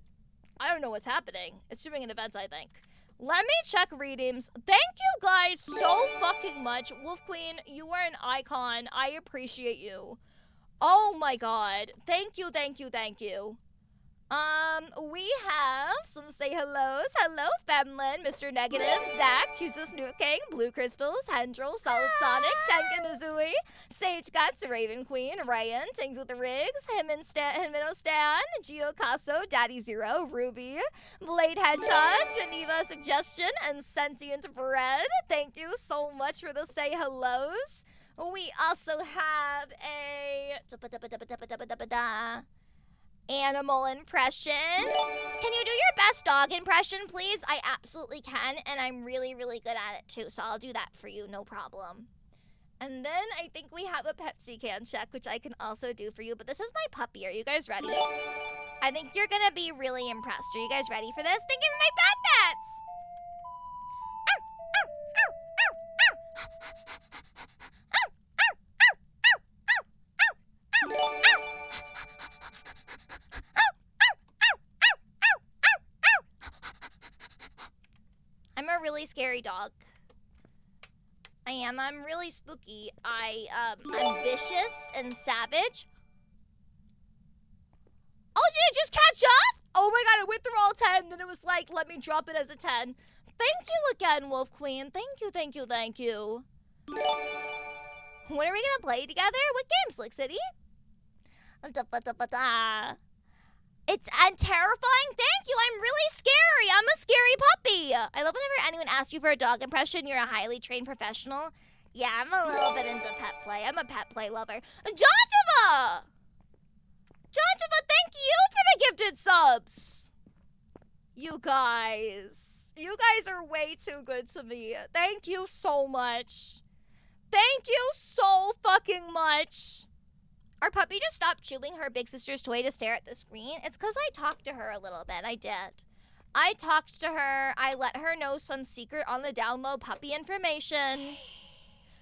I don't know what's happening. It's doing an event, I think. Let me check redeems. Thank you guys so fucking much. Wolf Queen, you are an icon. I appreciate you. Oh my god. Thank you, thank you, thank you. We have some say hellos. Hello, Femlin, Mr. Negative, Zach, Jesus New King, Blue Crystals, Hendril, Solid Sonic, Tenkin Azui, Sage Guts, Raven Queen, Ryan, Tings with the Rigs, Himino Stan, Gio Casso, Daddy Zero, Ruby, Blade Hedgehog, Geneva Suggestion, and Sentient Bread. Thank you so much for the say hellos. We also have a animal impression. Can you do your best dog impression, please? I absolutely can, and I'm really, really good at it too, so I'll do that for you, no problem. And then I think we have a Pepsi can check, which I can also do for you, but this is my puppy. Are you guys ready? I think you're gonna be really impressed. Are you guys ready for this? Think of my pet pets! I'm a really scary dog. I am. I'm really spooky. I'm vicious and savage. Oh, did it just catch up? Oh my god, it went through all 10, then it was like, let me drop it as a 10. Thank you again, Wolf Queen. Thank you, thank you, thank you. When are we gonna play together? What game, Slick City? It's terrifying. Thank you. I'm really scary. I'm a scary puppy. I love whenever anyone asks you for a dog impression, you're a highly trained professional. Yeah, I'm a little bit into pet play. I'm a pet play lover. Jontiva! Jontiva, thank you for the gifted subs. You guys are way too good to me. Thank you so much. Thank you so fucking much. Our puppy just stopped chewing her big sister's toy to stare at the screen. It's because I talked to her a little bit. I did. I talked to her. I let her know some secret on the down low puppy information.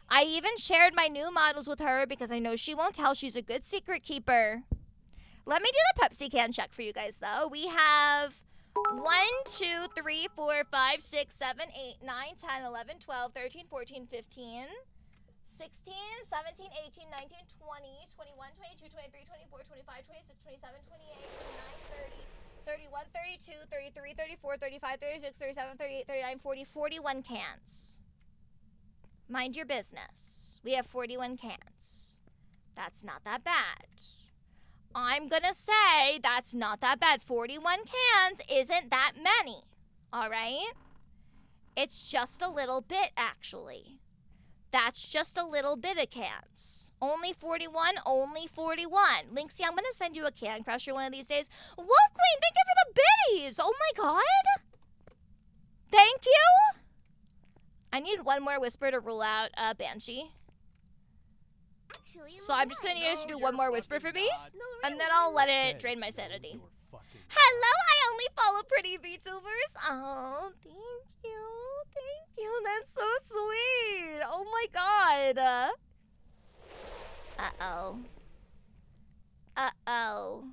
I even shared my new models with her because I know she won't tell. She's a good secret keeper. Let me do the Pepsi can check for you guys, though. We have 1, 2, 3, 4, 5, 6, 7, 8, 9, 10, 11, 12, 13, 14, 15... 16, 17, 18, 19, 20, 21, 22, 23, 24, 25, 26, 27, 28, 29, 30, 31, 32, 33, 34, 35, 36, 37, 38, 39, 40, 41 cans. Mind your business. We have 41 cans. That's not that bad. I'm gonna say that's not that bad. 41 cans isn't that many. All right? It's just a little bit, actually. That's just a little bit of cans. Only 41, only 41. Linksy, I'm going to send you a can crusher one of these days. Wolf Queen, thank you for the biddies. Oh my god. Thank you. I need one more whisper to rule out Banshee. Actually, So I'm just going to need you to do one more whisper for me. No, And then I'll let it drain my sanity. Hello, I only follow pretty VTubers. Oh, thank you. Thank you. That's so sweet. Oh my god. Uh-oh. Uh-oh.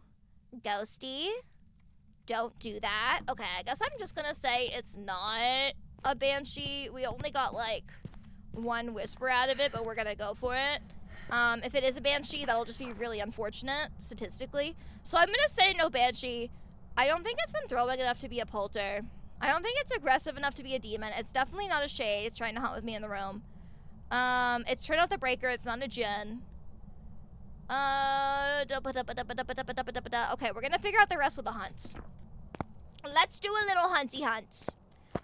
Ghosty, don't do that. Okay, I guess I'm just gonna say it's not a Banshee. We only got like one whisper out of it, but we're gonna go for it. If it is a Banshee, that'll just be really unfortunate, statistically. So I'm gonna say no Banshee. I don't think it's been throwing enough to be a Polter. I don't think it's aggressive enough to be a demon. It's definitely not a Shade. It's trying to hunt with me in the room. It's turned out the breaker. It's not a Djinn. Okay, we're gonna figure out the rest with a hunt. Let's do a little hunty hunt.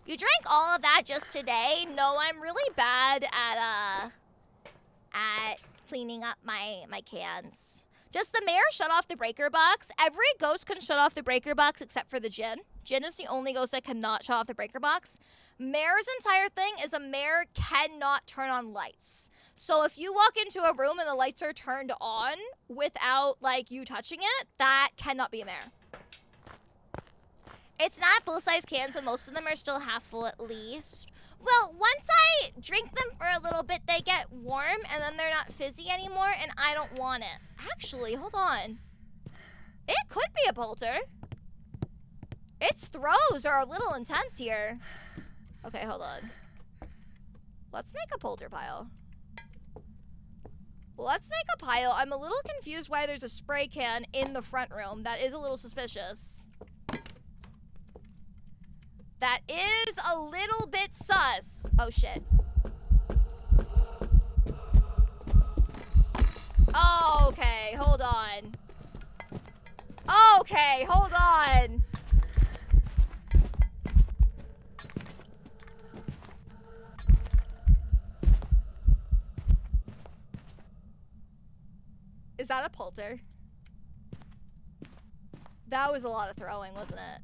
You drank all of that just today? No, I'm really bad at cleaning up my cans. Does the mayor shut off the breaker box? Every ghost can shut off the breaker box except for the Djinn. Djinn is the only ghost that cannot shut off the breaker box. Mayor's entire thing is a mayor cannot turn on lights. So if you walk into a room and the lights are turned on without, like, you touching it, that cannot be a mayor. It's not full-size cans, and most of them are still half full at least. Well, once I drink them for a little bit, they get warm, and then they're not fizzy anymore, and I don't want it. Actually, hold on. It could be a Polter. Its throws are a little intense here. Okay, hold on. Let's make a polter pile. Let's make a pile. I'm a little confused why there's a spray can in the front room. That is a little suspicious. That is a little bit sus. Oh, shit. Okay, hold on. Okay, hold on. Is that a polter? That was a lot of throwing, wasn't it?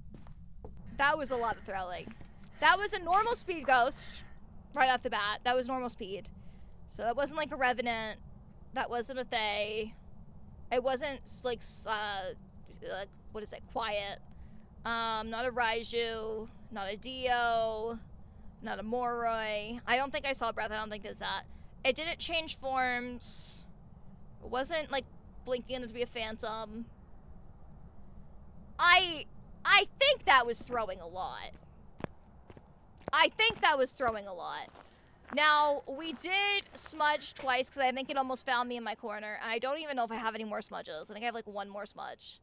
That was a lot of throwing. That was a normal speed ghost right off the bat. That was normal speed. So that wasn't like a revenant. That wasn't a Thay. It wasn't like what is it? Quiet. Not a Raiju. Not a Dio. Not a Moroi. I don't think I saw breath. I don't think there's that. It didn't change forms. It wasn't like blinking to be a phantom. I think that was throwing a lot. I think that was throwing a lot. Now, we did smudge twice because I think it almost found me in my corner. And I don't even know if I have any more smudges. I think I have like one more smudge.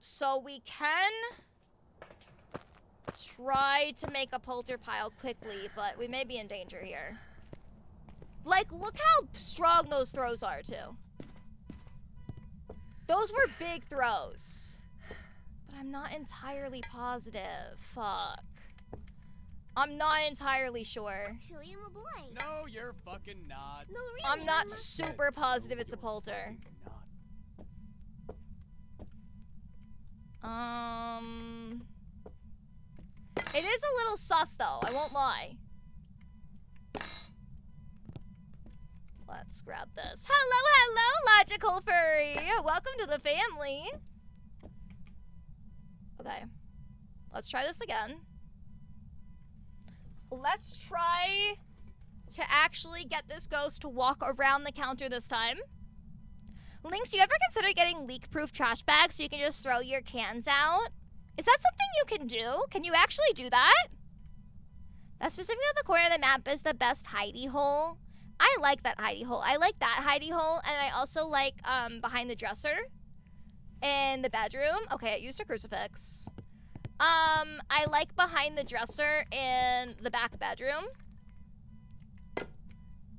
So we can try to make a polter pile quickly, but we may be in danger here. Like, look how strong those throws are, too. Those were big throws. But I'm not entirely positive. Fuck. I'm not entirely sure. Actually, I'm a boy. No, you're fucking not. No, really, I'm not a- super positive it's a polter. It is a little sus, though. I won't lie. Let's grab this. Hello, hello, Logical Furry. Welcome to the family. Okay. Let's try this again. Let's try to actually get this ghost to walk around the counter this time. Lynx, do you ever consider getting leak-proof trash bags so you can just throw your cans out? Is that something you can do? Can you actually do that? That specifically at the corner of the map is the best hidey hole. I like that hidey hole. I like that hidey hole, and I also like behind the dresser in the bedroom. Okay, I used a crucifix. I like behind the dresser in the back bedroom.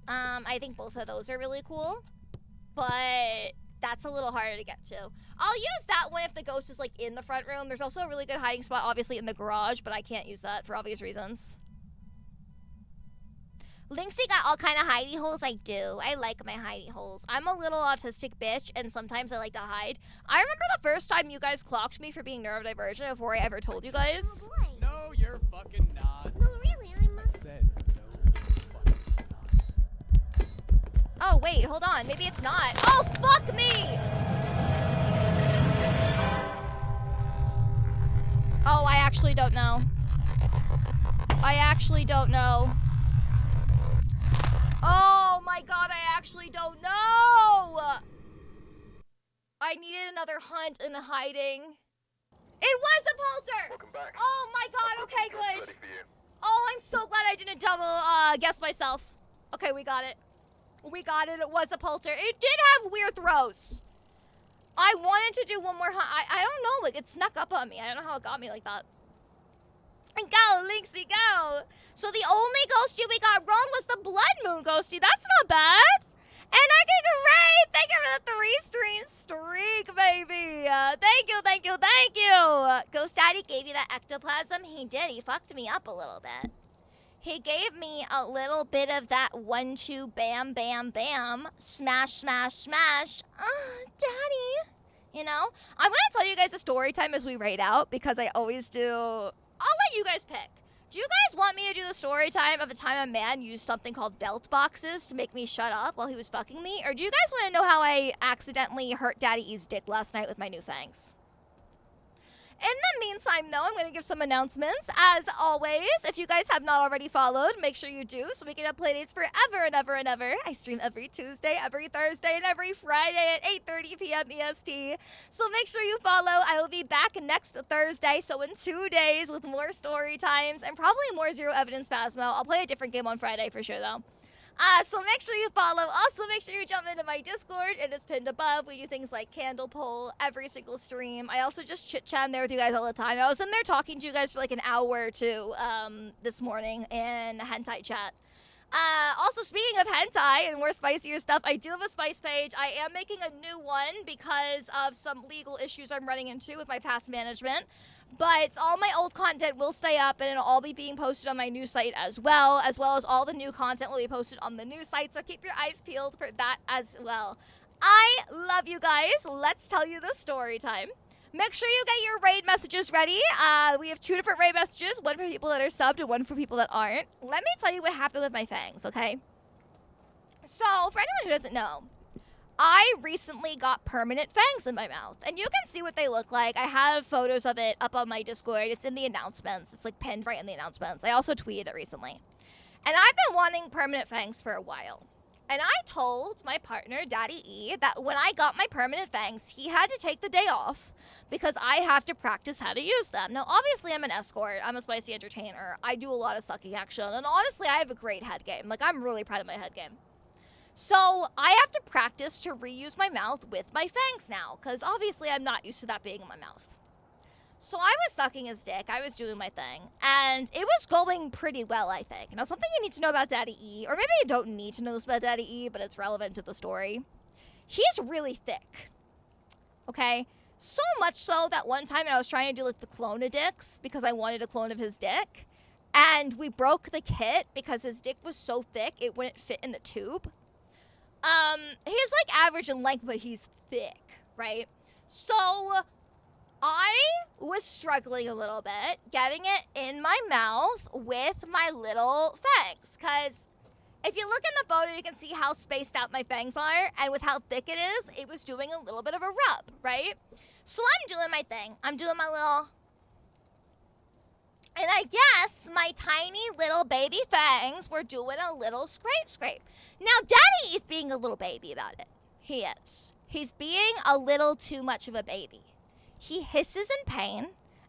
I think both of those are really cool, but that's a little harder to get to. I'll use that one if the ghost is like in the front room. There's also a really good hiding spot, obviously, in the garage, but I can't use that for obvious reasons. Lynxie got all kind of hidey holes. I do. I like my hidey holes. I'm a little autistic bitch, and sometimes I like to hide. I remember the first time you guys clocked me for being neurodivergent before I ever told you guys. I'm a boy. No, you're fucking not. No, really, I'm a... Said no, you're fucking not. Oh, wait, hold on. Maybe it's not. Oh, fuck me! Oh, I actually don't know. I actually don't know. Oh my god, I actually don't know! I needed another hunt and hiding. It was a polter! Welcome back. Oh my god, okay, Ghost good. ready for you. Oh, I'm so glad I didn't double guess myself. Okay, we got it. We got it. It was a polter. It did have weird throws. I wanted to do one more hunt. I don't know, like it snuck up on me. I don't know how it got me like that. And go, Lynxie, go! So the only ghosty we got wrong was the Blood Moon ghosty. That's not bad. And I get great. Thank you for the 3-stream streak, baby. Thank you, thank you, thank you. Ghost Daddy gave you that ectoplasm? He did. He fucked me up a little bit. He gave me a little bit of that 1-2 bam, bam, bam. Smash, smash, smash. Daddy. You know? I'm going to tell you guys a story time as we raid out because I always do. I'll let you guys pick. Do you guys want me to do the story time of a time a man used something called belt boxes to make me shut up while he was fucking me? Or do you guys want to know how I accidentally hurt Daddy E's dick last night with my new fangs? In the meantime, though, I'm going to give some announcements. As always, if you guys have not already followed, make sure you do so we can have playdates forever and ever and ever. I stream every Tuesday, every Thursday, and every Friday at 8:30 p.m. EST. So make sure you follow. I will be back next Thursday, so in 2 days with more story times and probably more Zero Evidence Phasmo. I'll play a different game on Friday for sure, though. So make sure you follow. Also, make sure you jump into my Discord. It is pinned above. We do things like candle pull every single stream. I also just chit-chat in there with you guys all the time. I was in there talking to you guys for like an hour or two this morning in hentai chat. Also, speaking of hentai and more spicier stuff, I do have a spice page. I am making a new one because of some legal issues I'm running into with my past management. But all my old content will stay up and it'll all be being posted on my new site as well as all the new content will be posted on the new site. So keep your eyes peeled for that as well. I love you guys. Let's tell you the story time. Make sure you get your raid messages ready. We have 2 different raid messages, one for people that are subbed and one for people that aren't. Let me tell you what happened with my fangs, okay? So, for anyone who doesn't know, I recently got permanent fangs in my mouth, and you can see what they look like. I have photos of it up on my Discord. It's in the announcements. It's like pinned right in the announcements. I also tweeted it recently. And I've been wanting permanent fangs for a while. And I told my partner, Daddy E, that when I got my permanent fangs, he had to take the day off because I have to practice how to use them. Now, obviously, I'm an escort. I'm a spicy entertainer. I do a lot of sucking action. And honestly, I have a great head game. Like, I'm really proud of my head game. So I have to practice to reuse my mouth with my fangs now, because obviously I'm not used to that being in my mouth. So I was sucking his dick, I was doing my thing, and it was going pretty well, I think. Now, something you need to know about Daddy E, or maybe you don't need to know this about Daddy E, but it's relevant to the story. He's really thick, okay? So much so that one time I was trying to do like the clone of dicks, because I wanted a clone of his dick, and we broke the kit because his dick was so thick it wouldn't fit in the tube. He's like average in length, but he's thick, right? So I was struggling a little bit getting it in my mouth with my little fangs, because if you look in the photo, you can see how spaced out my fangs are, and with how thick it is, it was doing a little bit of a rub, right? So I'm doing my thing. I'm doing my little... And I guess my tiny little baby fangs were doing a little scrape. Now, Daddy is being a little baby about it. He is. He's being a little too much of a baby. He hisses in pain,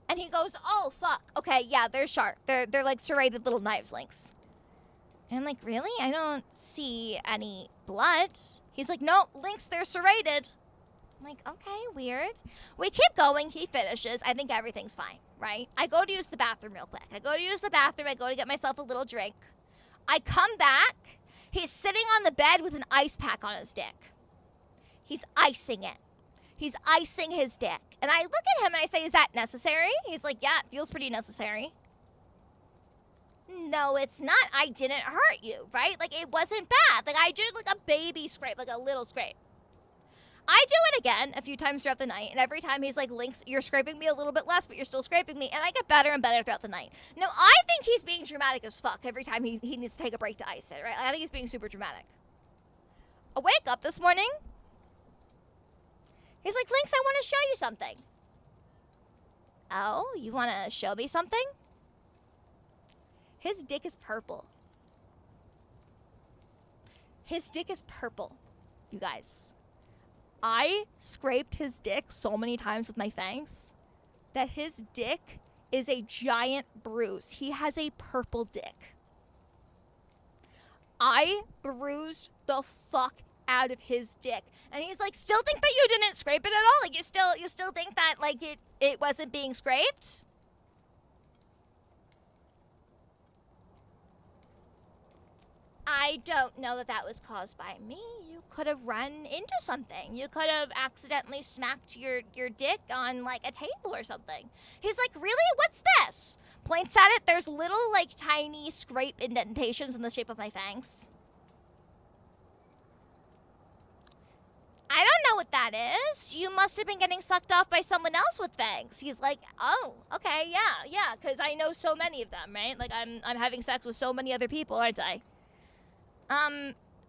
and he goes, oh, fuck. Okay, yeah, they're sharp. They're like serrated little knives, Lynx. And I'm like, really? I don't see any blood. He's like, no, Lynx, they're serrated. I'm like, okay, weird. We keep going. He finishes. I think everything's fine, right? I go to use the bathroom real quick. I go to get myself a little drink. I come back. He's sitting on the bed with an ice pack on his dick. He's icing it. He's icing his dick. And I look at him and I say, is that necessary? He's like, yeah, it feels pretty necessary. No, it's not. I didn't hurt you, right? Like, it wasn't bad. Like, I did like a baby scrape, like a little scrape. I do it again a few times throughout the night, and every time he's like, Lynx, you're scraping me a little bit less, but you're still scraping me, and I get better and better throughout the night. Now, I think he's being dramatic as fuck every time he needs to take a break to ice it, right? I think he's being super dramatic. I wake up this morning. He's like, Lynx, I want to show you something. Oh, you want to show me something? His dick is purple. His dick is purple, you guys. I scraped his dick so many times with my fangs that his dick is a giant bruise. He has a purple dick. I bruised the fuck out of his dick. And he's like, still think that you didn't scrape it at all? Like, you still think that, like, it wasn't being scraped? I don't know that was caused by me. You could have run into something. You could have accidentally smacked your dick on, like, a table or something. He's like, really? What's this? Points at it. There's little, like, tiny scrape indentations in the shape of my fangs. I don't know what that is. You must have been getting sucked off by someone else with fangs. He's like, oh, okay, yeah, because I know so many of them, right? Like, I'm having sex with so many other people, aren't I?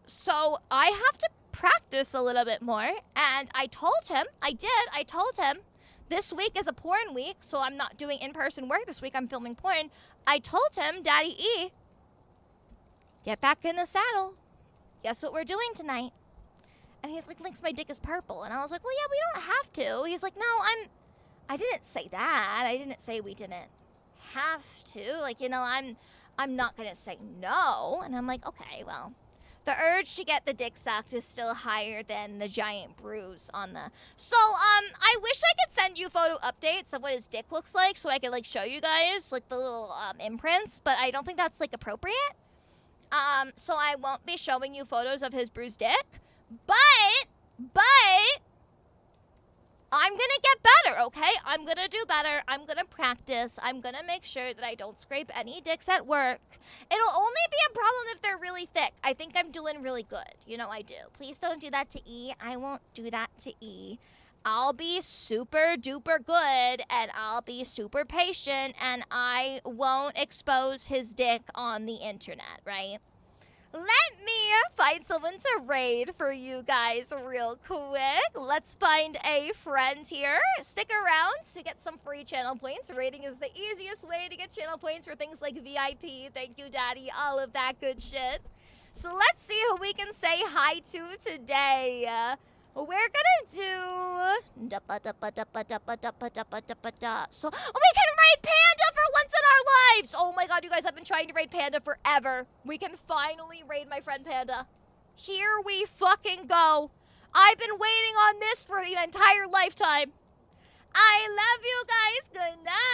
So I have to practice a little bit more, and I told him this week is a porn week, so I'm not doing in-person work this week. I'm filming porn. I told him, Daddy E, get back in the saddle. Guess what we're doing tonight? And he's like, Lynx, my dick is purple. And I was like, well, yeah, we don't have to. He's like, no, I didn't say that. I didn't say we didn't have to. Like, you know, I'm not going to say no. And I'm like, okay, well, the urge to get the dick sucked is still higher than the giant bruise on the... So, I wish I could send you photo updates of what his dick looks like so I could, like, show you guys, like, the little, imprints. But I don't think that's, like, appropriate. So I won't be showing you photos of his bruised dick. But I'm gonna get better, okay? I'm gonna do better. I'm gonna practice. I'm gonna make sure that I don't scrape any dicks at work. It'll only be a problem if they're really thick. I think I'm doing really good. You know I do. Please don't do that to E. I won't do that to E. I'll be super duper good and I'll be super patient and I won't expose his dick on the internet, right? Let me find someone to raid for you guys real quick. Let's find a friend here. Stick around to get some free channel points. Raiding is the easiest way to get channel points for things like VIP, thank you daddy, all of that good shit. So let's see who we can say hi to today. We're gonna do... So, we can raid Panda for once in our lives! Oh my god, you guys, I've been trying to raid Panda forever. We can finally raid my friend Panda. Here we fucking go. I've been waiting on this for the entire lifetime. I love you guys. Good night.